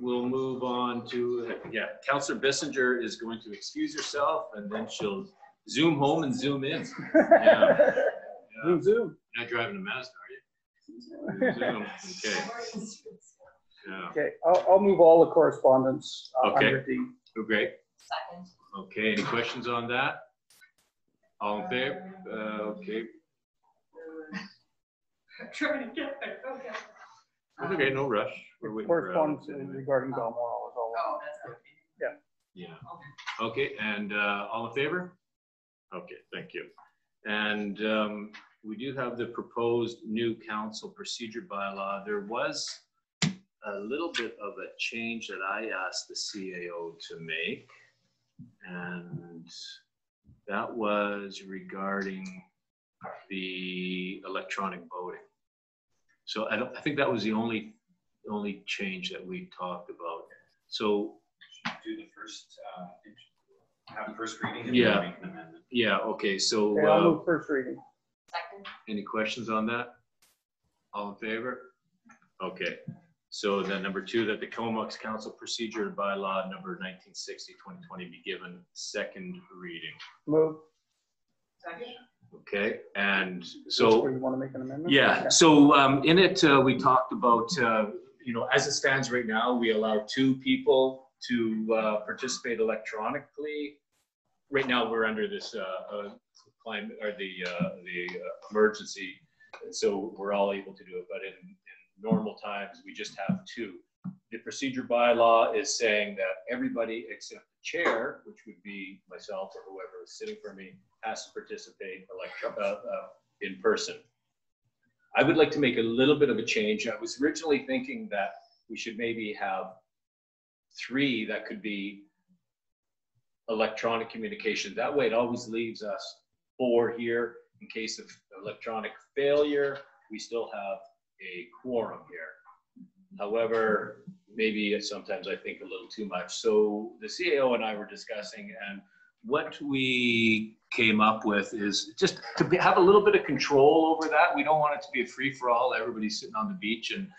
We'll move on to, Councillor Bissinger is going to excuse herself and then she'll zoom home and zoom in. Yeah. Zoom. You're not driving a Mazda, are you? Zoom, okay. Yeah. Okay, I'll move all the correspondence under D. Oh, great. Second. Okay, any questions on that? All in favor? Okay. Trying to get there, okay. It's okay, no rush. We're waiting for Correspondence regarding Balmoral is all. Oh, that's okay. Yeah. Yeah. Okay, and all in favor? Okay, thank you. And we do have the proposed new council procedure bylaw. There was a little bit of a change that I asked the CAO to make, and that was regarding the electronic voting. So I think that was the only change that we talked about. So do the first have first reading and yeah, then make an amendment. Yeah. Okay. So Okay, I'll move first reading. Second. Any questions on that? All in favor? Okay. So then number 2, that the Comox Council Procedure Bylaw number 1960/2020 be given second reading. Move. Second. Okay, and so you want to make an amendment? yeah. So in it we talked about as it stands right now, we allow 2 people to participate electronically. Right now we're under this climate or the emergency, so we're all able to do it. But in normal times, we just have 2. The procedure bylaw is saying that everybody except the chair, which would be myself or whoever is sitting for me, has to participate in person. I would like to make a little bit of a change. I was originally thinking that we should maybe have 3 that could be electronic communication. That way it always leaves us 4 here in case of electronic failure. We still have a quorum here. However, maybe sometimes I think a little too much. So the CAO and I were discussing, and what we came up with is just to have a little bit of control over that. We don't want it to be a free-for-all. Everybody's sitting on the beach and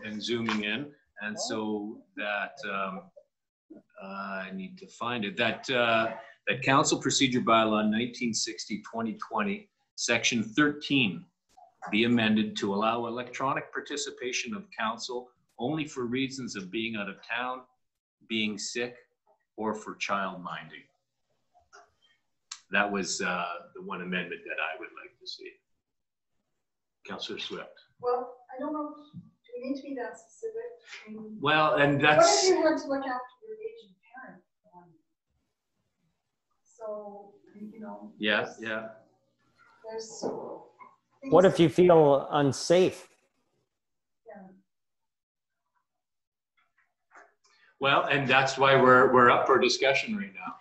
and zooming in. And so that I need to find it. That Council Procedure Bylaw 1960/2020, Section 13, be amended to allow electronic participation of council only for reasons of being out of town, being sick, or for child minding. That was the one amendment that I would like to see. Councillor Swift. Well, I don't know, do we need to be that specific? I mean, Well, and that's. what if you want to look after your aging parent? So, Yeah. there's. What if you feel unsafe? Yeah. Well, and that's why we're up for discussion right now.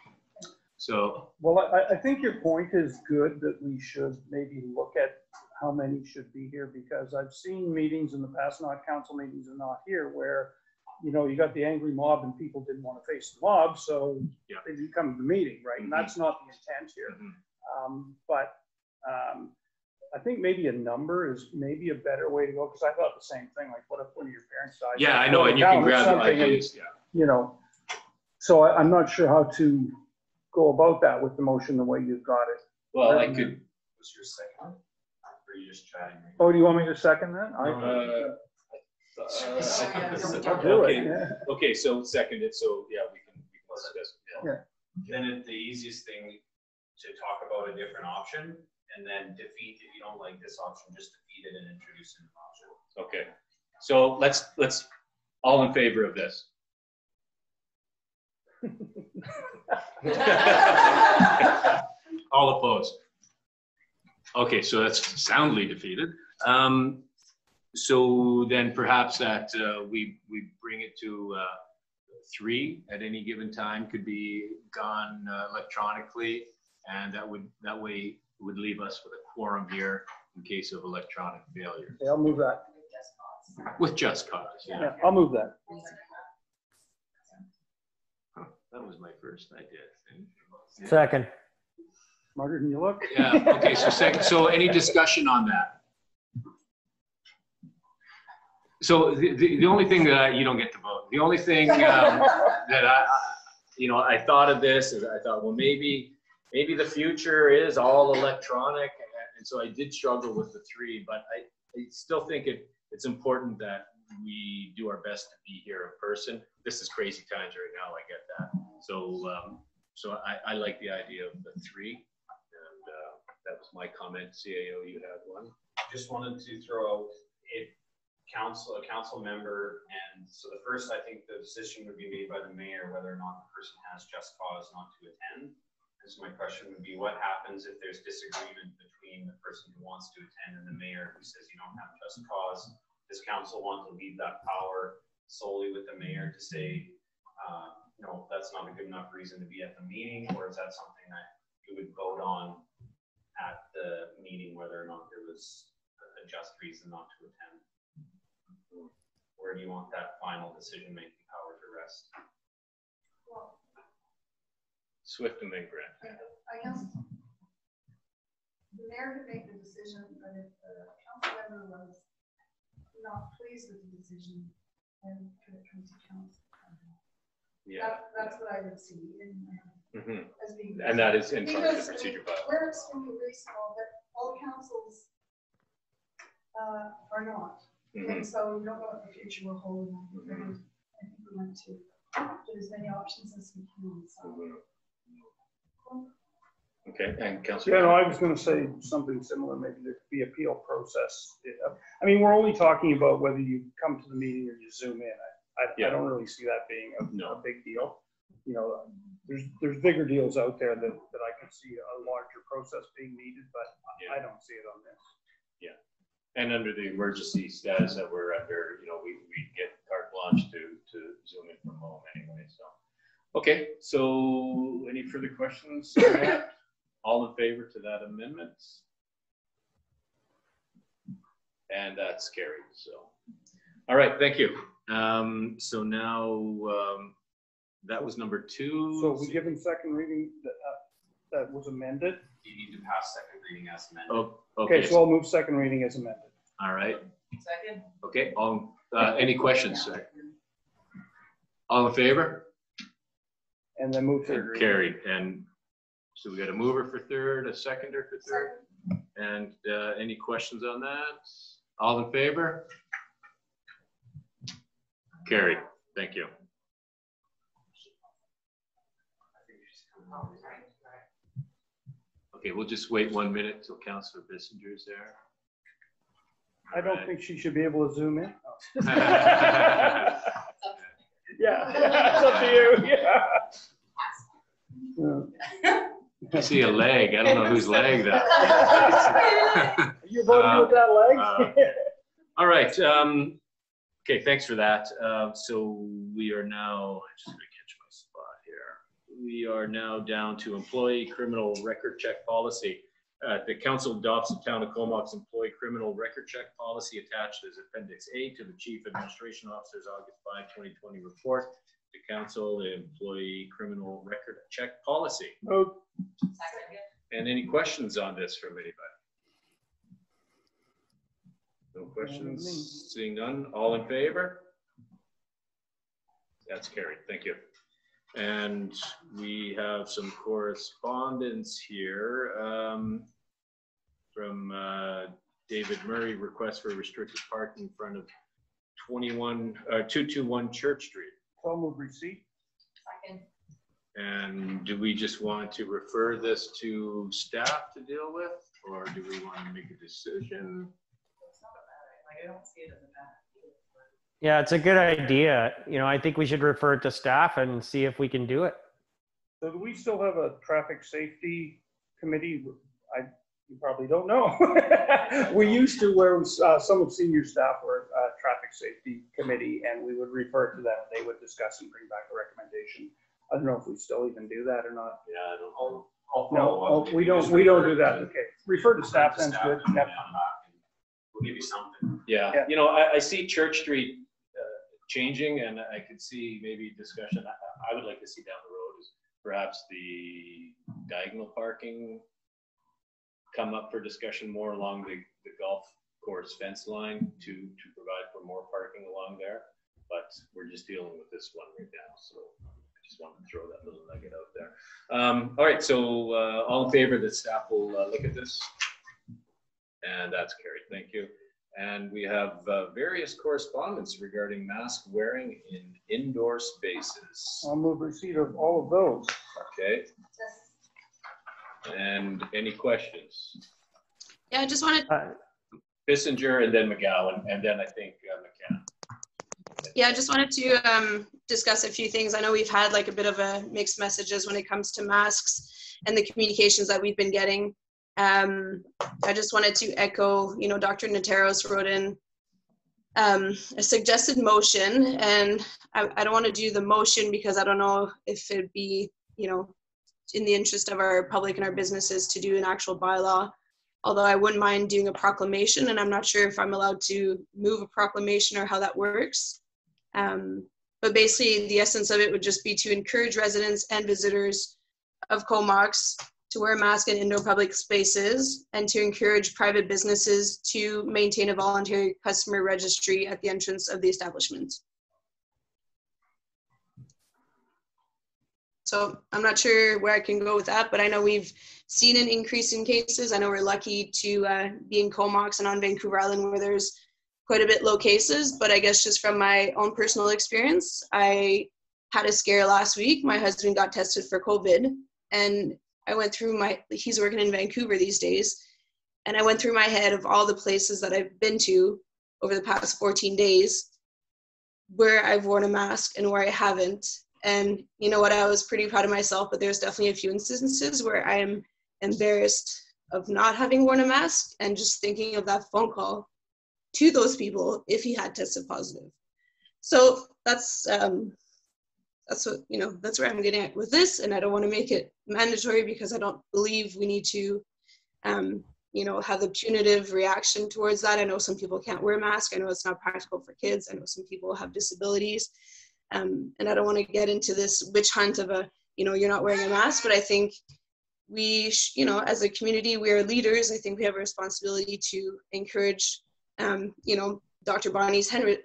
So. Well, I think your point is good that we should maybe look at how many should be here, because I've seen meetings in the past, not council meetings and not here, where, you got the angry mob and people didn't want to face the mob, so they didn't come to the meeting, right? And that's not the intent here. But I think maybe a number is maybe a better way to go, because I thought the same thing, like what if one of your parents dies? Yeah, I know, and you can grab the ideas, So I'm not sure how to go about that with the motion the way you've got it. Well, I could. Was your second one? Or are you just chatting? Oh, do you want me to second that? Okay, so second it, so yeah, we can discuss it. Yeah. Then the easiest thing to talk about a different option, and then defeat, if you don't like this option, just defeat it and introduce a new option. Okay, so let's all in favor of this. All opposed. Okay, so that's soundly defeated. So then perhaps that we bring it to 3 at any given time, could be gone electronically, and that way would leave us with a quorum here in case of electronic failure. Yeah, I'll move that. With just cause, yeah. Yeah, I'll move that. Huh, that was my first idea. Yeah. Second. Smarter than you look. Yeah, okay, so second, so any discussion on that? So the only thing that you don't get to vote, the only thing that I thought of this is I thought, well, maybe the future is all electronic. And so I did struggle with the 3, but I still think it's important that we do our best to be here in person. This is crazy times right now, I get that. So I like the idea of the 3, and that was my comment. CAO, you had one. Just wanted to throw out a council member, and so the first, I think the decision would be made by the mayor whether or not the person has just cause not to attend. And so my question would be, what happens if there's disagreement between the person who wants to attend and the mayor who says you don't have just cause? Does council want to leave that power solely with the mayor to say, no, that's not a good enough reason to be at the meeting, or is that something that you would vote on at the meeting whether or not there was a just reason not to attend? Where do you want that final decision-making power to rest? Well, Swift and then Grant. I guess the mayor could make the decision, but if the council member was not pleased with the decision, then could it come to council? Yeah. That's what I would see as being. And that is in charge of Because the procedure bylaw. we're extremely reasonable, but all councils are not. And so we don't know what the future will hold. And I think we want to get as many options as we can. So. Okay, and Councillor. Yeah, no, I was going to say something similar. Maybe there could be appeal process. I mean, we're only talking about whether you come to the meeting or you zoom in. I don't really see that being a big deal. You know, there's bigger deals out there that I could see a larger process being needed, but I don't see it on this. Yeah, and under the emergency status that we're under, we get carte blanche to zoom in from home anyway. So, okay, so any further questions on that? All in favor to that amendment? And that's carried. So, all right, thank you. So now that was number 2. So we given second reading that was amended. You need to pass second reading as amended. Oh, okay. So I'll move second reading as amended. All right. Second. Okay. Any questions? All in favor? And then move third reading. Carried. And so we got a mover for third, a seconder for third. And any questions on that? All in favor? Carried. Thank you. Okay, we'll just wait 1 minute till Councillor Bissinger's there. I don't think she should be able to zoom in. Yeah, it's up to you. Yeah. I see a leg. I don't know whose leg that is. You're voting with that leg? All right. Okay, thanks for that. So we are now, I'm just going to catch my spot here. We are now down to employee criminal record check policy. The council adopts the town of Comox employee criminal record check policy attached as Appendix A to the Chief Administration Officer's August 5, 2020 report. The council, the employee criminal record check policy. Vote. And any questions on this from anybody? No questions? Seeing none, all in favor? That's carried. Thank you. And we have some correspondence here from David Murray, request for restricted parking in front of 221 Church Street. So move receipt. Second. And do we just want to refer this to staff to deal with, or do we want to make a decision? It's not a bad idea. Like, I don't see it as a bad idea. Yeah, it's a good idea. You know, I think we should refer it to staff and see if we can do it. So do we still have a traffic safety committee? You probably don't know. We used to, where some of senior staff were traffic safety committee, and we would refer to them. They would discuss and bring back a recommendation. I don't know if we still even do that or not. Yeah, I don't know. No, we don't do that. Okay, refer to staff. Sounds good. Yep. We'll give you something. Yeah, Yeah. you know, I see Church Street changing, and I could see maybe discussion. I would like to see down the road is perhaps the diagonal parking come up for discussion more along the golf course fence line to provide for more parking along there. But we're just dealing with this one right now, so I just wanted to throw that little nugget out there. All right, so all in favor that staff will look at this? And that's carried, thank you. And we have various correspondence regarding mask wearing in indoor spaces. I'll move receipt of all of those. Okay. And any questions? Yeah, I just wanted. Bissinger and then McGowan, and then I think McKenna. Yeah, I just wanted to discuss a few things. I know we've had like a bit of a mixed messages when it comes to masks and the communications that we've been getting. I just wanted to echo, you know, Dr. Nateros wrote in a suggested motion, and I don't want to do the motion because I don't know if it'd be, you know, in the interest of our public and our businesses to do an actual bylaw, although I wouldn't mind doing a proclamation, and I'm not sure if I'm allowed to move a proclamation or how that works. But basically the essence of it would just be to encourage residents and visitors of Comox to wear a mask in indoor public spaces, and to encourage private businesses to maintain a voluntary customer registry at the entrance of the establishment. So I'm not sure where I can go with that, but I know we've seen an increase in cases. I know we're lucky to be in Comox and on Vancouver Island where there's quite a bit low cases, but I guess just from my own personal experience, I had a scare last week. My husband got tested for COVID, and I went through he's working in Vancouver these days, and I went through my head of all the places that I've been to over the past 14 days where I've worn a mask and where I haven't. And you know what, I was pretty proud of myself, but there's definitely a few instances where I am embarrassed of not having worn a mask and just thinking of that phone call to those people if he had tested positive. So that's what, you know, that's where I'm getting at with this, and I don't want to make it mandatory because I don't believe we need to, you know, have the punitive reaction towards that. I know some people can't wear a mask. I know it's not practical for kids. I know some people have disabilities. And I don't want to get into this witch hunt of you know, you're not wearing a mask, but I think we, you know, as a community, we are leaders. I think we have a responsibility to encourage, you know, Dr. Bonnie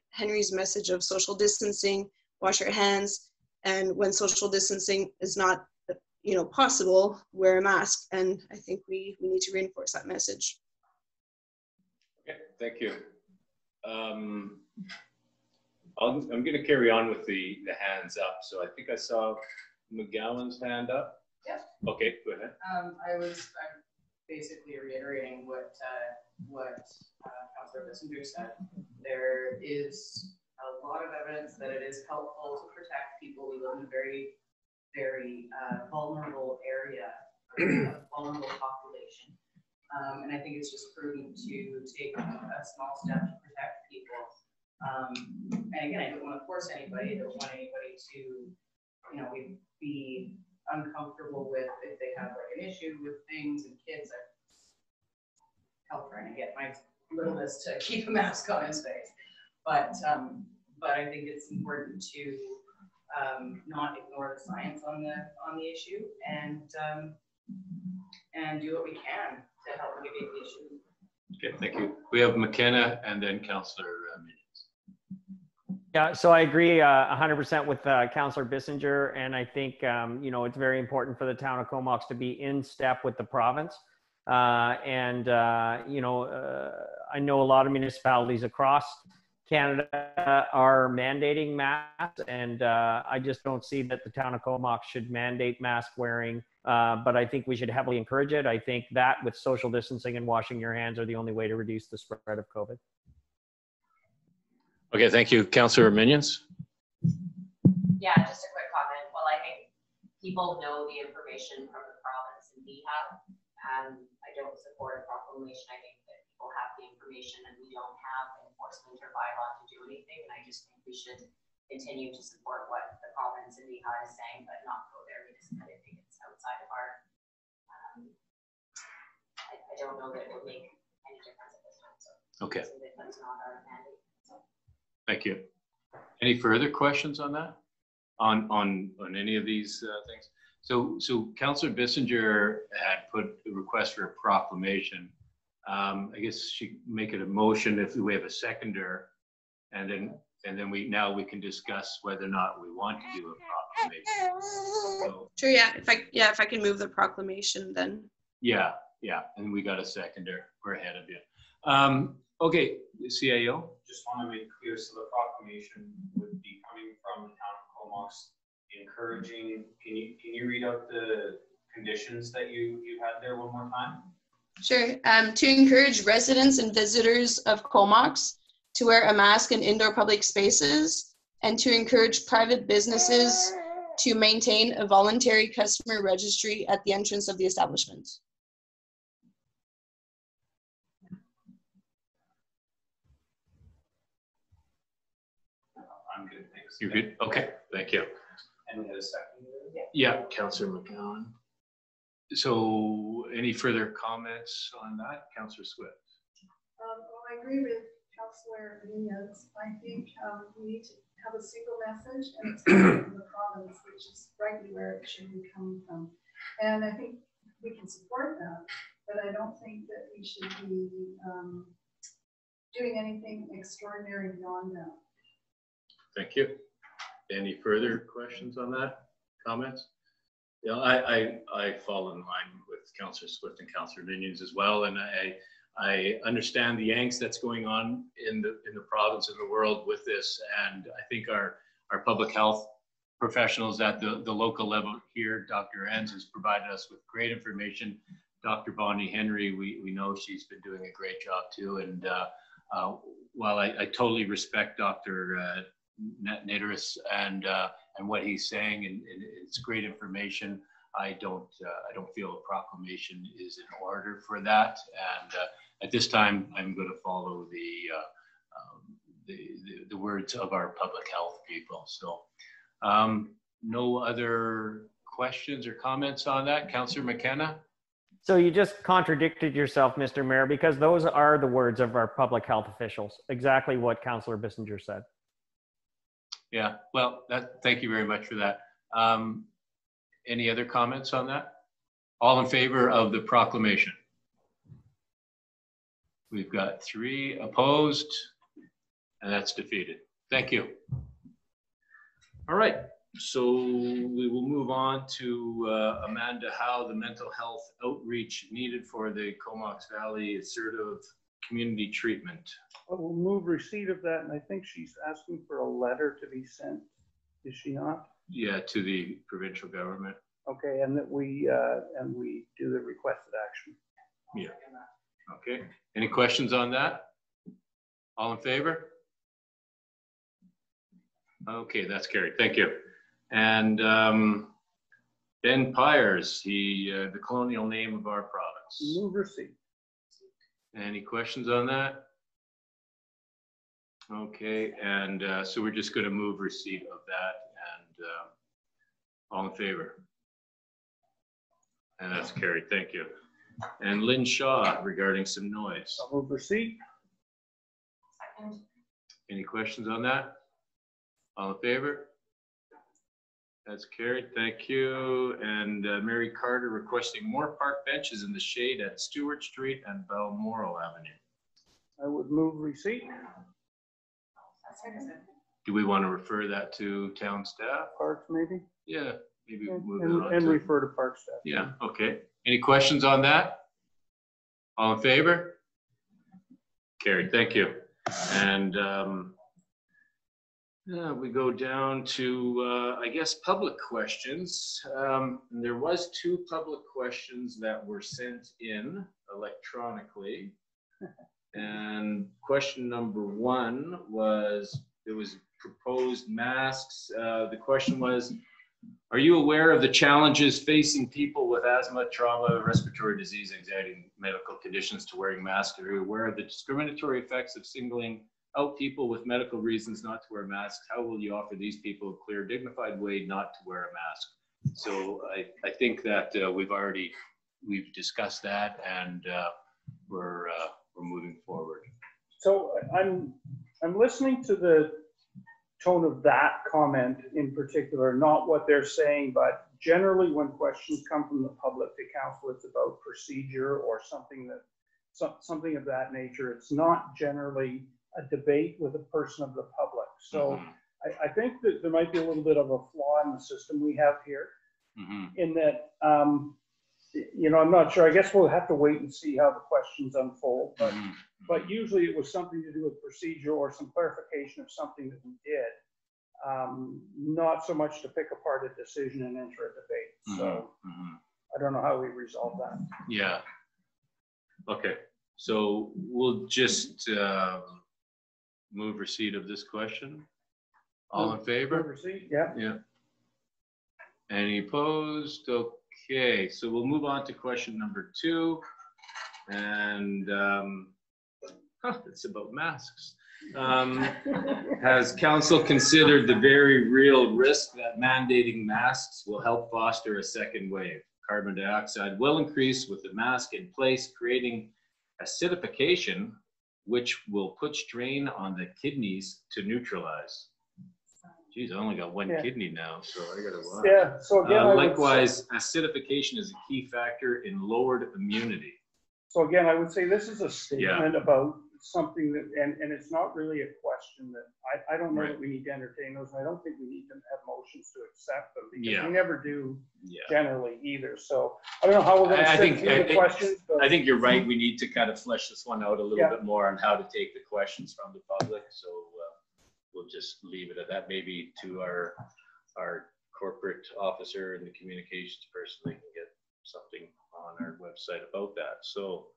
Henry's message of social distancing, wash your hands, and when social distancing is not, you know, possible, wear a mask. And I think we need to reinforce that message. Okay, thank you. I'm going to carry on with the hands up. So I think I saw McGowan's hand up. Yep. Okay, go ahead. I'm basically reiterating what Councillor Bissinger said. There is a lot of evidence that it is helpful to protect people. We live in a very, very vulnerable area, a vulnerable population. And I think it's just prudent to take a small step to protect people. And again, I don't want to force anybody. I don't want anybody to, you know, be uncomfortable with if they have like an issue with things and kids. I help trying to get my littlest to keep a mask on his face, but I think it's important to not ignore the science on the issue and do what we can to help mitigate the issue. Okay, thank you. We have McKenna and then Councillor Minions. Yeah, so I agree 100% with Councillor Bissinger, and I think you know, it's very important for the town of Comox to be in step with the province. You know, I know a lot of municipalities across Canada are mandating masks, and I just don't see that the town of Comox should mandate mask wearing. But I think we should heavily encourage it. I think that with social distancing and washing your hands are the only way to reduce the spread of COVID. Okay, thank you. Councillor Minions? Yeah, just a quick comment. Well, I think people know the information from the province and we have. I don't support a proclamation. I think that people have the information and we don't have enforcement or bylaw to do anything. And I just think we should continue to support what the province and VHA is saying, but not go there because I think it's outside of our, I don't know that it would make any difference at this time. So okay. That's not our mandate. So. Thank you. Any further questions on that? On any of these things? So Councillor Bissinger had put a request for a proclamation. I guess she make it a motion if we have a seconder, and then we can discuss whether or not we want to do a proclamation. So, sure. Yeah. If I can move the proclamation, then. Yeah. And we got a seconder. We're ahead of you. Okay, CIO. Just want to make clear, so the proclamation would be coming from the town of Comox, encouraging. Can you read out the conditions that you had there one more time? Sure. To encourage residents and visitors of Comox to wear a mask in indoor public spaces, and to encourage private businesses to maintain a voluntary customer registry at the entrance of the establishment. I'm good, thanks. You're good? Okay, thank you. And we had a second? Yeah, Councillor McGowan. So any further comments on that? Councillor Swift. Well, I agree with Councillor Nunez. I think we need to have a single message, and it's coming from the province, which is rightly where it should be coming from. And I think we can support that, but I don't think that we should be doing anything extraordinary beyond that. Thank you. Any further questions on that? Comments? Yeah, I fall in line with Councillor Swift and Councillor Minions as well, and I understand the angst that's going on in the province and the world with this, and I think our public health professionals at the local level here, Dr. Enns has provided us with great information. Dr. Bonnie Henry, we know she's been doing a great job too, and while I totally respect Dr. Naderis and what he's saying, and it's great information. I don't feel a proclamation is in order for that. And at this time, I'm going to follow the words of our public health people. So, no other questions or comments on that, Councillor McKenna. So you just contradicted yourself, Mr. Mayor, because those are the words of our public health officials. Exactly what Councillor Bissinger said. Yeah, well, thank you very much for that. Any other comments on that? All in favor of the proclamation? We've got 3 opposed, and that's defeated. Thank you. All right, so we will move on to Amanda Howe, the mental health outreach needed for the Comox Valley Assertive Community Treatment. I will move receipt of that, and I think she's asking for a letter to be sent. Is she not? Yeah, to the provincial government. Okay, and that we do the requested action. Yeah. Okay. Any questions on that? All in favor? Okay, that's carried. Thank you. And Ben Pyers, the colonial name of our province. Move receipt. Any questions on that? Okay, and so we're just going to move receipt of that, and all in favor? And that's carried. Thank you. And Lynn Shaw regarding some noise. I'll move receipt. Second. Any questions on that? All in favor? That's carried. Thank you. And Mary Carter requesting more park benches in the shade at Stewart Street and Balmoral Avenue. I would move receipt. Do we want to refer that to town staff? Parks, maybe? Yeah, maybe move it on. And refer to park staff. Yeah, okay. Any questions on that? All in favor? Carried, thank you. And We go down to, I guess, public questions. And there was 2 public questions that were sent in electronically. And question number 1 was, there was proposed masks. The question was, are you aware of the challenges facing people with asthma, trauma, respiratory disease, anxiety, and medical conditions to wearing masks? Are you aware of the discriminatory effects of singling out people with medical reasons not to wear masks? How will you offer these people a clear, dignified way not to wear a mask? So I think that we've discussed that, and we're moving forward. So I'm listening to the tone of that comment in particular, not what they're saying, but generally when questions come from the public to council, it's about procedure or something of that nature. It's not generally a debate with a person of the public. So I think that there might be a little bit of a flaw in the system we have here, in that, you know, I'm not sure. I guess we'll have to wait and see how the questions unfold. But usually it was something to do with procedure or some clarification of something that we did. Not so much to pick apart a decision and enter a debate. So I don't know how we resolve that. Yeah. Okay. So we'll just move receipt of this question. All in favor? Move receipt, yeah. Yeah. Any opposed? Okay. So we'll move on to question number 2. And it's about masks. Has council considered the very real risk that mandating masks will help foster a second wave? Carbon dioxide will increase with the mask in place, creating acidification, which will put strain on the kidneys to neutralize. Geez, I only got one kidney now, so I gotta watch. Yeah, so again, likewise, acidification is a key factor in lowered immunity. So again, I would say this is a statement about something that, and it's not really a question that, I don't know that we need to entertain those. I don't think we need to have motions to accept them, because we never do generally either. So I don't know how we're going to sit through the questions. But I think you're right. We need to kind of flesh this one out a little bit more on how to take the questions from the public. So we'll just leave it at that. Maybe to our corporate officer and the communications person, they can get something on our website about that. So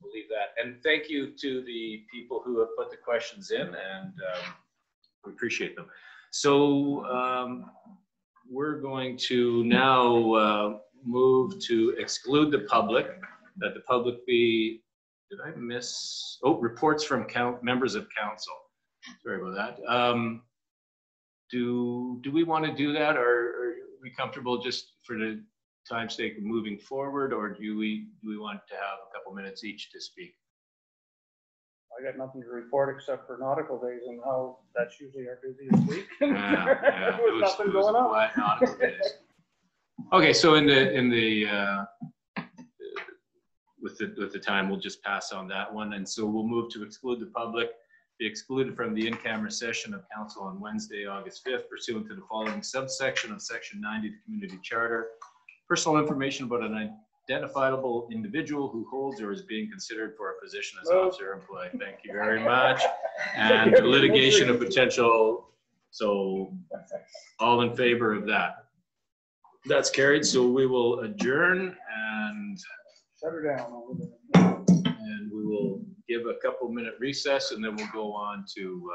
we'll leave that. And thank you to the people who have put the questions in, and we appreciate them. So we're going to now move to exclude the public, that the public be, did I miss? Oh, reports from members of council. Sorry about that. Do we want to do that, or are we comfortable just for the time's sake of moving forward, or do we want to have a couple minutes each to speak? I got nothing to report except for nautical days and how that's usually our busiest week. With nothing going on. Nautical days. Okay, so in the with the time, we'll just pass on that one, and so we'll move to exclude the public. Be excluded from the in-camera session of council on Wednesday, August 5th, pursuant to the following subsection of Section 90 of the Community Charter. Personal information about an identifiable individual who holds or is being considered for a position as officer or employee. Thank you very much. And litigation of potential. So all in favor of that? That's carried. So we will adjourn and shut her down. And we will give a couple minute recess, and then we'll go on to